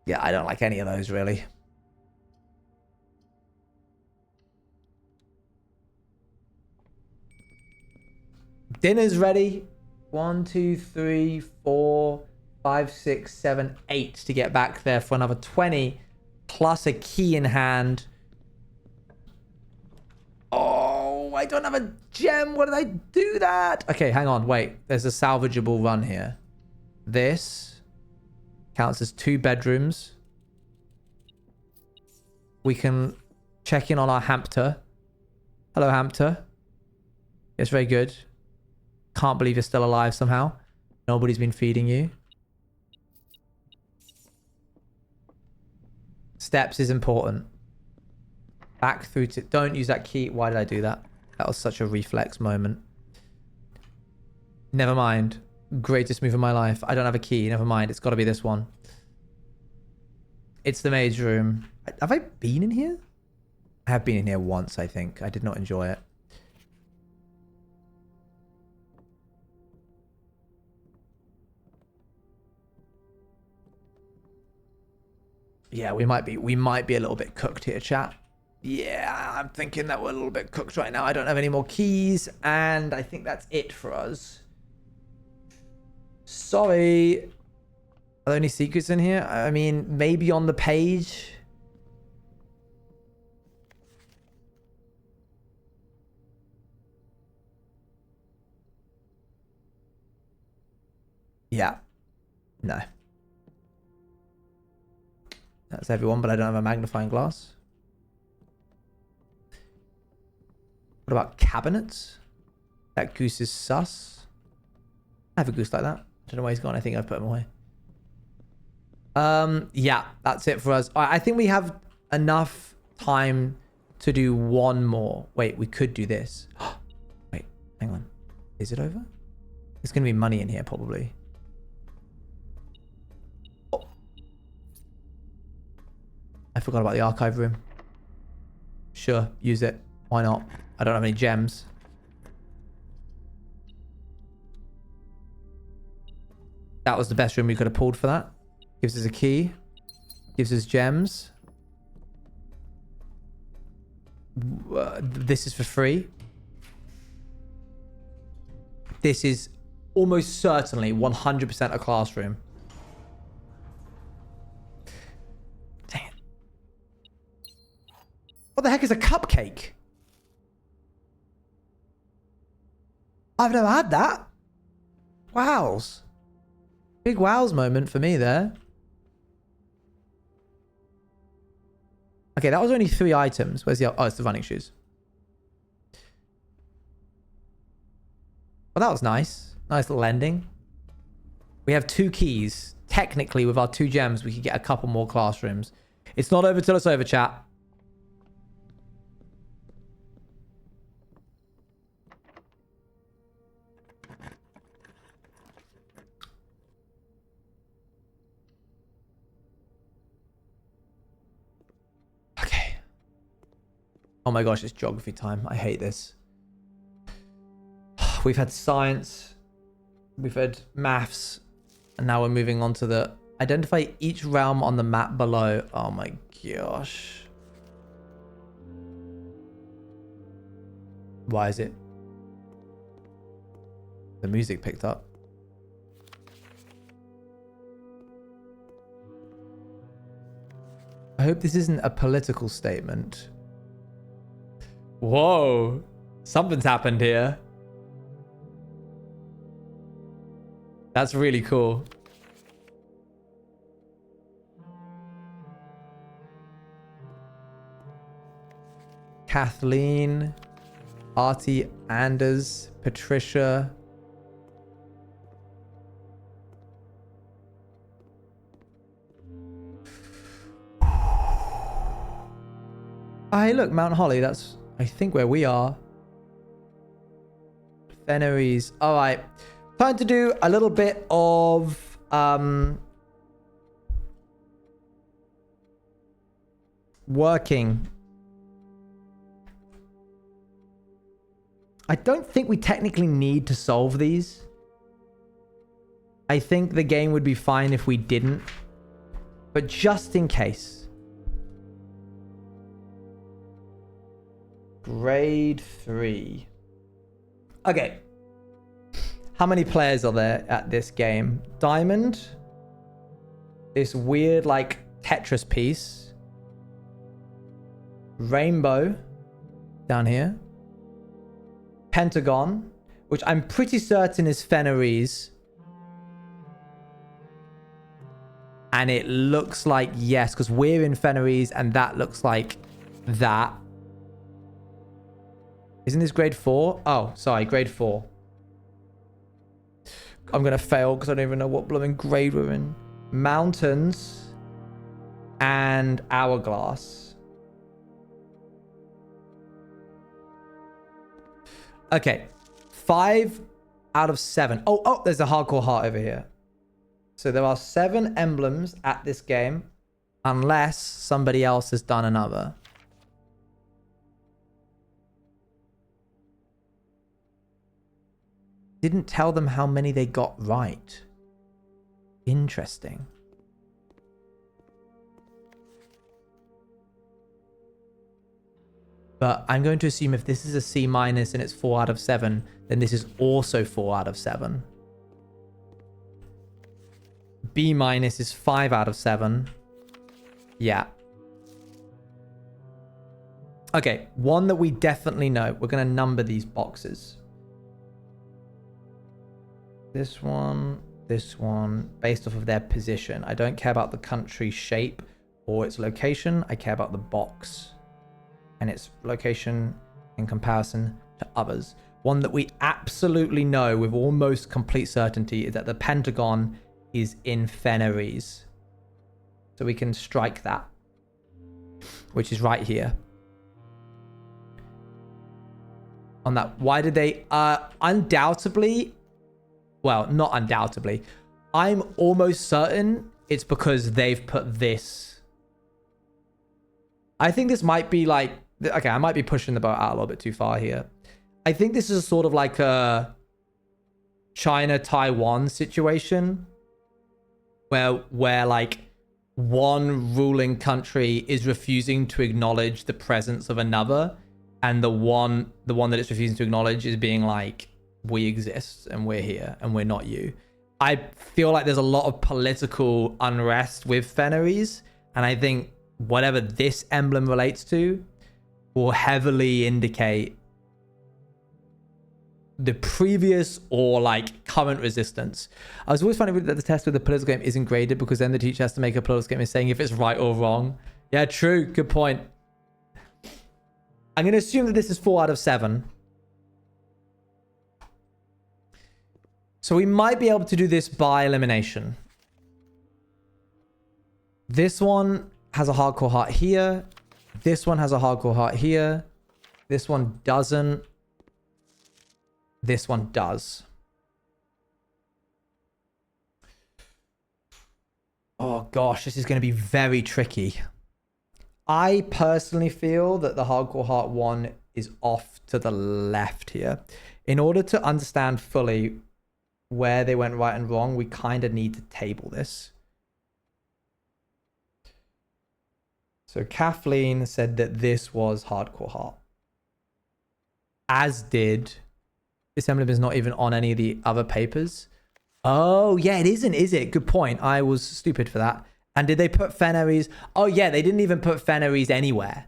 S2: Yeah, I don't like any of those, really. Dinner's ready. 1, 2, 3, 4, 5, 6, 7, 8 to get back there for another 20 plus a key in hand. Oh, I don't have a gem. What did I do that? Okay, hang on. Wait, there's a salvageable run here. This counts as 2 bedrooms. We can check in on our hamster. Hello, hamster. Yes, very good. Can't believe you're still alive somehow. Nobody's been feeding you. Steps is important. Back through to... Don't use that key. Why did I do that? That was such a reflex moment. Never mind. Greatest move of my life. I don't have a key. Never mind. It's got to be this one. It's the maid's room. Have I been in here? I have been in here once, I think. I did not enjoy it. Yeah, we might be a little bit cooked here, chat. Yeah, I'm thinking that we're a little bit cooked right now. I don't have any more keys, and I think that's it for us. Sorry. Are there any secrets in here? I mean, maybe on the page. Yeah. No. That's everyone, but I don't have a magnifying glass. What about cabinets? That goose is sus. I have a goose like that. I don't know where he's gone. I think I've put him away. Yeah, that's it for us. I think we have enough time to do one more. Wait, we could do this. Wait, hang on. Is it over? There's going to be money in here, probably. Oh. I forgot about the archive room. Sure, use it. Why not? I don't have any gems. That was the best room we could have pulled for that. Gives us a key. Gives us gems. This is for free. This is almost certainly 100% a classroom. Dang it. What the heck is a cupcake? I've never had that. Wows. Big wows moment for me there. Okay, that was only 3 items. Where's the... Oh, it's the running shoes. Well, that was nice. Nice little ending. We have 2 keys. Technically, with our 2 gems, we could get a couple more classrooms. It's not over till it's over, chat. Oh my gosh, it's geography time. I hate this. We've had science. We've had maths. And now we're moving on to the identify each realm on the map below. Oh my gosh. Why is it? The music picked up. I hope this isn't a political statement. Whoa. Something's happened here. That's really cool. Kathleen, Artie, Anders, Patricia. Hey, look, Mount Holly. That's, I think, where we are. Fenneries. All right. Time to do a little bit of working. I don't think we technically need to solve these. I think the game would be fine if we didn't. But just in case. Grade 3. Okay. How many players are there at this game? Diamond. This weird, like, Tetris piece. Rainbow. Down here. Pentagon. Which I'm pretty certain is Fenneries. And it looks like yes, because we're in Fenneries and that looks like that. Isn't this grade 4? Oh, sorry, grade 4. I'm going to fail because I don't even know what blooming grade we're in. Mountains and Hourglass. Okay. 5 out of 7. Oh, there's a hardcore heart over here. So there are 7 emblems at this game, unless somebody else has done another. Didn't tell them how many they got right. Interesting. But I'm going to assume if this is a C- and it's 4 out of 7, then this is also 4 out of 7. B- is 5 out of 7. Yeah. Okay, one that we definitely know. We're going to number these boxes. This one, based off of their position. I don't care about the country shape or its location. I care about the box and its location in comparison to others. One that we absolutely know with almost complete certainty is that the Pentagon is in Fenneries. So we can strike that, which is right here. On that, why did they, undoubtedly, well, not undoubtedly, I'm almost certain it's because they've put this. I think this might be like, okay, I might be pushing the boat out a little bit too far here. I think this is sort of like a China-Taiwan situation where like one ruling country is refusing to acknowledge the presence of another, and the one that it's refusing to acknowledge is being like, we exist and we're here and we're not you. I feel like there's a lot of political unrest with Fenneries, and I think whatever this emblem relates to will heavily indicate the previous or like current resistance. I was always finding that the test with the political game isn't graded because then the teacher has to make a political game saying if it's right or wrong. Yeah, true. Good point. I'm going to assume that this is 4 out of 7. So we might be able to do this by elimination. This one has a hardcore heart here. This one has a hardcore heart here. This one doesn't. This one does. Oh gosh, this is going to be very tricky. I personally feel that the Hardcore Heart one is off to the left here. In order to understand fully where they went right and wrong, we kind of need to table this. So Kathleen said that this was Hardcore Heart. As did... This emblem is not even on any of the other papers. Oh, yeah, it isn't, is it? Good point. I was stupid for that. And did they put Fenneries? Oh, yeah, they didn't even put Fenneries anywhere.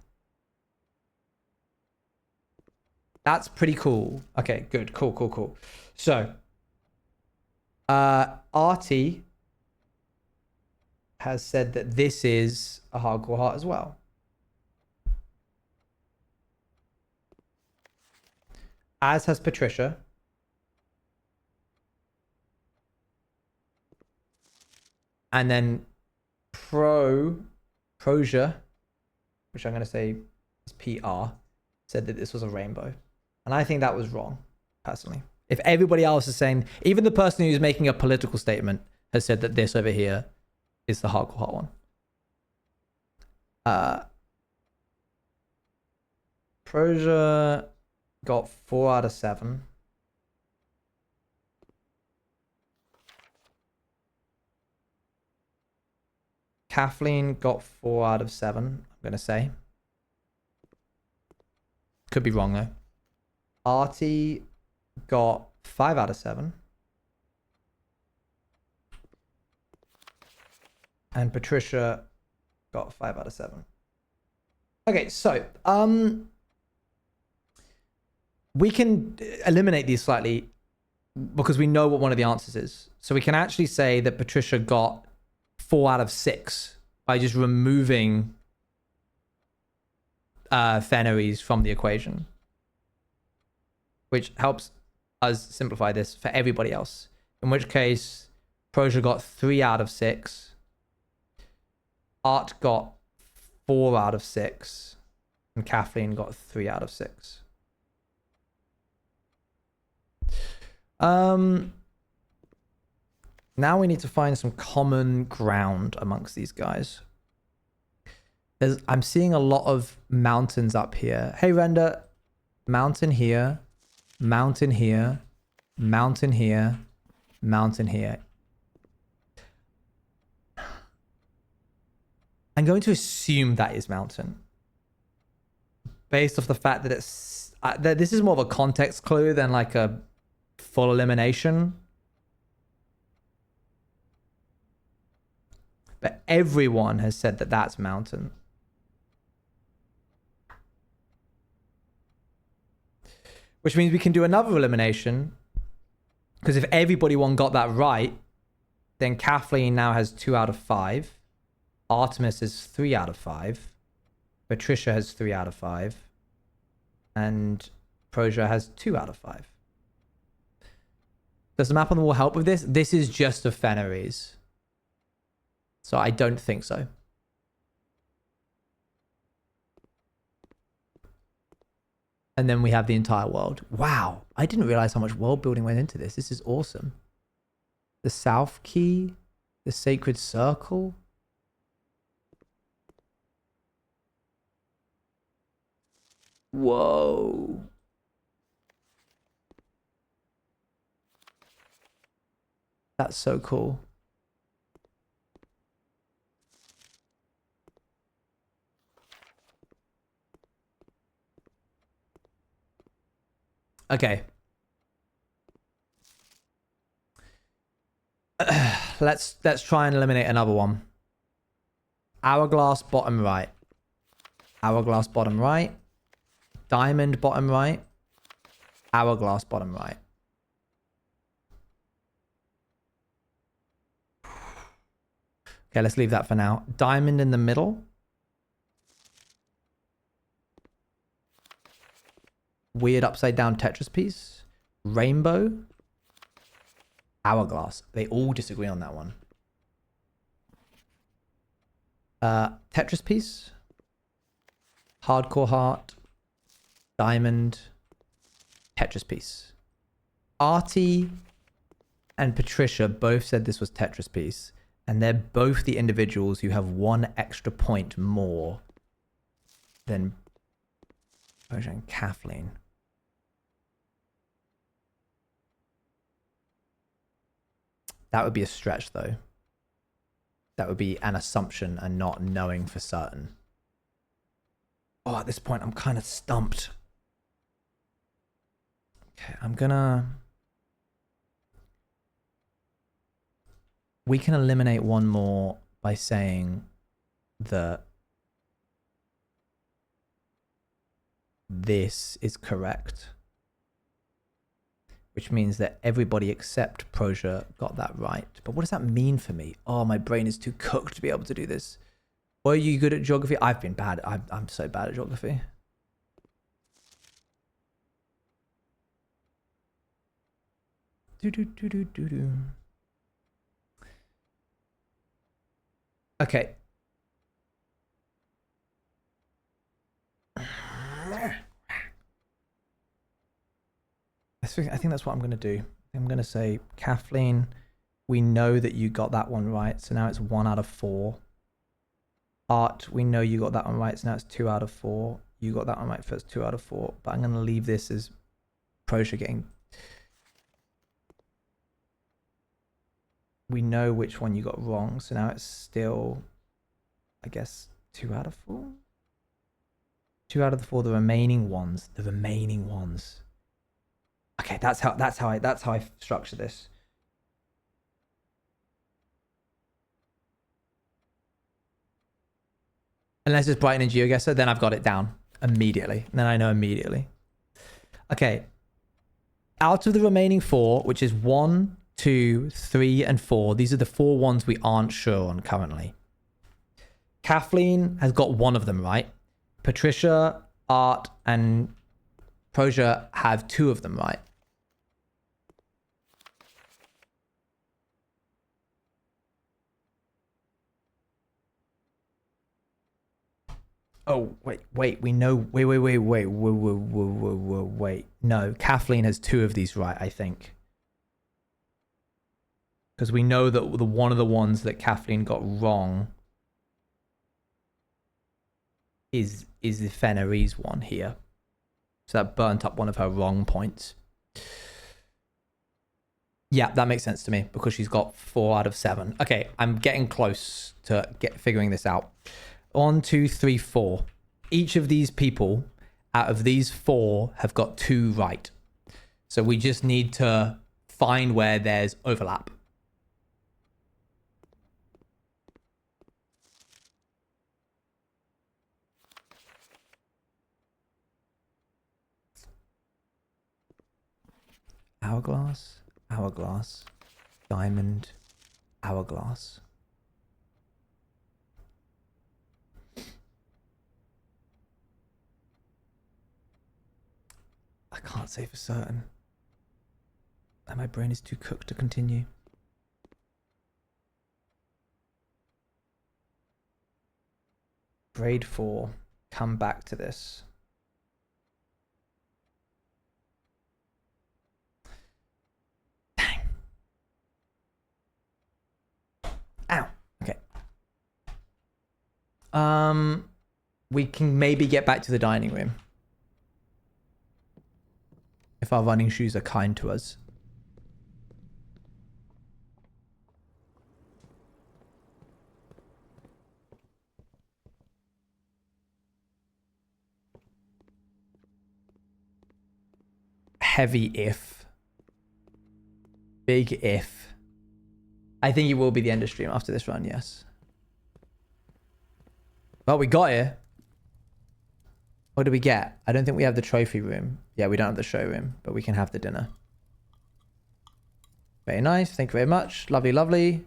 S2: That's pretty cool. Okay, good. Cool. So, Artie has said that this is a Hardcore Heart as well. As has Patricia. And then Proja, which I'm going to say is PR, said that this was a rainbow. And I think that was wrong, personally. If everybody else is saying, even the person who's making a political statement has said that this over here is the Hardcore Heart one. Proja got 4 out of 7. Kathleen got 4 out of 7, I'm going to say. Could be wrong, though. Artie got 5 out of 7. And Patricia got 5 out of 7. Okay, so, we can eliminate these slightly because we know what one of the answers is. So we can actually say that Patricia got 4 out of 6 by just removing Fenneries from the equation, which helps us simplify this for everybody else. In which case, Proja got 3 out of 6. Art got 4 out of 6. And Kathleen got 3 out of 6. Now we need to find some common ground amongst these guys. I'm seeing a lot of mountains up here. Hey, Render. Mountain here. Mountain here. Mountain here. Mountain here. I'm going to assume that is mountain. Based off the fact that it's... that this is more of a context clue than like a full elimination. But everyone has said that that's mountain. Which means we can do another elimination. Because if everybody got that right, then Kathleen now has 2 out of 5. Artemis is 3 out of 5. Patricia has 3 out of 5. And Proja has 2 out of 5. Does the map on the wall help with this? This is just of Fenneries. So I don't think so. And then we have the entire world. Wow. I didn't realize how much world building went into this. This is awesome. The South Key. The Sacred Circle. Whoa. That's so cool. Okay. Let's try and eliminate another one. Hourglass bottom right. Hourglass bottom right. Diamond bottom right. Hourglass bottom right. Okay, let's leave that for now. Diamond in the middle. Weird upside down Tetris piece. Rainbow. Hourglass. They all disagree on that one. Tetris piece. Hardcore heart. Diamond. Tetris piece. Artie and Patricia both said this was Tetris piece. And they're both the individuals who have 1 extra point more then Persia and Kathleen. That would be a stretch, though. That would be an assumption and not knowing for certain. Oh, at this point, I'm kind of stumped. Okay, I'm gonna... We can eliminate one more by saying that this is correct. Which means that everybody except Prosia got that right. But what does that mean for me? Oh, my brain is too cooked to be able to do this. Were you good at geography? I've been bad. I'm so bad at geography. Okay. I think that's what I'm going to do. I'm going to say, Kathleen, we know that you got that one right. So now it's 1 out of 4. Art, we know you got that one right. So now it's 2 out of 4. You got that one right, so it's 2 out of 4. But I'm going to leave this as Prosia getting... We know which one you got wrong. So now it's still, I guess, 2 out of 4. 2 out of the 4, the remaining ones. The remaining ones. Okay, that's how I structure this. Unless it's Brighton and GeoGuessr, then I've got it down immediately. And then I know immediately. Okay. Out of the remaining 4, which is 1, 2, 3, and 4, these are the 4 ones we aren't sure on currently. Kathleen has got 1 of them right. Patricia, Art, and Prosia have 2 of them right. Oh, wait, we know, wait. No, Kathleen has 2 of these right, I think. Because we know that the one of the ones that Kathleen got wrong is the Fennerese one here. So that burnt up one of her wrong points. Yeah, that makes sense to me because she's got 4 out of 7. Okay, I'm getting close to figuring this out. 1, 2, 3, 4. Each of these people out of these 4 have got 2 right. So we just need to find where there's overlap. Hourglass, hourglass, diamond, hourglass. I can't say for certain. And my brain is too cooked to continue. Grade 4. Come back to this. Dang. Ow. Okay. We can maybe get back to the dining room. If our running shoes are kind to us. Heavy if. Big if. I think it will be the end of stream after this run, yes. Well, we got here. What did we get? I don't think we have the trophy room. Yeah, we don't have the showroom, but we can have the dinner. Very nice. Thank you very much. Lovely, lovely.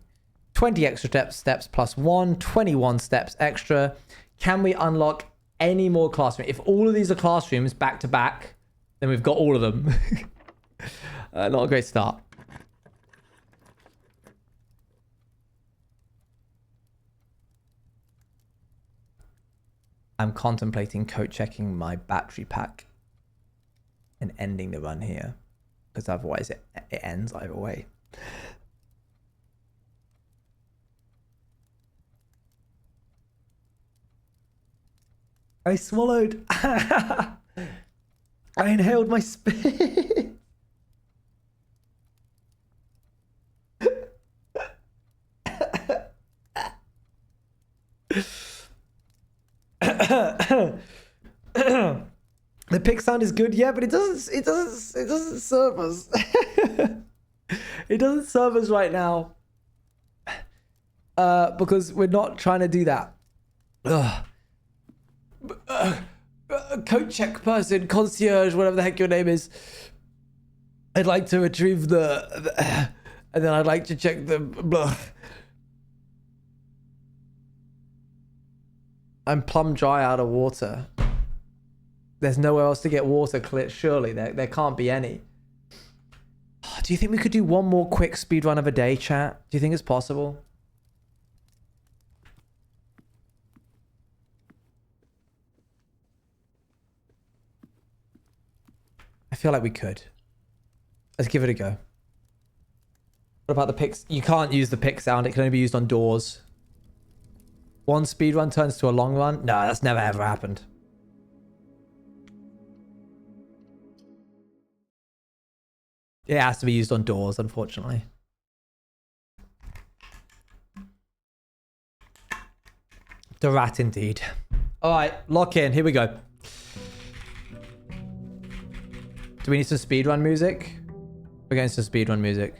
S2: 20 extra steps plus 1. 21 steps extra. Can we unlock any more classrooms? If all of these are classrooms back to back, then we've got all of them. Not a great start. I'm contemplating code checking my battery pack and ending the run here because otherwise it ends either way. I swallowed. I inhaled my spit. The pick sound is good, yeah, but it doesn't serve us. It doesn't serve us right now. Because we're not trying to do that. Coat check person, concierge, whatever the heck your name is. I'd like to retrieve the and then I'd like to check the blah. I'm plumb dry out of water. There's nowhere else to get water clear. Surely there can't be any. Do you think we could do one more quick speed run of a day, chat? Do you think it's possible? I feel like we could. Let's give it a go. What about the picks? You can't use the pick sound. It can only be used on doors. One speed run turns to a long run? No, that's never ever happened. It has to be used on doors, unfortunately. The rat indeed. All right, lock in. Here we go. Do we need some speedrun music? We're getting some speedrun music.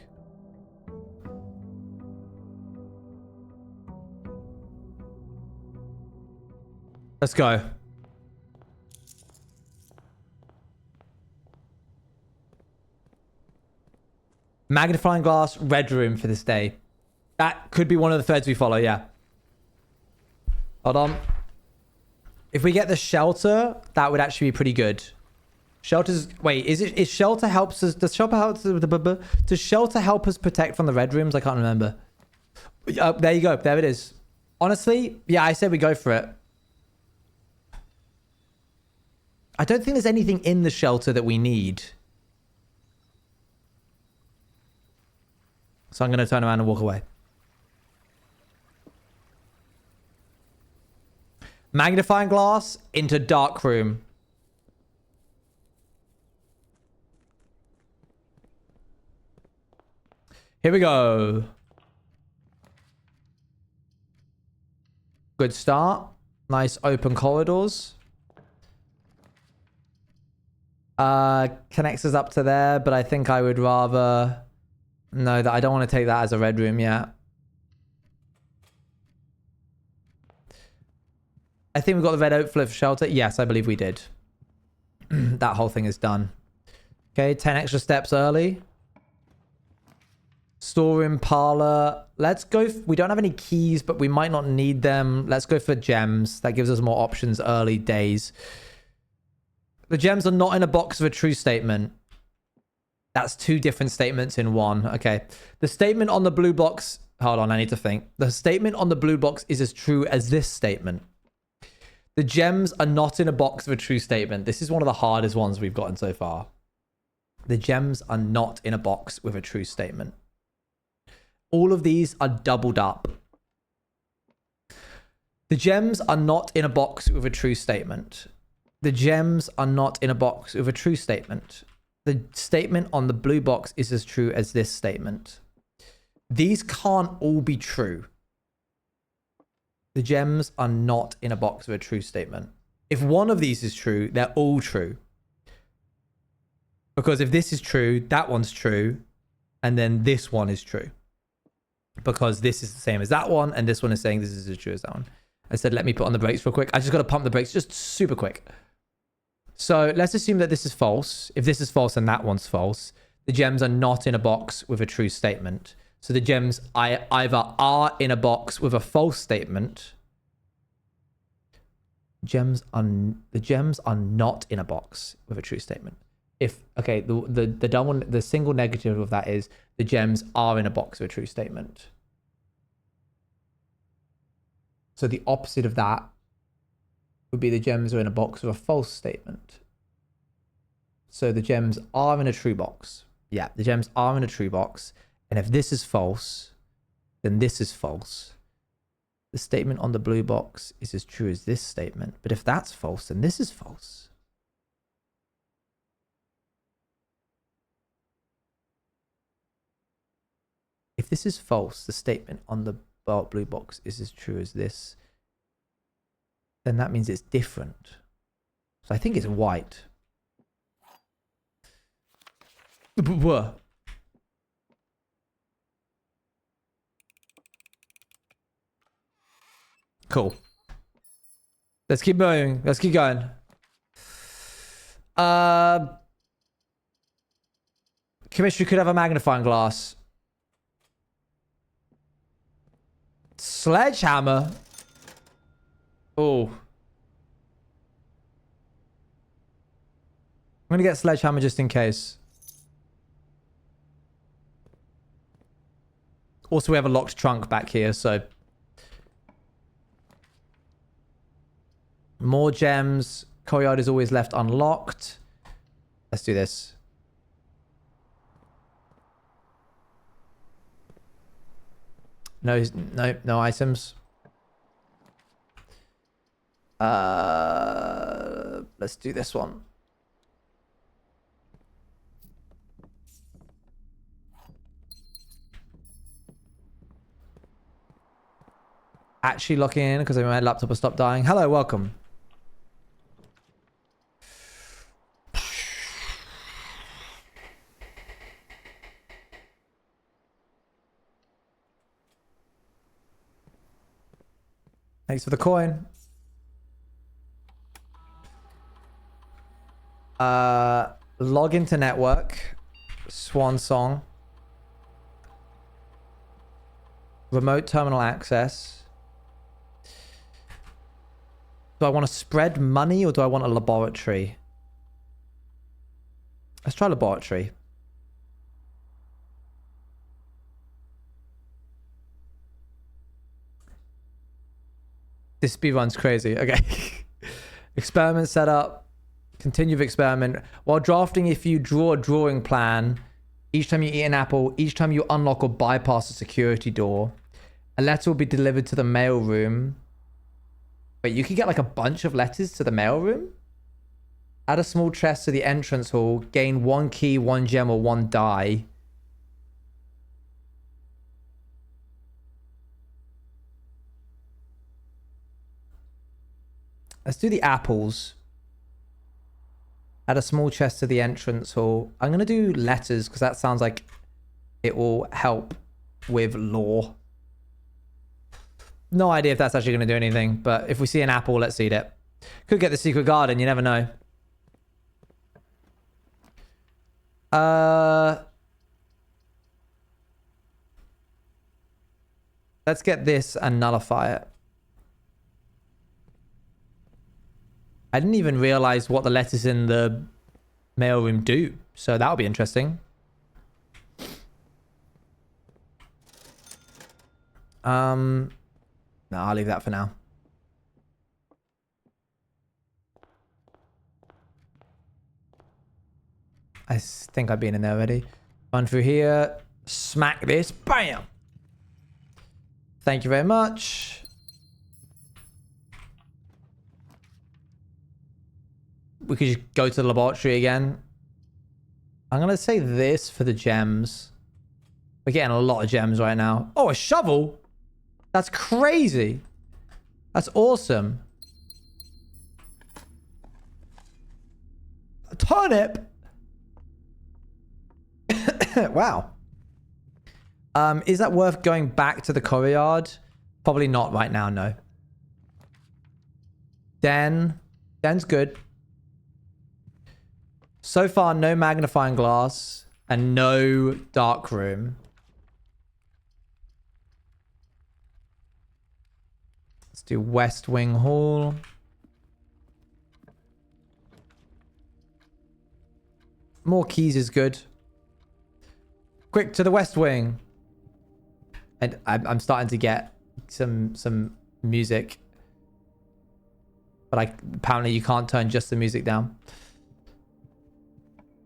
S2: Let's go. Magnifying glass, red room for this day. That could be one of the threads we follow, yeah. Hold on. If we get the shelter, that would actually be pretty good. Shelters, wait, is shelter helps us, does shelter help us protect from the red rooms? I can't remember. There you go, there it is. Honestly, yeah, I said we go for it. I don't think there's anything in the shelter that we need. So I'm going to turn around and walk away. Magnifying glass into dark room. Here we go. Good start. Nice open corridors. Connects us up to there, but I think I would rather... No, that I don't want to take that as a red room yet. I think we've got the red oak flip shelter. Yes, I believe we did. That whole thing is done. Okay, 10 extra steps early. Storeroom, parlor. Let's go. We don't have any keys, but we might not need them. Let's go for gems. That gives us more options early days. The gems are not in a box of a true statement. That's two different statements in one. Okay. The statement on the blue box... Hold on, I need to think. The statement on the blue box is as true as this statement. The gems are not in a box of a true statement. This is one of the hardest ones we've gotten so far. The gems are not in a box with a true statement. All of these are doubled up. The gems are not in a box with a true statement. The gems are not in a box with a true statement. The statement on the blue box is as true as this statement. These can't all be true. The gems are not in a box with a true statement. If one of these is true, they're all true. Because if this is true, that one's true. And then this one is true. Because this is the same as that one. And this one is saying this is as true as that one. I said, let me put on the brakes real quick. I just got to pump the brakes just super quick. So let's assume that this is false. If this is false and that one's false, the gems are not in a box with a true statement. So the gems either are in a box with a false statement. The gems are not in a box with a true statement. If okay, the dumb one, the single negative of that is the gems are in a box with a true statement. So the opposite of that would be the gems are in a box with a false statement. So the gems are in a true box. Yeah, the gems are in a true box. And if this is false, then this is false. the statement on the blue box is as true as this statement. But if that's false, then this is false. If this is false, the statement on the blue box is as true as this, then that means it's different. So I think it's white. Cool. Let's keep moving. Let's keep going. Chemistry could have a magnifying glass. Sledgehammer. Oh. I'm gonna get sledgehammer just in case. Also, we have a locked trunk back here, so... More gems. Courtyard is always left unlocked. Let's do this. No items. Let's do this one. Actually locking in because my laptop has stopped dying. Hello, welcome. Thanks for the coin. Log into network. Swan song. Remote terminal access. Do I want to spread money or do I want a laboratory? Let's try laboratory. This speed run's crazy. Okay. Experiment setup. Continue with experiment. While drafting, if you draw a drawing plan, each time you eat an apple, each time you unlock or bypass a security door, a letter will be delivered to the mail room. Wait, you could get like a bunch of letters to the mail room? Add a small chest to the entrance hall. Gain 1 key, 1 gem, or 1 die. Let's do the apples. Add a small chest to the entrance hall. I'm going to do letters because that sounds like it will help with lore. No idea if that's actually going to do anything, but if we see an apple, let's eat it. Could get the secret garden, you never know. Let's get this and nullify it. I didn't even realize what the letters in the mailroom do, so that'll be interesting. No, I'll leave that for now. I think I've been in there already. Run through here. Smack this. Bam! Thank you very much. We could just go to the laboratory again. I'm going to say this for the gems. We're getting a lot of gems right now. Oh, a shovel? That's crazy. That's awesome. A turnip? Wow. Is that worth going back to the courtyard? Probably not right now, no. Den's good. So far, no magnifying glass and no dark room. Let's do West Wing Hall. More keys is good. Quick to the West Wing. And I'm starting to get some music. But apparently you can't turn just the music down.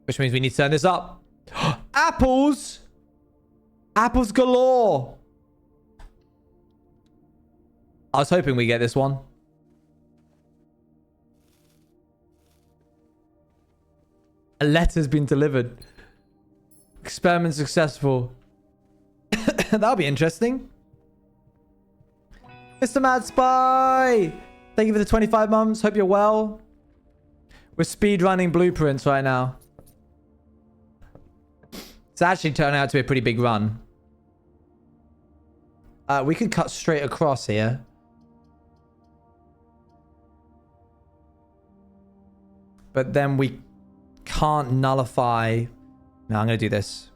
S2: Which means we need to turn this up. Apples! Apples galore! I was hoping we get this one. A letter's been delivered. Experiment successful. That'll be interesting. Mr. Mad Spy! Thank you for the 25 months. Hope you're well. We're speedrunning Blueprince right now. It's actually turning out to be a pretty big run. We could cut straight across here. But then we can't nullify... No, I'm going to do this.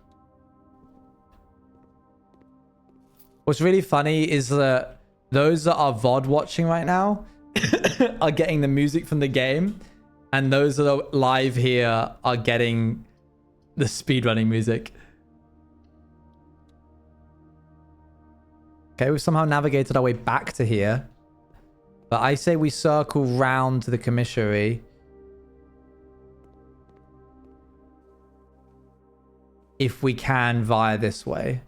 S2: What's really funny is that those that are VOD watching right now are getting the music from the game. And those that are live here are getting the speedrunning music. Okay, we've somehow navigated our way back to here. But I say we circle round to the commissary. If we can via this way.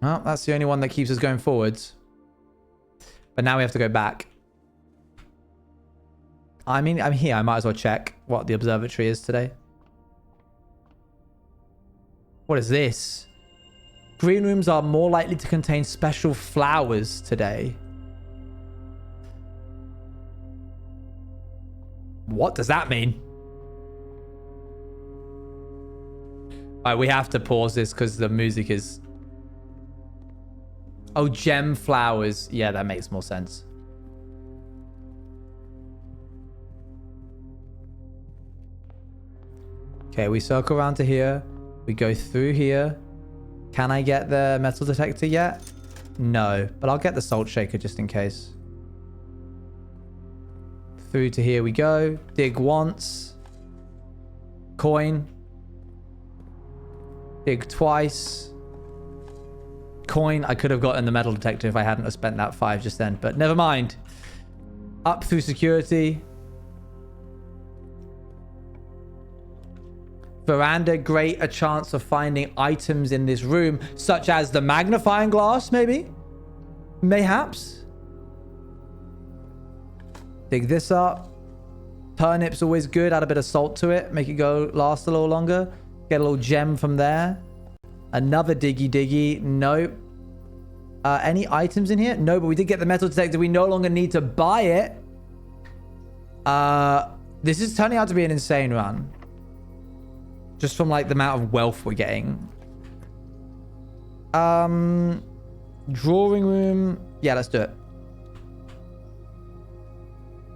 S2: Well, that's the only one that keeps us going forwards. But now we have to go back. I mean, I'm here. I might as well check what the observatory is today. What is this? Green rooms are more likely to contain special flowers today. What does that mean? Alright, we have to pause this because the music is... Oh, gem flowers. Yeah, that makes more sense. Okay, we circle around to here. We go through here. Can I get the metal detector yet? No, but I'll get the salt shaker just in case. Through to here we go. Dig once. Coin. Dig twice. Coin. I could have gotten the metal detector if I hadn't have spent that 5 just then, but never mind. Up through security. Veranda, great a chance of finding items in this room, such as the magnifying glass, maybe? Mayhaps? Dig this up. Turnip's always good. Add a bit of salt to it. Make it go last a little longer. Get a little gem from there. Another diggy. Nope. Any items in here? No, but we did get the metal detector. We no longer need to buy it. This is turning out to be an insane run. Just from like the amount of wealth we're getting. Drawing room. Yeah, let's do it.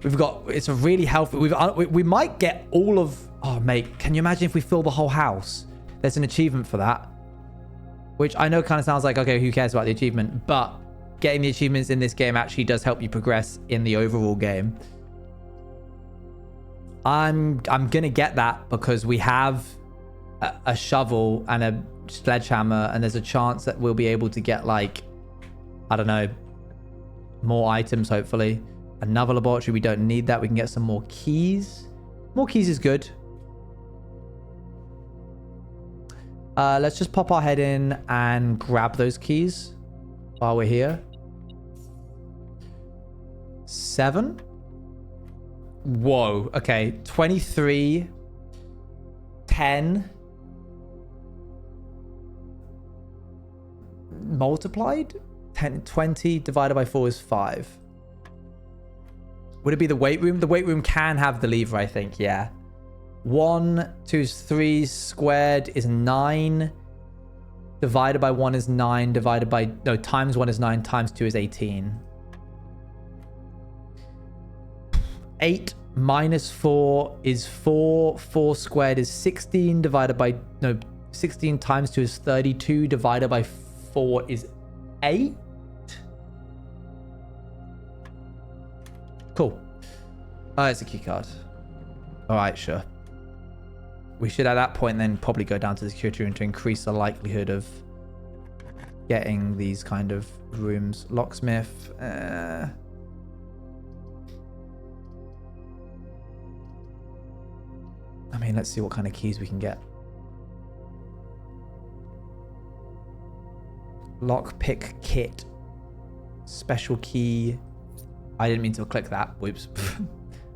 S2: We've got, it's a really healthy, we might get all of, oh mate, can you imagine if we fill the whole house? There's an achievement for that. Which I know kind of sounds like, okay, who cares about the achievement? But getting the achievements in this game actually does help you progress in the overall game. I'm gonna get that because we have a shovel and a sledgehammer, and there's a chance that we'll be able to get like, I don't know, more items hopefully. Another laboratory, we don't need that. We can get some more keys. More keys is good. Let's just pop our head in and grab those keys while we're here. 7. Whoa. Okay. 23. 10. Multiplied? 10, 20 divided by 4 is 5. Would it be the weight room? The weight room can have the lever, I think. Yeah. 1, 2 is 3 squared is 9. Divided by 1 is 9. Divided by... No, times 1 is 9. Times 2 is 18. 8 minus 4 is 4. 4 squared is 16. Divided by... No, 16 times 2 is 32. Divided by 4 is 8. Cool. Oh, it's a key card. All right, sure. We should at that point then probably go down to the security room to increase the likelihood of getting these kind of rooms. Locksmith. I mean, let's see what kind of keys we can get. Lockpick kit. Special key. I didn't mean to click that. Whoops.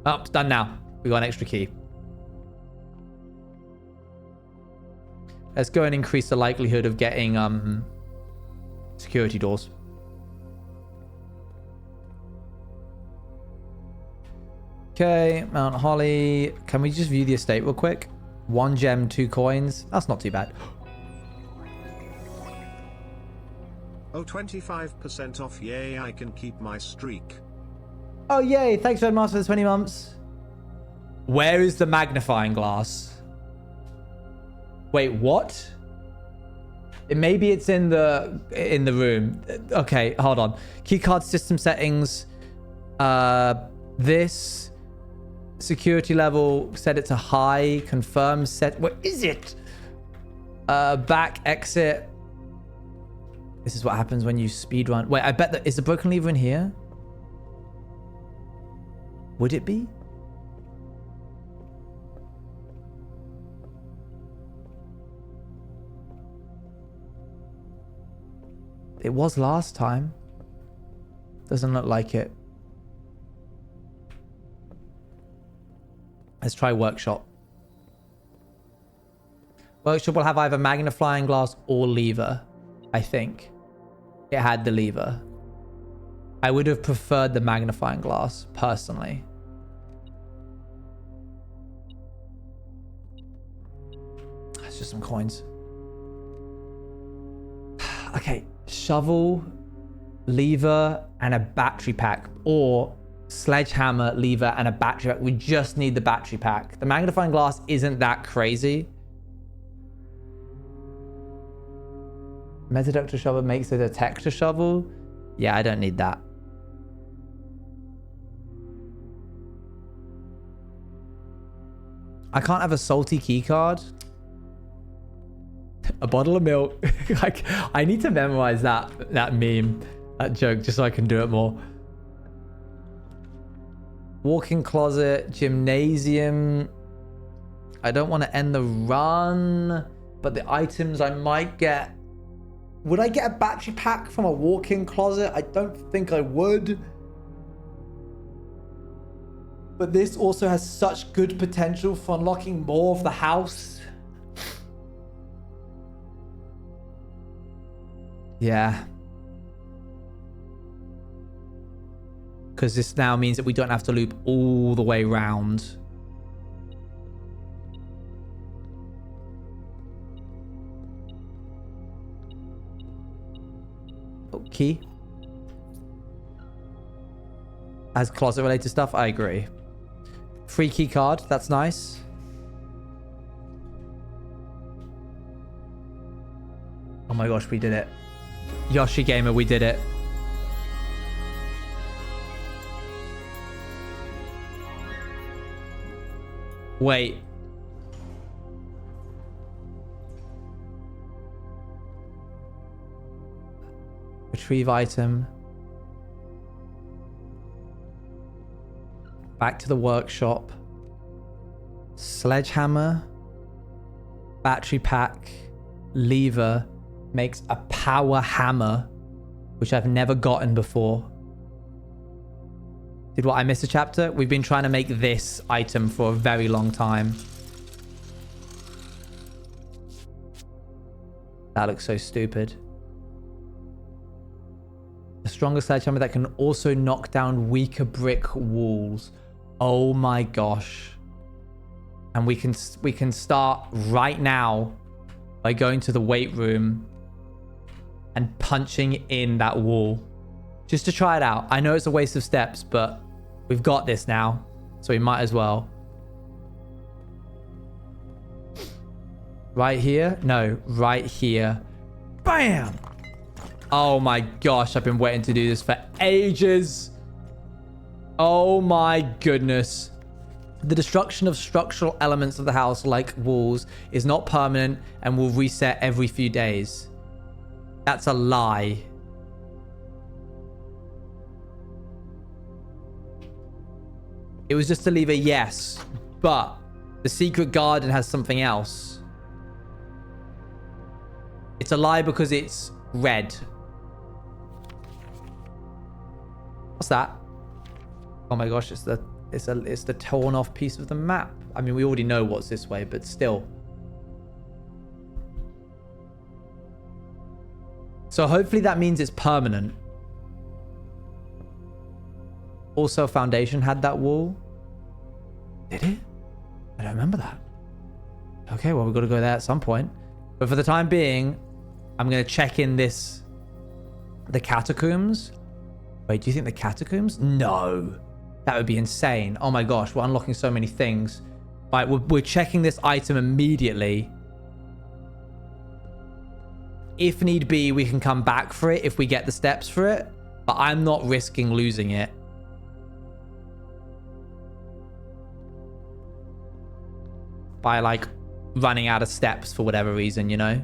S2: Oh, it's done now. We got an extra key. Let's go and increase the likelihood of getting security doors. Okay, Mount Holly. Can we just view the estate real quick? 1 gem, 2 coins. That's not too bad.
S1: Oh, 25% off. Yay, I can keep my streak.
S2: Oh, yay. Thanks very much for the 20 months. Where is the magnifying glass? Wait, what? Maybe it's in the room. Okay, hold on. Keycard system settings. This security level, set it to high. Confirm set. What is it? Back exit. This is what happens when you speedrun. Wait, I bet that is the broken lever in here? Would it be? It was last time. Doesn't look like it. Let's try workshop. Workshop will have either magnifying glass or lever. I think it had the lever. I would have preferred the magnifying glass personally. That's just some coins. Okay, shovel, lever, and a battery pack, or sledgehammer, lever, and a battery pack. We just need the battery pack. The magnifying glass isn't that crazy. Metadetector shovel makes a detector shovel. Yeah, I don't need that. I can't have a salty key card. A bottle of milk. Like, I need to memorize that meme, that joke, just so I can do it more. Walk-in closet, gymnasium. I don't want to end the run, but the items I might get. Would I get a battery pack from a walk-in closet? I don't think I would. But this also has such good potential for unlocking more of the house. Yeah. Because this now means that we don't have to loop all the way round. Oh, key. As closet related stuff, I agree. Free key card, that's nice. Oh my gosh, we did it. Yoshi Gamer, we did it. Wait. Retrieve item. Back to the workshop. Sledgehammer. Battery pack. Lever. Makes a power hammer, which I've never gotten before. Did what? I miss a chapter? We've been trying to make this item for a very long time. That looks so stupid. A stronger sledgehammer that can also knock down weaker brick walls. Oh my gosh. And we can start right now by going to the weight room and punching in that wall just to try it out. I know it's a waste of steps, but we've got this now, so we might as well. Right here? No, right here. Bam! Oh my gosh, I've been waiting to do this for ages. Oh my goodness. The destruction of structural elements of the house, like walls, is not permanent and will reset every few days. That's a lie. It was just a lever, yes, but the secret garden has something else. It's a lie because it's red. What's that? Oh my gosh, it's the torn off piece of the map. I mean, we already know what's this way, but still. So hopefully that means it's permanent. Also, Foundation had that wall. Did it? I don't remember that. Okay, well, we've got to go there at some point. But for the time being, I'm going to check in the catacombs. Wait, do you think the catacombs? No. That would be insane. Oh my gosh, we're unlocking so many things. Right, we're checking this item immediately. If need be, we can come back for it if we get the steps for it. But I'm not risking losing it. By like running out of steps for whatever reason, you know?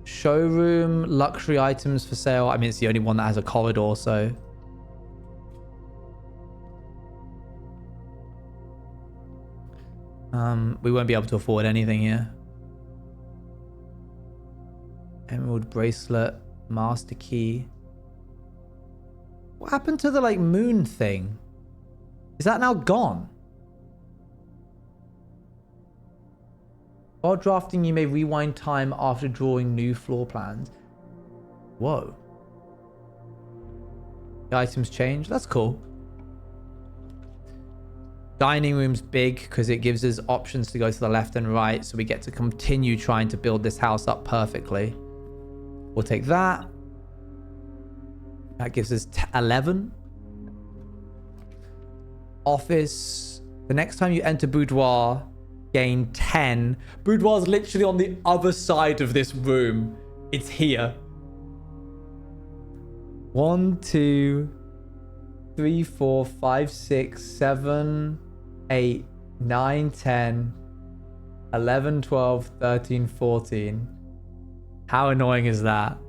S2: Showroom, luxury items for sale. I mean, it's the only one that has a corridor, so... we won't be able to afford anything here. Emerald bracelet, master key. What happened to the like moon thing? Is that now gone? While drafting, you may rewind time after drawing new floor plans. Whoa. The items change. That's cool. Dining room's big because it gives us options to go to the left and right, so we get to continue trying to build this house up perfectly. We'll take that. That gives us 11. Office. The next time you enter boudoir, gain 10. Boudoir's literally on the other side of this room. It's here. 1, 2, 3, 4, 5, 6, 7, 8, 9, 10, 11, 12, 13, 14. How annoying is that?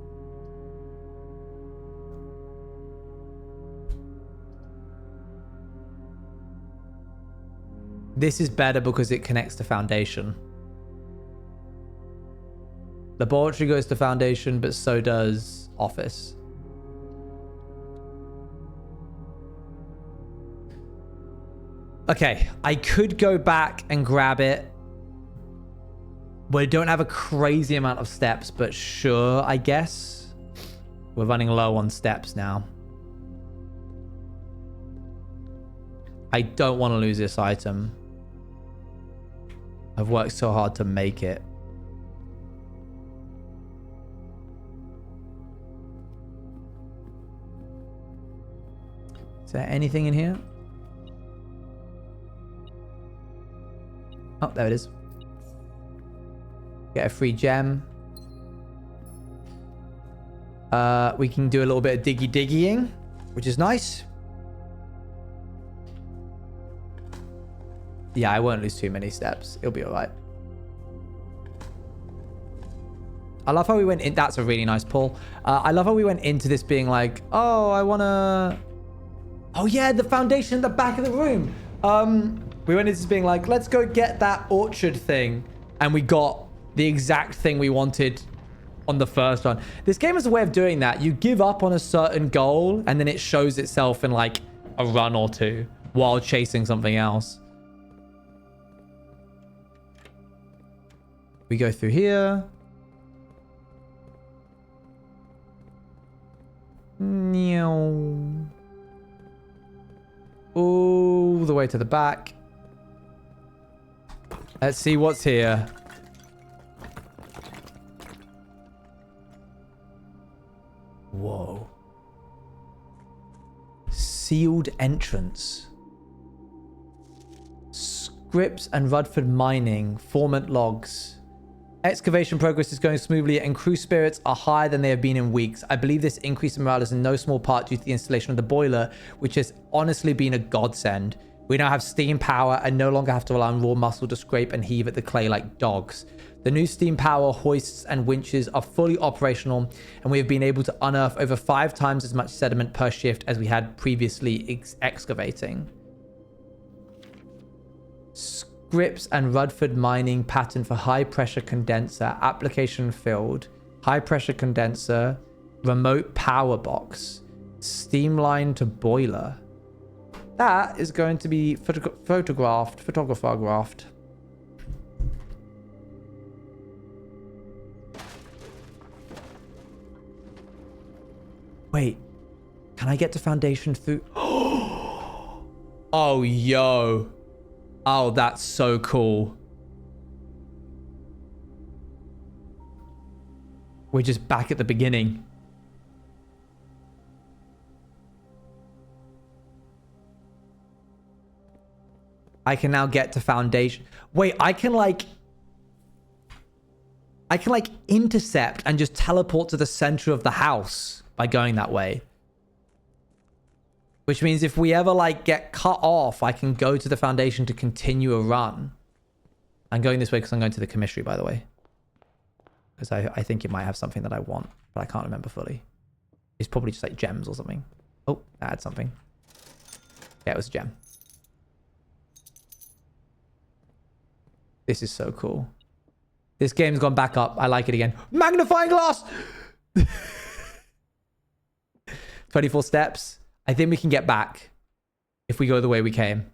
S2: This is better because it connects to Foundation. Laboratory goes to Foundation, but so does Office. Okay, I could go back and grab it. We don't have a crazy amount of steps, but sure, I guess. We're running low on steps now. I don't want to lose this item. I've worked so hard to make it. Is there anything in here? Oh, there it is. Get a free gem. We can do a little bit of diggying, which is nice. Yeah, I won't lose too many steps. It'll be all right. I love how we went in. That's a really nice pull. I love how we went into this being like, oh, I want to... Oh, yeah, the foundation at the back of the room. We went into this being like, let's go get that orchard thing. And we got the exact thing we wanted on the first one. This game has a way of doing that. You give up on a certain goal, and then it shows itself in like a run or two while chasing something else. We go through here. All the way to the back. Let's see what's here. Whoa. Sealed entrance. Scripps and Rudford mining. Formant logs. Excavation progress is going smoothly and crew spirits are higher than they have been in weeks. I believe this increase in morale is in no small part due to the installation of the boiler, which has honestly been a godsend. We now have steam power and no longer have to rely on raw muscle to scrape and heave at the clay like dogs. The new steam power hoists and winches are fully operational, and we have been able to unearth over 5 times as much sediment per shift as we had previously excavating. Scripps and Rudford mining pattern for high pressure condenser, application field, high pressure condenser, remote power box. Steam line to boiler. That is going to be photographed. Wait, can I get to foundation through? Oh, yo. Oh, that's so cool. We're just back at the beginning. I can now get to foundation. Wait, I can like intercept and just teleport to the center of the house by going that way. Which means if we ever like get cut off, I can go to the foundation to continue a run. I'm going this way because I'm going to the commissary, by the way. Because I think it might have something that I want, but I can't remember fully. It's probably just like gems or something. Oh, I had something. Yeah, it was a gem. This is so cool. This game's gone back up. I like it again. Magnifying glass! 24 steps. I think we can get back if we go the way we came.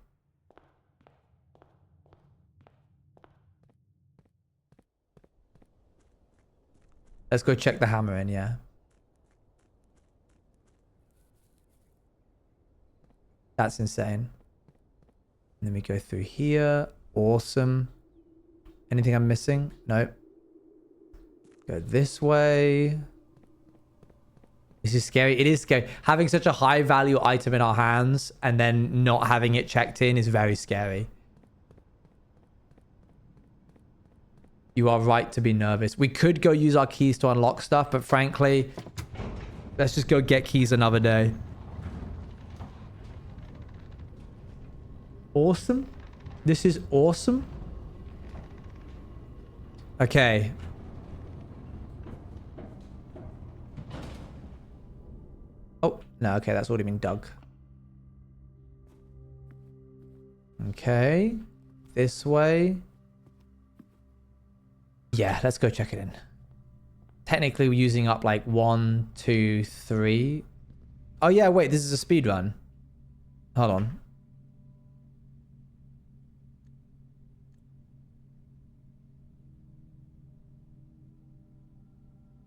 S2: Let's go check the hammer in, yeah. That's insane. And then we go through here. Awesome. Anything I'm missing? Nope. Go this way. This is scary. It is scary. Having such a high value item in our hands and then not having it checked in is very scary. You are right to be nervous. We could go use our keys to unlock stuff, but frankly, let's just go get keys another day. Awesome. This is awesome. Okay. Oh, no, okay, that's already been dug. Okay. This way. Yeah, let's go check it in. Technically, we're using up like 1, 2, 3. Oh, yeah, wait, this is a speed run. Hold on.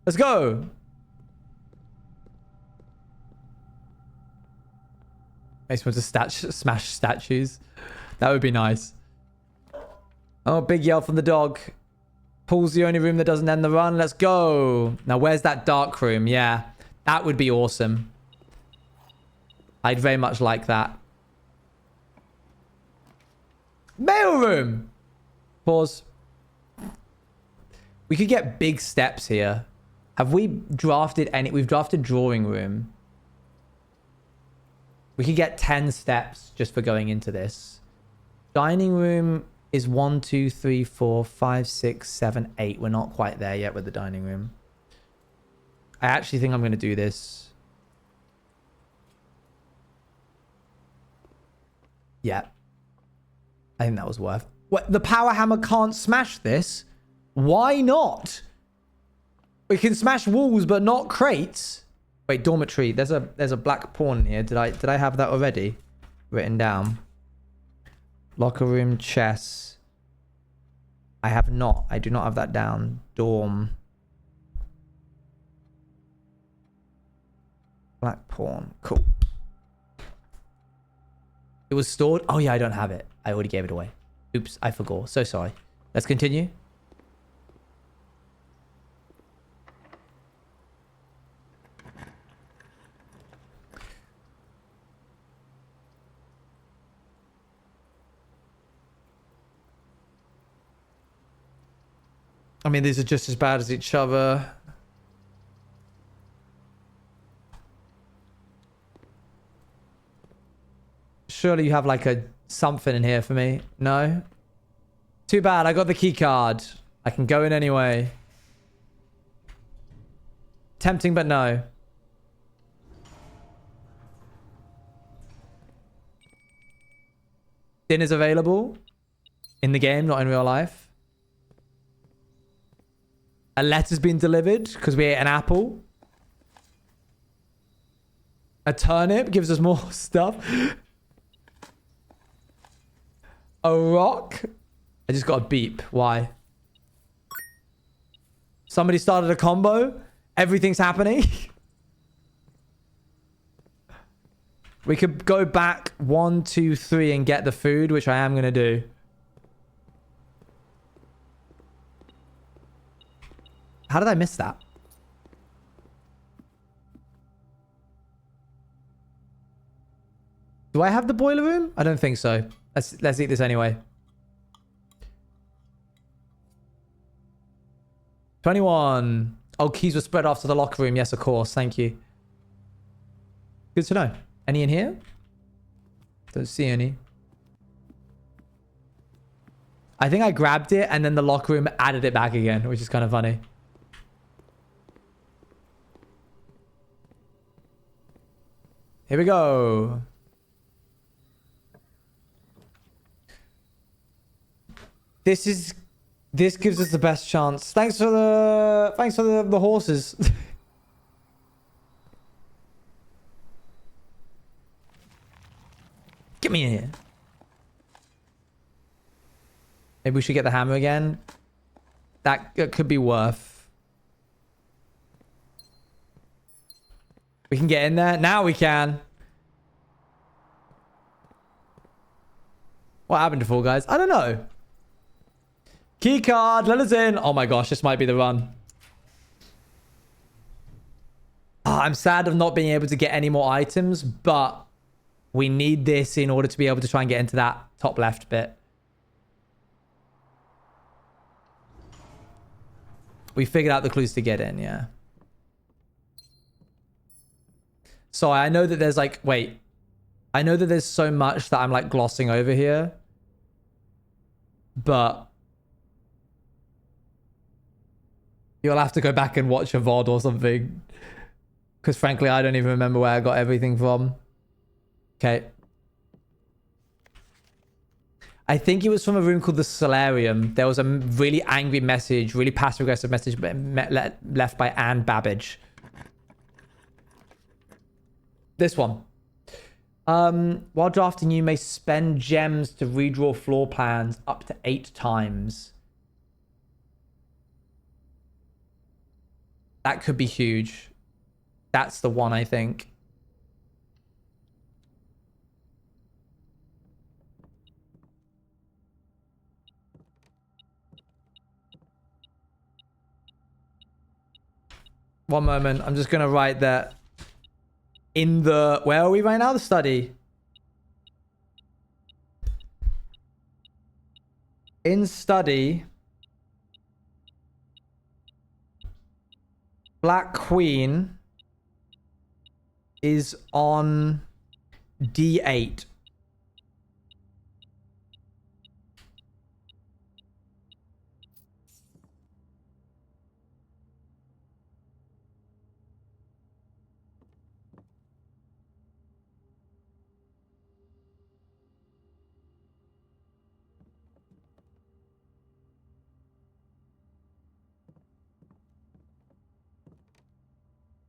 S2: Let's go. Makes me want to smash statues. That would be nice. Oh, big yell from the dog. Pool's the only room that doesn't end the run. Let's go. Now, where's that dark room? Yeah, that would be awesome. I'd very much like that. Mail room. Pause. We could get big steps here. Have we drafted any? We've drafted drawing room. We could get 10 steps just for going into this. Dining room is 1, 2, 3, 4, 5, 6, 7, 8. We're not quite there yet with the dining room. I actually think I'm going to do this. Yeah. I think that was worth. What? The power hammer can't smash this? Why not? We can smash walls, but not crates. Wait, dormitory. There's a black pawn here. Did I have that already written down? Locker room, chess. I have not. I do not have that down. Dorm. Black pawn. Cool. It was stored. Oh yeah, I don't have it. I already gave it away. Oops, I forgot. So sorry. Let's continue. I mean, these are just as bad as each other. Surely you have like a something in here for me. No? Too bad. I got the key card. I can go in anyway. Tempting, but no. Dinner's available in the game, not in real life. A letter's been delivered because we ate an apple. A turnip gives us more stuff. A rock. I just got a beep. Why? Somebody started a combo. Everything's happening. We could go back 1, 2, 3 and get the food, which I am going to do. How did I miss that? Do I have the boiler room? I don't think so. Let's eat this anyway. 21. Oh, keys were spread off to the locker room. Yes, of course. Thank you. Good to know. Any in here? Don't see any. I think I grabbed it and then the locker room added it back again, which is kind of funny. Here we go. This gives us the best chance. Thanks for the horses. Get me in here. Maybe we should get the hammer again. That could be worth. We can get in there. Now we can. What happened to Fall Guys? I don't know. Key card, let us in. Oh my gosh, this might be the run. Oh, I'm sad of not being able to get any more items, but we need this in order to be able to try and get into that top left bit. We figured out the clues to get in, yeah. So I know that there's like, wait. I know that there's so much that I'm like glossing over here. But you'll have to go back and watch a VOD or something. Because frankly, I don't even remember where I got everything from. Okay. I think it was from a room called the Solarium. There was a really angry message, really passive-aggressive message left by Anne Babbage. This one. While drafting, you may spend gems to redraw floor plans up to 8 times. That could be huge. That's the one, I think. One moment. I'm just going to write that in the... Where are we right now? The study. In study... Black Queen is on D8.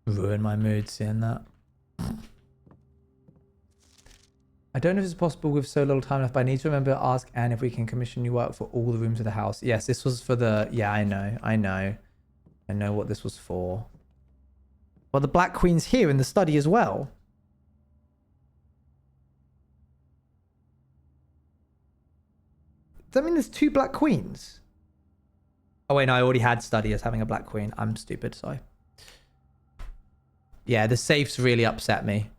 S2: Ruin my mood seeing that. I don't know if it's possible with so little time left, but I need to remember to ask Anne if we can commission new work for all the rooms of the house. Yes, this was for the... Yeah, I know. I know what this was for. Well, the Black Queen's here in the study as well. Does that mean there's 2 Black Queens? Oh, wait, no, I already had study as having a Black Queen. I'm stupid, sorry. Yeah, the safes really upset me.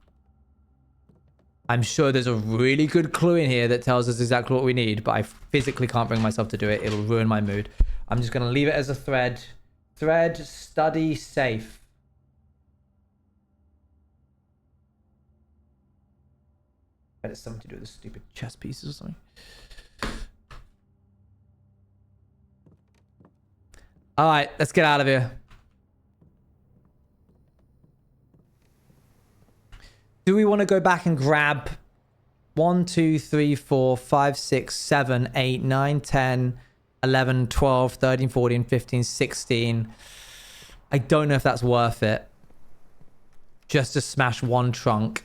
S2: I'm sure there's a really good clue in here that tells us exactly what we need, but I physically can't bring myself to do it. It'll ruin my mood. I'm just going to leave it as a thread. Thread, study, safe. Bet it's something to do with the stupid chess pieces or something. All right, let's get out of here. Do we want to go back and grab 1, 2, 3, 4, 5, 6, 7, 8, 9, 10, 11, 12, 13, 14, 15, 16? I don't know if that's worth it. just to smash one trunk.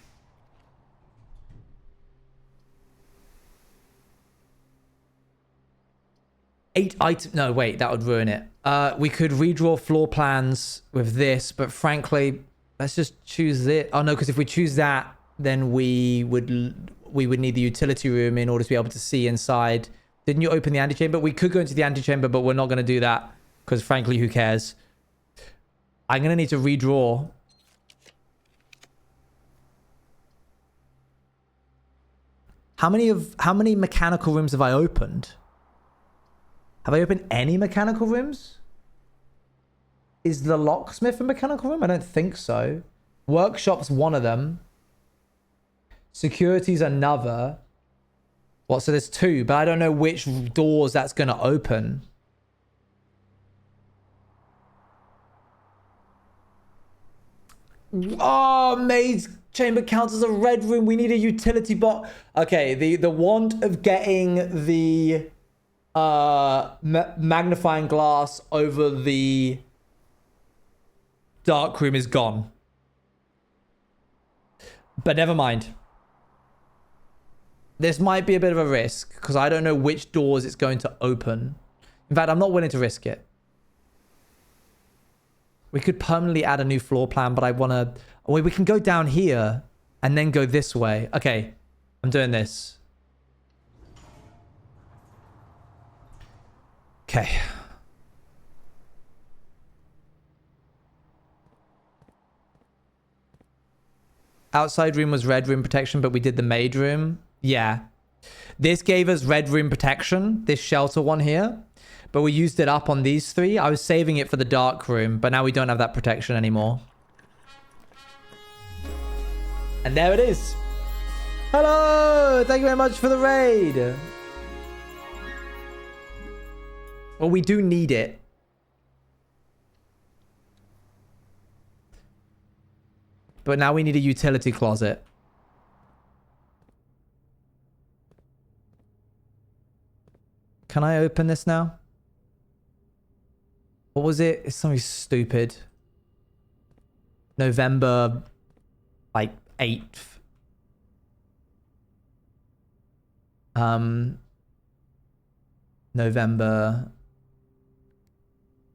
S2: Eight items. No, wait, that would ruin it. We could redraw floor plans with this, but frankly, let's just choose it. Oh no, because if we choose that, then we would need the utility room in order to be able to see inside. Didn't you open the antechamber? We could go into the antechamber, but we're not going to do that because frankly, who cares? I'm going to need to redraw. How many mechanical rooms have I opened? Have I opened any mechanical rooms? Is the locksmith a mechanical room? I don't think so. Workshop's one of them. Security's another. What? So there's two, but I don't know which doors that's going to open. Oh, maid's chamber counts as a red room. We need a utility box. Okay, the want of getting the magnifying glass over the dark room is gone. But never mind. This might be a bit of a risk because I don't know which doors it's going to open. In fact, I'm not willing to risk it. We could permanently add a new floor plan, but I want to... Wait, we can go down here and then go this way. Okay, I'm doing this. Okay. Outside room was red room protection, but we did the maid room. Yeah. This gave us red room protection, this shelter one here. But we used it up on these three. I was saving it for the dark room, but now we don't have that protection anymore. And there it is. Hello! Thank you very much for the raid. Well, we do need it. But now we need a utility closet. Can I open this now? What was it? It's something stupid. November, like, 8th. November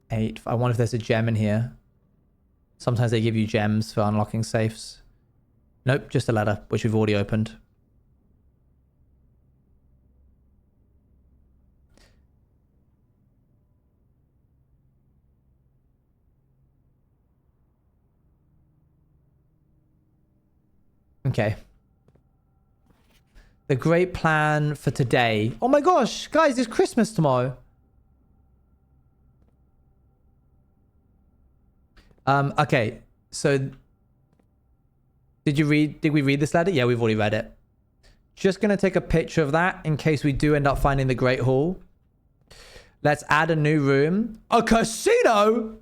S2: 8th. I wonder if there's a gem in here. Sometimes they give you gems for unlocking safes. Nope, just a letter, which we've already opened. Okay. The great plan for today. Oh my gosh, guys, it's Christmas tomorrow. Okay, so did we read this letter? Yeah, we've already read it. Just gonna take a picture of that in case we do end up finding the Great Hall. Let's add a new room. A casino?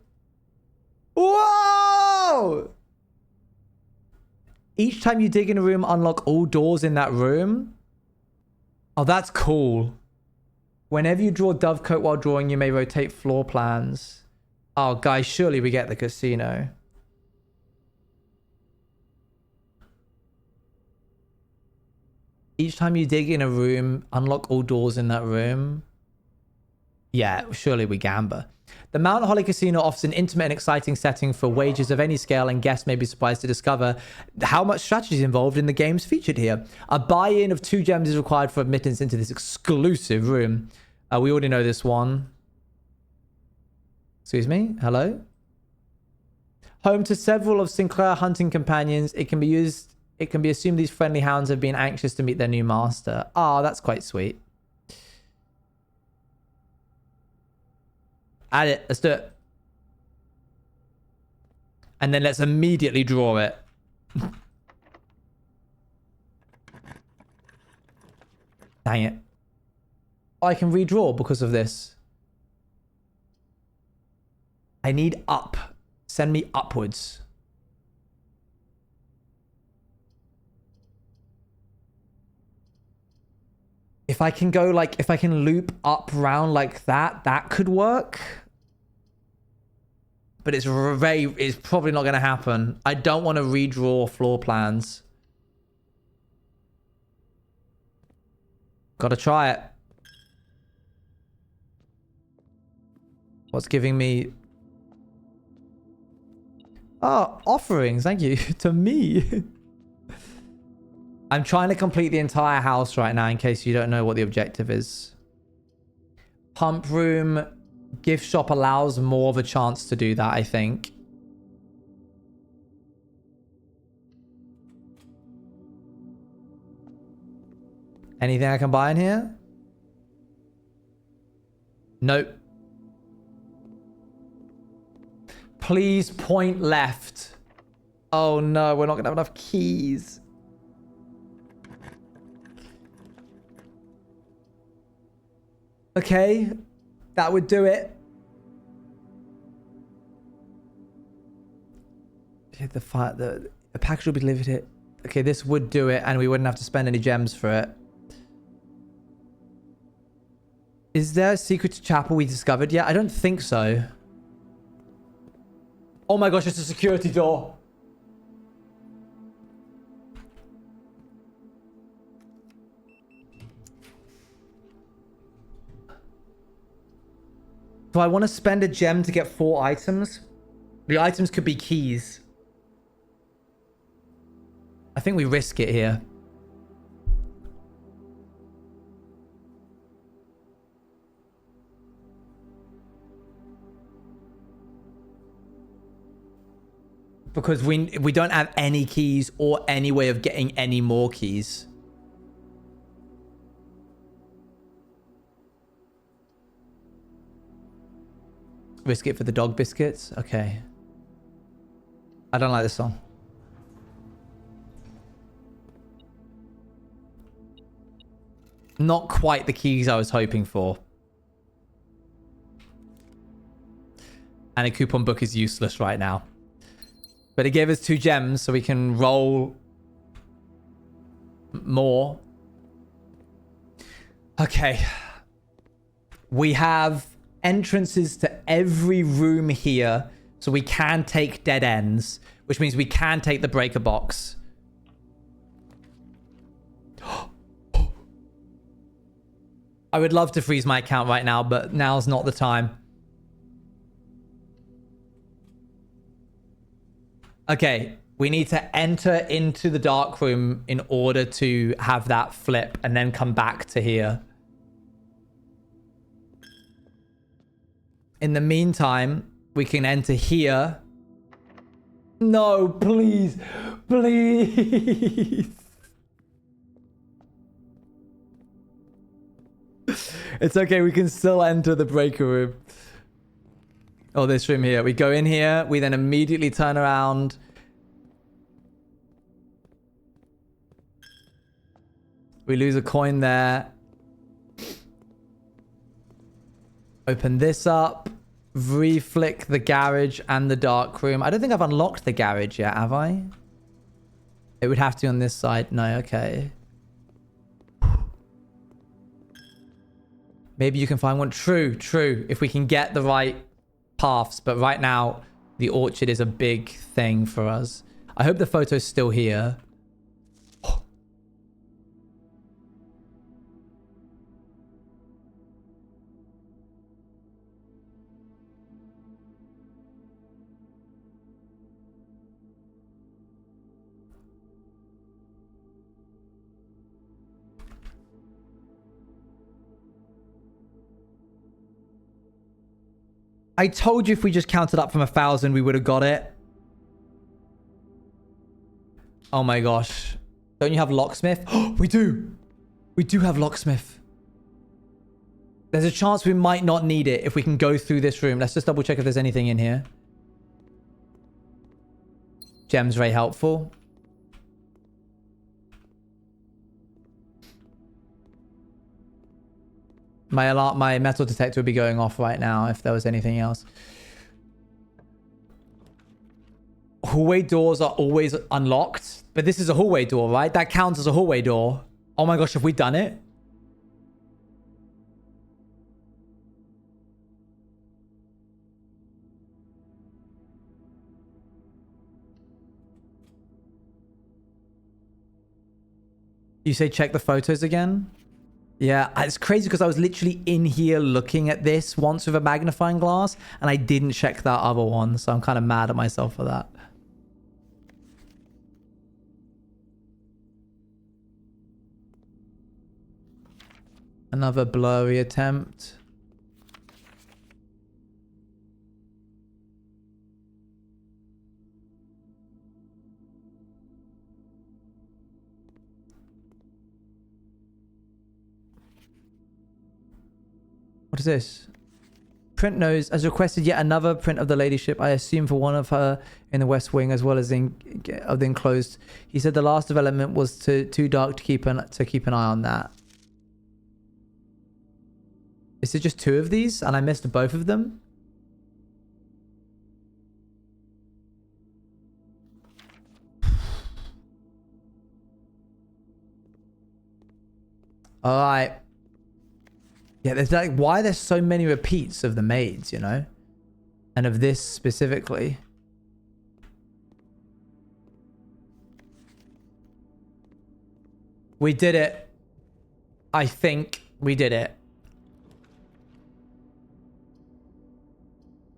S2: Whoa! Each time you dig in a room, unlock all doors in that room. Oh, that's cool. Whenever you draw Dovecote while drawing, you may rotate floor plans. Oh, guys, surely we get the casino. Each time you dig in a room, unlock all doors in that room. Yeah, surely we gamba. The Mount Holly Casino offers an intimate and exciting setting for wagers of any scale, and guests may be surprised to discover how much strategy is involved in the games featured here. A buy-in of 2 gems is required for admittance into this exclusive room. We already know this one. Excuse me? Hello? Home to several of Sinclair hunting companions, it can be assumed these friendly hounds have been anxious to meet their new master. Ah, that's quite sweet. Add it. Let's do it. And then let's immediately draw it. Dang it. Oh, I can redraw because of this. I need up. Send me upwards. If I can go like, if I can loop up round like that, that could work. but it's probably not going to happen. I don't want to redraw floor plans. Gotta try it. What's giving me... Oh, offerings. Thank you. To me. I'm trying to complete the entire house right now in case you don't know what the objective is. Pump room. Gift shop allows more of a chance to do that, I think. Anything I can buy in here? Nope. Please point left. Oh no, we're not gonna have enough keys. Okay, that would do it. Hit the package will be delivered here. Okay, this would do it, and we wouldn't have to spend any gems for it. Is there a secret to chapel we discovered yet? I don't think so. Oh my gosh, it's a security door. Do I want to spend a gem to get 4 items? The items could be keys. I think we risk it here. Because we don't have any keys or any way of getting any more keys. Risk it for the dog biscuits? Okay. I don't like this song. Not quite the keys I was hoping for. And a coupon book is useless right now. But it gave us 2 gems, so we can roll more. Okay. We have entrances to every room here, so we can take dead ends, which means we can take the breaker box. I would love to freeze my account right now, but now's not the time. Okay, we need to enter into the dark room in order to have that flip and then come back to here. In the meantime, we can enter here. No, please. Please. It's okay, we can still enter the breaker room. Oh, this room here. We go in here. We then immediately turn around. We lose a coin there. Open this up. Reflick the garage and the dark room. I don't think I've unlocked the garage yet, have I? It would have to be on this side. No, okay. Maybe you can find one. True, true. If we can get the right paths. But right now, the orchard is a big thing for us. I hope the photo's still here. I told you if we just counted up from 1,000, we would have got it. Oh my gosh. Don't you have locksmith? Oh, we do. We do have locksmith. There's a chance we might not need it if we can go through this room. Let's just double check if there's anything in here. Gem's very helpful. My metal detector would be going off right now if there was anything else. Hallway doors are always unlocked, but this is a hallway door, right? That counts as a hallway door. Oh my gosh, have we done it? You say check the photos again? Yeah, it's crazy because I was literally in here looking at this once with a magnifying glass and I didn't check that other one. So I'm kind of mad at myself for that. Another blurry attempt. What is this? Print knows has requested yet another print of the ladyship. I assume for one of her in the West Wing as well as of the enclosed. He said the last development was too dark to keep an eye on that. Is it just 2 of these and I missed both of them? All right. Yeah, there's like, why there's so many repeats of the maids, you know? And of this specifically. We did it. I think we did it.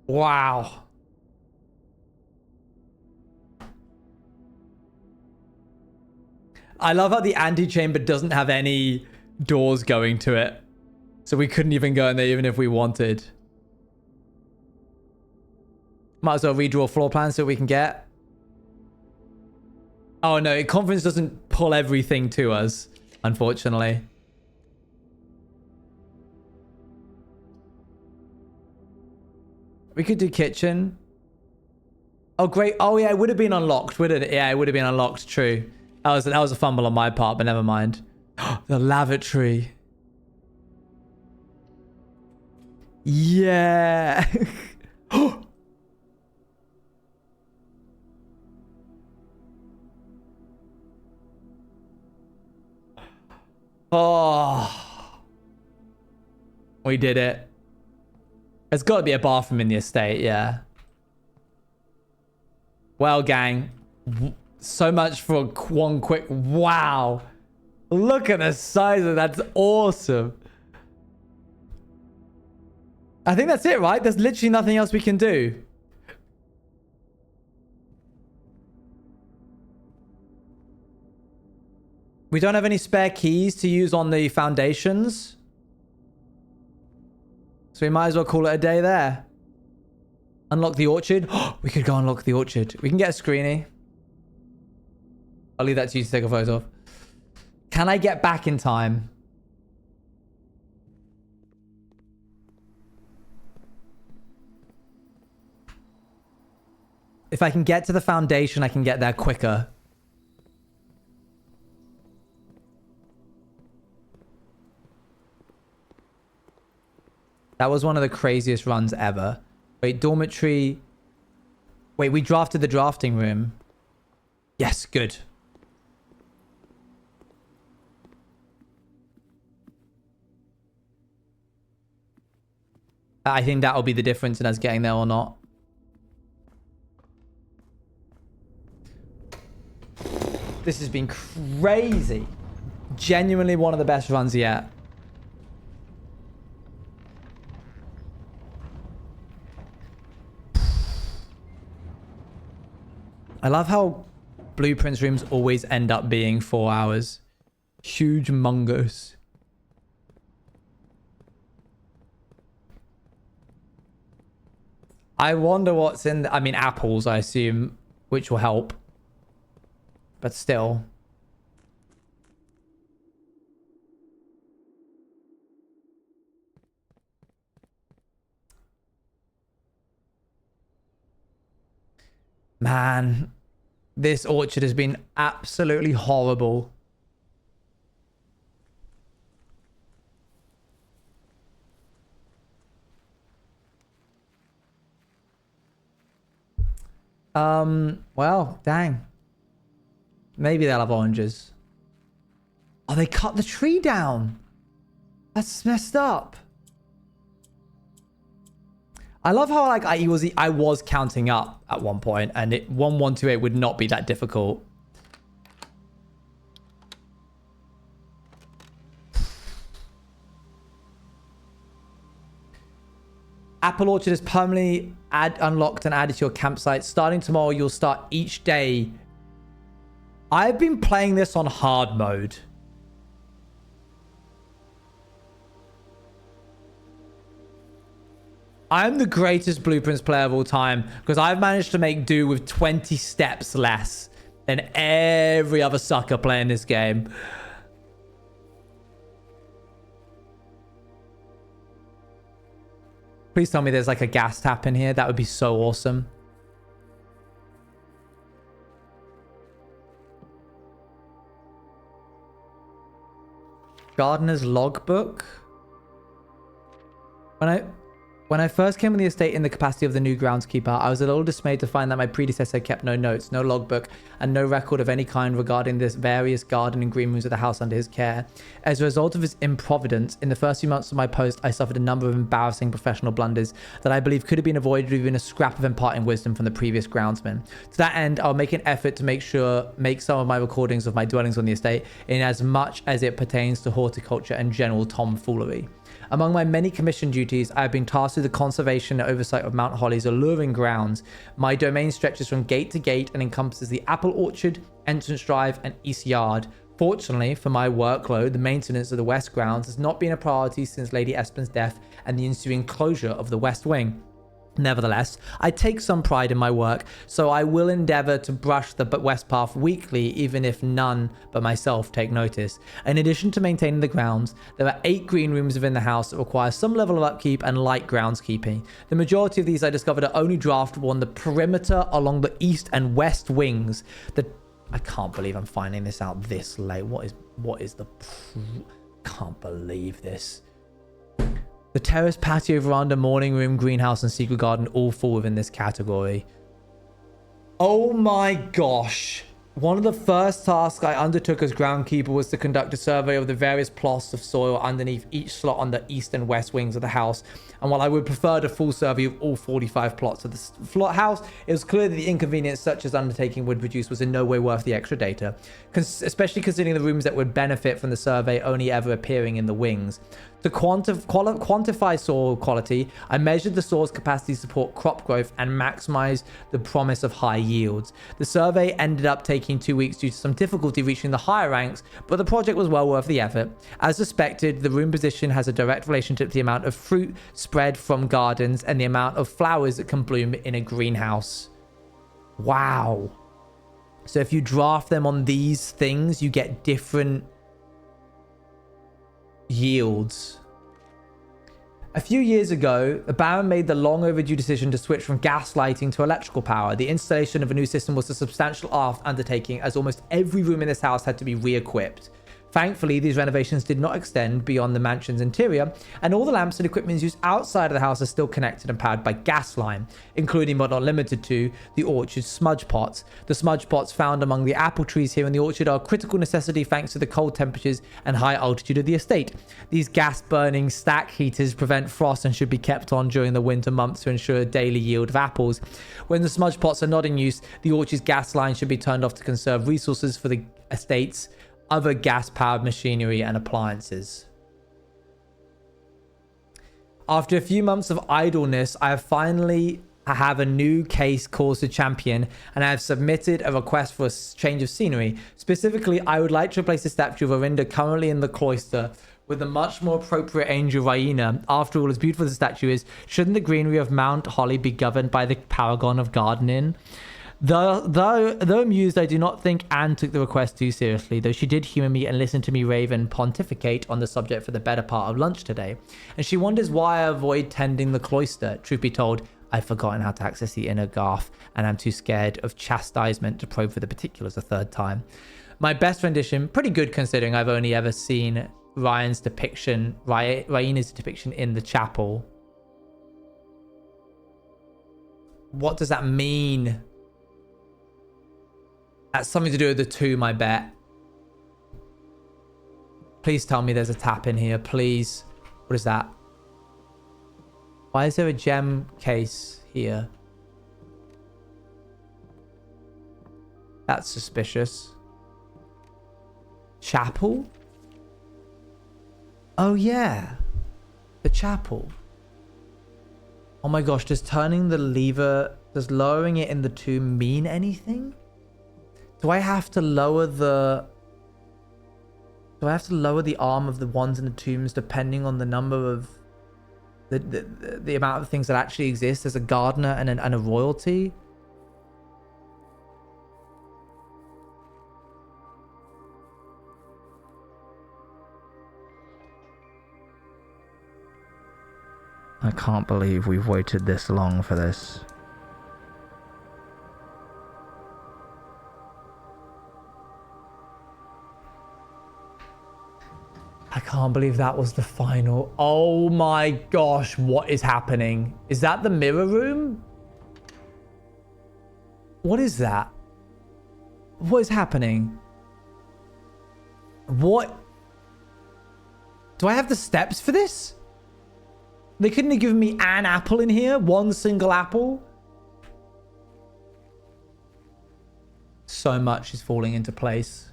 S2: Wow. I love how the antechamber doesn't have any doors going to it. So we couldn't even go in there even if we wanted. Might as well redraw floor plans so we can get. Oh no, conference doesn't pull everything to us, unfortunately. We could do kitchen. Oh great. Oh yeah, it would have been unlocked, wouldn't it? Yeah, it would have been unlocked, true. That was a fumble on my part, but never mind. The lavatory. Yeah. Oh. We did it. There's got to be a bathroom in the estate, yeah. Well, gang. So much for one quick... Wow. Look at the size of that. That's awesome. I think that's it, right? There's literally nothing else we can do. We don't have any spare keys to use on the foundations. So we might as well call it a day there. Unlock the orchard. We could go unlock the orchard. We can get a screeny. I'll leave that to you to take a photo of. Can I get back in time? If I can get to the foundation, I can get there quicker. That was one of the craziest runs ever. Wait, dormitory. Wait, we drafted the drafting room. Yes, good. I think that'll be the difference in us getting there or not. This has been crazy. Genuinely one of the best runs yet. I love how Blueprince rooms always end up being 4 hours. Huge mongers. I wonder what's in... I mean, apples, I assume, which will help. But still. Man, this orchard has been absolutely horrible. Well, dang. Maybe they'll have oranges. Oh, they cut the tree down. That's messed up. I love how like I was counting up at one point, and 1128 would not be that difficult. Apple Orchard is permanently unlocked and added to your campsite. Starting tomorrow, you'll start each day. I've been playing this on hard mode. I'm the greatest Blueprince player of all time because I've managed to make do with 20 steps less than every other sucker playing this game. Please tell me there's like a gas tap in here. That would be so awesome. Gardener's logbook. When I first came on the estate in the capacity of the new groundskeeper, I was a little dismayed to find that my predecessor kept no notes, no logbook, and no record of any kind regarding the various garden and green rooms of the house under his care. As a result of his improvidence, in the first few months of my post, I suffered a number of embarrassing professional blunders that I believe could have been avoided with even a scrap of imparting wisdom from the previous groundsman. To that end, I'll make an effort to make some of my recordings of my dwellings on the estate in as much as it pertains to horticulture and general tomfoolery. Among my many commission duties, I have been tasked with the conservation and oversight of Mount Holly's alluring grounds. My domain stretches from gate to gate and encompasses the apple orchard, entrance drive, and east yard. Fortunately for my workload, the maintenance of the west grounds has not been a priority since Lady Espen's death and the ensuing closure of the west wing. Nevertheless, I take some pride in my work, so I will endeavor to brush the west path weekly, even if none but myself take notice. In addition to maintaining the grounds, there are 8 green rooms within the house that require some level of upkeep and light groundskeeping. The majority of these I discovered are only draftable on the perimeter along the east and west wings. I can't believe I'm finding this out this late. Can't believe this. The terrace, patio, veranda, morning room, greenhouse, and secret garden all fall within this category. Oh my gosh. One of the first tasks I undertook as groundkeeper was to conduct a survey of the various plots of soil underneath each slot on the east and west wings of the house. And while I would prefer a full survey of all 45 plots of the house, it was clear that the inconvenience such as undertaking would produce was in no way worth the extra data, especially considering the rooms that would benefit from the survey only ever appearing in the wings. To quantify soil quality, I measured the soil's capacity to support crop growth and maximize the promise of high yields. The survey ended up taking 2 weeks due to some difficulty reaching the higher ranks, but the project was well worth the effort. As suspected, the room position has a direct relationship to the amount of fruit spread from gardens and the amount of flowers that can bloom in a greenhouse. Wow. So if you draft them on these things, you get different yields. A few years ago, the Baron made the long overdue decision to switch from gas lighting to electrical power. The installation of a new system was a substantial undertaking, as almost every room in this house had to be re-equipped. Thankfully, these renovations did not extend beyond the mansion's interior, and all the lamps and equipment used outside of the house are still connected and powered by gas line, including but not limited to the orchard's smudge pots. The smudge pots found among the apple trees here in the orchard are a critical necessity thanks to the cold temperatures and high altitude of the estate. These gas-burning stack heaters prevent frost and should be kept on during the winter months to ensure a daily yield of apples. When the smudge pots are not in use, the orchard's gas line should be turned off to conserve resources for the estate's other gas-powered machinery and appliances. After a few months of idleness, I have a new case cause to champion, and I have submitted a request for a change of scenery. Specifically, I would like to replace the statue of Orinda currently in the cloister with a much more appropriate angel Raina. After all, as beautiful as the statue is, shouldn't the greenery of Mount Holly be governed by the paragon of gardening? Though amused, I do not think Anne took the request too seriously, though she did humour me and listen to me rave and pontificate on the subject for the better part of lunch today. And she wonders why I avoid tending the cloister. Truth be told, I've forgotten how to access the inner garth, and I'm too scared of chastisement to probe for the particulars a third time. My best rendition, pretty good considering I've only ever seen Raina's depiction in the chapel. What does that mean? That's something to do with the tomb, I bet. Please tell me there's a tap in here, please. What is that? Why is there a gem case here? That's suspicious. Chapel? Oh, yeah. The chapel. Oh my gosh, does turning the lever, does lowering it in the tomb mean anything? Do I have to lower the... Do I have to lower the arm of the ones in the tombs depending on the number of... The amount of things that actually exist as a gardener and a royalty? I can't believe we've waited this long for this. I can't believe that was the final. Oh my gosh, what is happening? Is that the mirror room? What is that? What is happening? What? Do I have the steps for this? They couldn't have given me an apple in here? One single apple? So much is falling into place.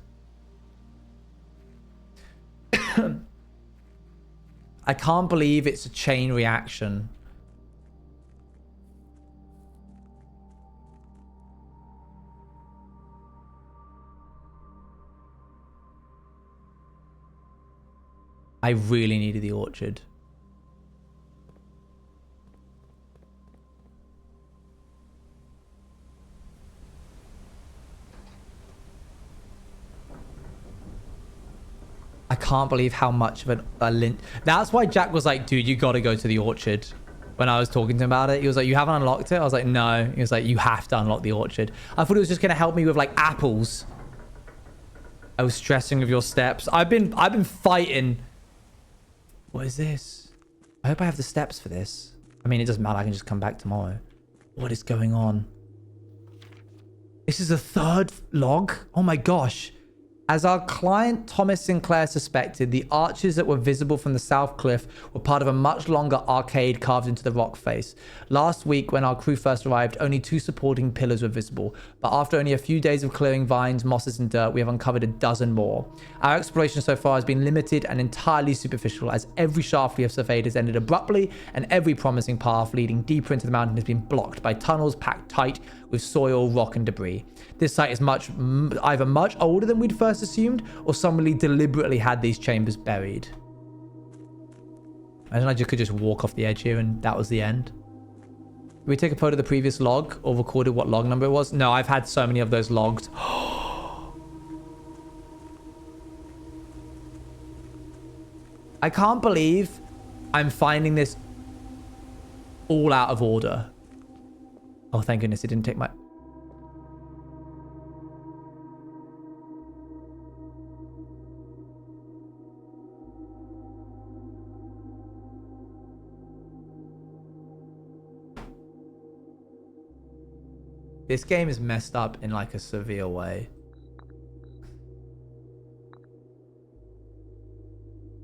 S2: I can't believe it's a chain reaction. I really needed the orchard. I can't believe how much of a lint. That's why Jack was like, dude, you got to go to the orchard. When I was talking to him about it, he was like, you haven't unlocked it? I was like, no. He was like, you have to unlock the orchard. I thought it was just going to help me with like apples. I was stressing with your steps. I've been fighting. What is this? I hope I have the steps for this. I mean, it doesn't matter. I can just come back tomorrow. What is going on? This is a third log? Oh my gosh. As our client Thomas Sinclair suspected, the arches that were visible from the south cliff were part of a much longer arcade carved into the rock face. Last week, when our crew first arrived, only 2 supporting pillars were visible. But after only a few days of clearing vines, mosses, and dirt, we have uncovered a dozen more. Our exploration so far has been limited and entirely superficial, as every shaft we have surveyed has ended abruptly, and every promising path leading deeper into the mountain has been blocked by tunnels packed tight with soil, rock, and debris. This site is either much older than we'd first assumed, or somebody deliberately had these chambers buried. Imagine I could just walk off the edge here and that was the end. Did we take a photo of the previous log or recorded what log number it was? No, I've had so many of those logged. I can't believe I'm finding this all out of order. Oh, thank goodness it didn't take my... This game is messed up in like a severe way.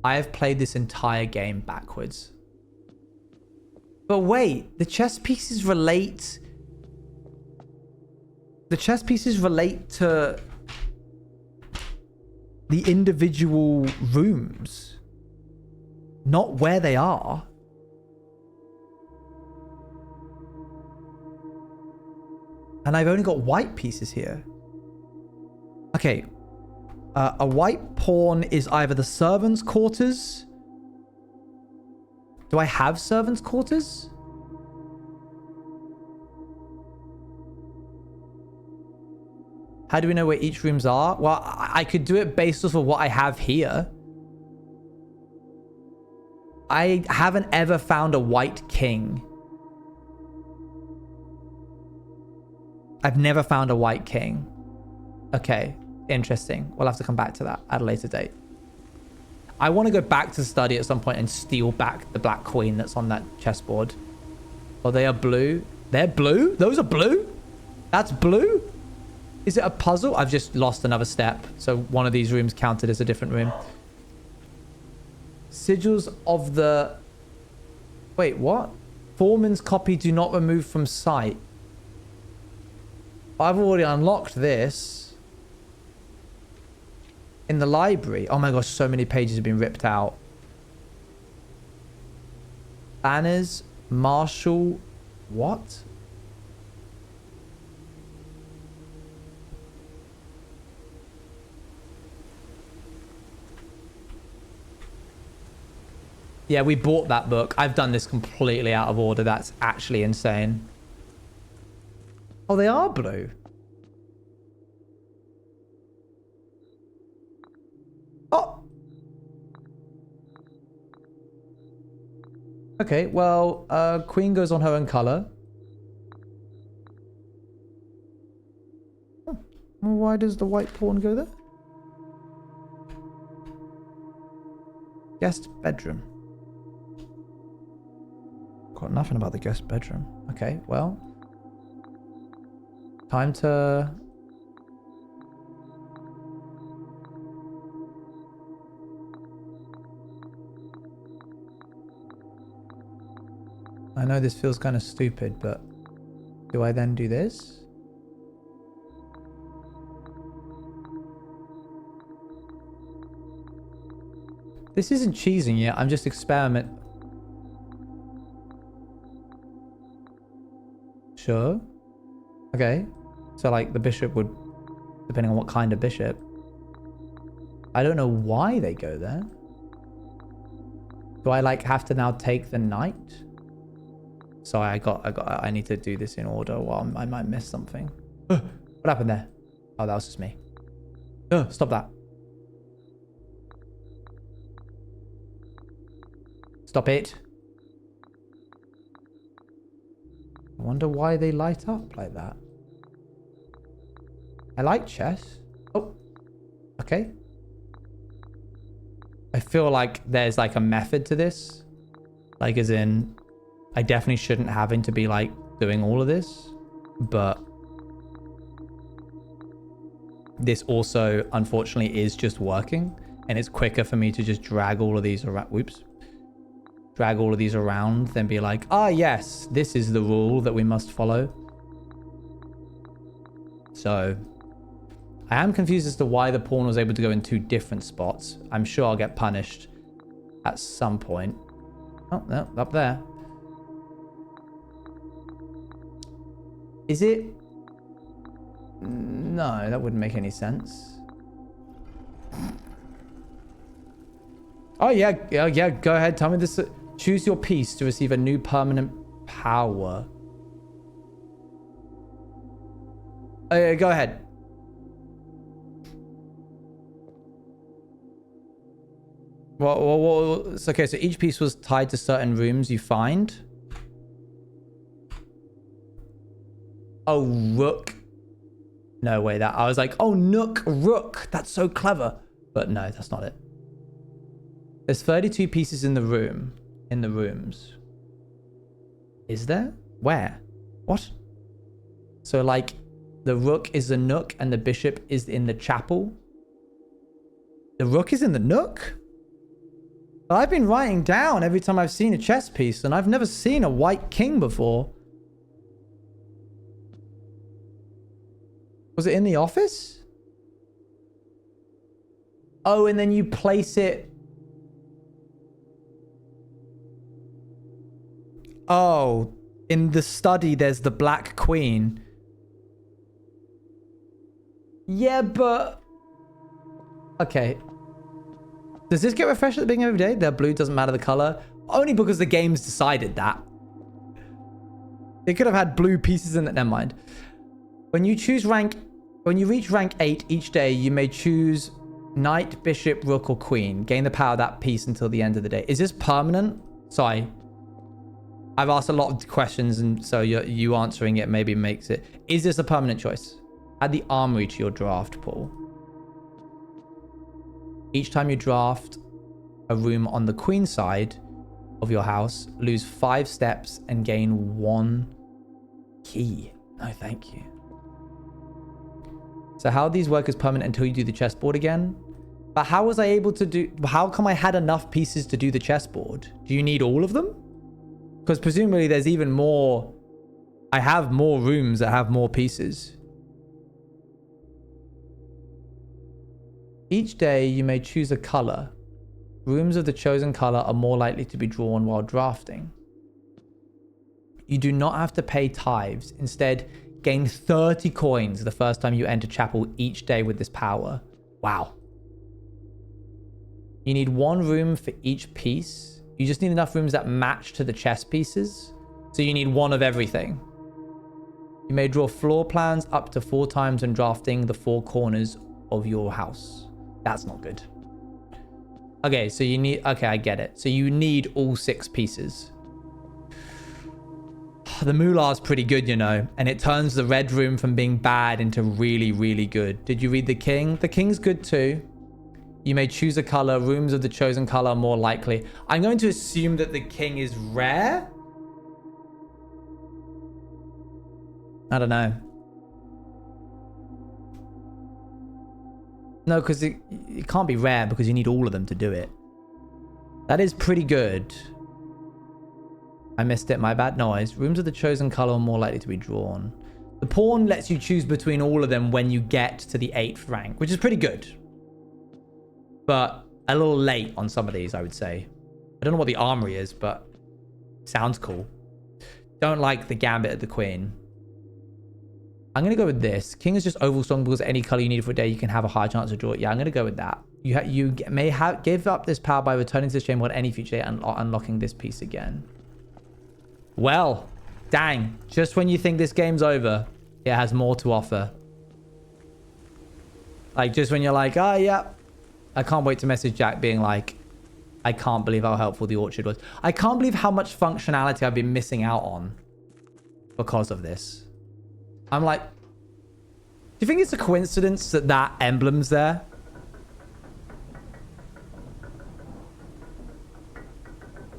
S2: I have played this entire game backwards. But wait, the chess pieces relate... The chess pieces relate to the individual rooms, not where they are. And I've only got white pieces here. Okay. A white pawn is either the servants' quarters. Do I have servants' quarters? How do we know where each rooms are? Well, I could do it based off of what I have here. I haven't ever found a white king. I've never found a white king. Okay, interesting. We'll have to come back to that at a later date. I want to go back to the study at some point and steal back the black queen that's on that chessboard. Oh, they are blue. They're blue? Those are blue? That's blue? Is it a puzzle? I've just lost another step. So one of these rooms counted as a different room. Sigils of the... Wait, what? Foreman's copy do not remove from sight. I've already unlocked this. In the library. Oh my gosh, so many pages have been ripped out. Banners, Marshall, what? Yeah, we bought that book. I've done this completely out of order. That's actually insane. Oh, they are blue. Oh. Okay, well, Queen goes on her own color. Oh. Well, why does the white pawn go there? Guest bedroom. Got nothing about the guest bedroom. Okay, well. Time to... I know this feels kind of stupid, but do I then do this? This isn't cheesing yet. I'm just experiment. Sure. Okay. So like the bishop would, depending on what kind of bishop. I don't know why they go there. Do I like have to now take the knight? Sorry, I need to do this in order or I might miss something. What happened there? Oh, that was just me. Stop that. Stop it. I wonder why they light up like that. I like chess. Oh, okay. I feel like there's like a method to this. Like as in, I definitely shouldn't having to be like doing all of this, but this also unfortunately is just working and it's quicker for me to just drag all of these around. Whoops. Drag all of these around, then be like, ah, yes, this is the rule that we must follow. So I am confused as to why the pawn was able to go in two different spots. I'm sure I'll get punished at some point. Oh, no, up there. Is it? No, that wouldn't make any sense. Oh, yeah, go ahead. Tell me this. Choose your piece to receive a new permanent power. Oh, yeah, go ahead. Well, it's okay, so each piece was tied to certain rooms you find. Oh, rook. No way, that I was like, oh, nook, rook. That's so clever. But no, that's not it. There's 32 pieces in the room. In the rooms. Is there? Where? What? So like the rook is the nook and the bishop is in the chapel. The rook is in the nook? I've been writing down every time I've seen a chess piece and I've never seen a white king before. Was it in the office? Oh, and then you place it. Oh, in the study, there's the black queen. Yeah, but... Okay. Does this get refreshed at the beginning of every day? The blue doesn't matter the color. Only because the game's decided that. It could have had blue pieces in it. Never mind. When you reach rank 8 each day, you may choose knight, bishop, rook, or queen. Gain the power of that piece until the end of the day. Is this permanent? Sorry. I've asked a lot of questions, and so you answering it maybe makes it. Is this a permanent choice? Add the armory to your draft pool. Each time you draft a room on the queen side of your house, lose 5 steps and gain 1 key. No, thank you. So how these work as permanent until you do the chessboard again? But how was I able to do... How come I had enough pieces to do the chessboard? Do you need all of them? Because presumably there's even more... I have more rooms that have more pieces. Each day you may choose a color. Rooms of the chosen color are more likely to be drawn while drafting. You do not have to pay tithes. Instead, gain 30 coins the first time you enter chapel each day with this power. Wow. You need 1 room for each piece. You just need enough rooms that match to the chess pieces. So you need 1 of everything. You may draw floor plans up to 4 times when drafting the 4 corners of your house. That's not good. Okay, so you need... Okay, I get it. So you need all 6 pieces. The Moolah's pretty good, you know. And it turns the red room from being bad into really, really good. Did you read the king? The king's good too. You may choose a color. Rooms of the chosen color are more likely. I'm going to assume that the king is rare. I don't know. No, because it can't be rare because you need all of them to do it. That is pretty good. I missed it. My bad noise. Rooms of the chosen color are more likely to be drawn. The pawn lets you choose between all of them when you get to the 8th rank, which is pretty good. But a little late on some of these, I would say. I don't know what the armory is, but sounds cool. Don't like the gambit of the queen. I'm going to go with this. King is just overall strong because any color you need for a day, you can have a higher chance to draw it. Yeah, I'm going to go with that. You may give up this power by returning to this chamber on any future day and unlocking this piece again. Well, dang. Just when you think this game's over, it has more to offer. Like, just when you're like, oh, yeah. I can't wait to message Jack being like, I can't believe how helpful the orchard was. I can't believe how much functionality I've been missing out on because of this. I'm like, do you think it's a coincidence that that emblem's there?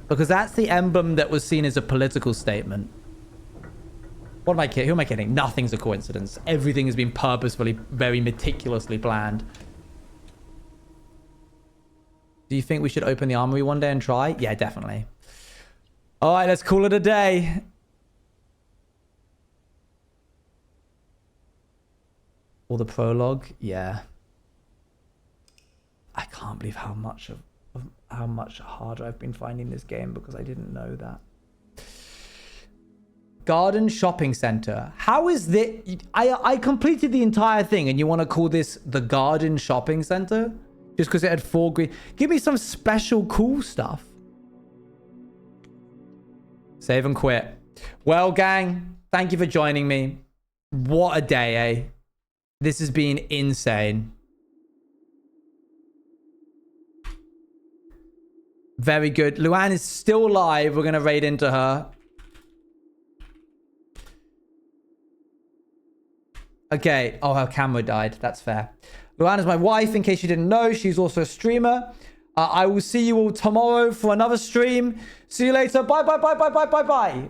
S2: Because that's the emblem that was seen as a political statement. What am I kidding? Who am I kidding? Nothing's a coincidence. Everything has been purposefully, very meticulously planned. Do you think we should open the armory one day and try? Yeah, definitely. All right, let's call it a day. Or the prologue? Yeah. I can't believe how much harder I've been finding this game because I didn't know that. Garden shopping center. How is this? I completed the entire thing and you want to call this the garden shopping center? Just because it had 4 green. Give me some special cool stuff. Save and quit. Well, gang, thank you for joining me. What a day, eh? This has been insane. Very good. Luann is still alive. We're going to raid into her. Okay. Oh, her camera died. That's fair. Luann is my wife, in case you didn't know. She's also a streamer. I will see you all tomorrow for another stream. See you later. Bye, bye, bye, bye, bye, bye, bye.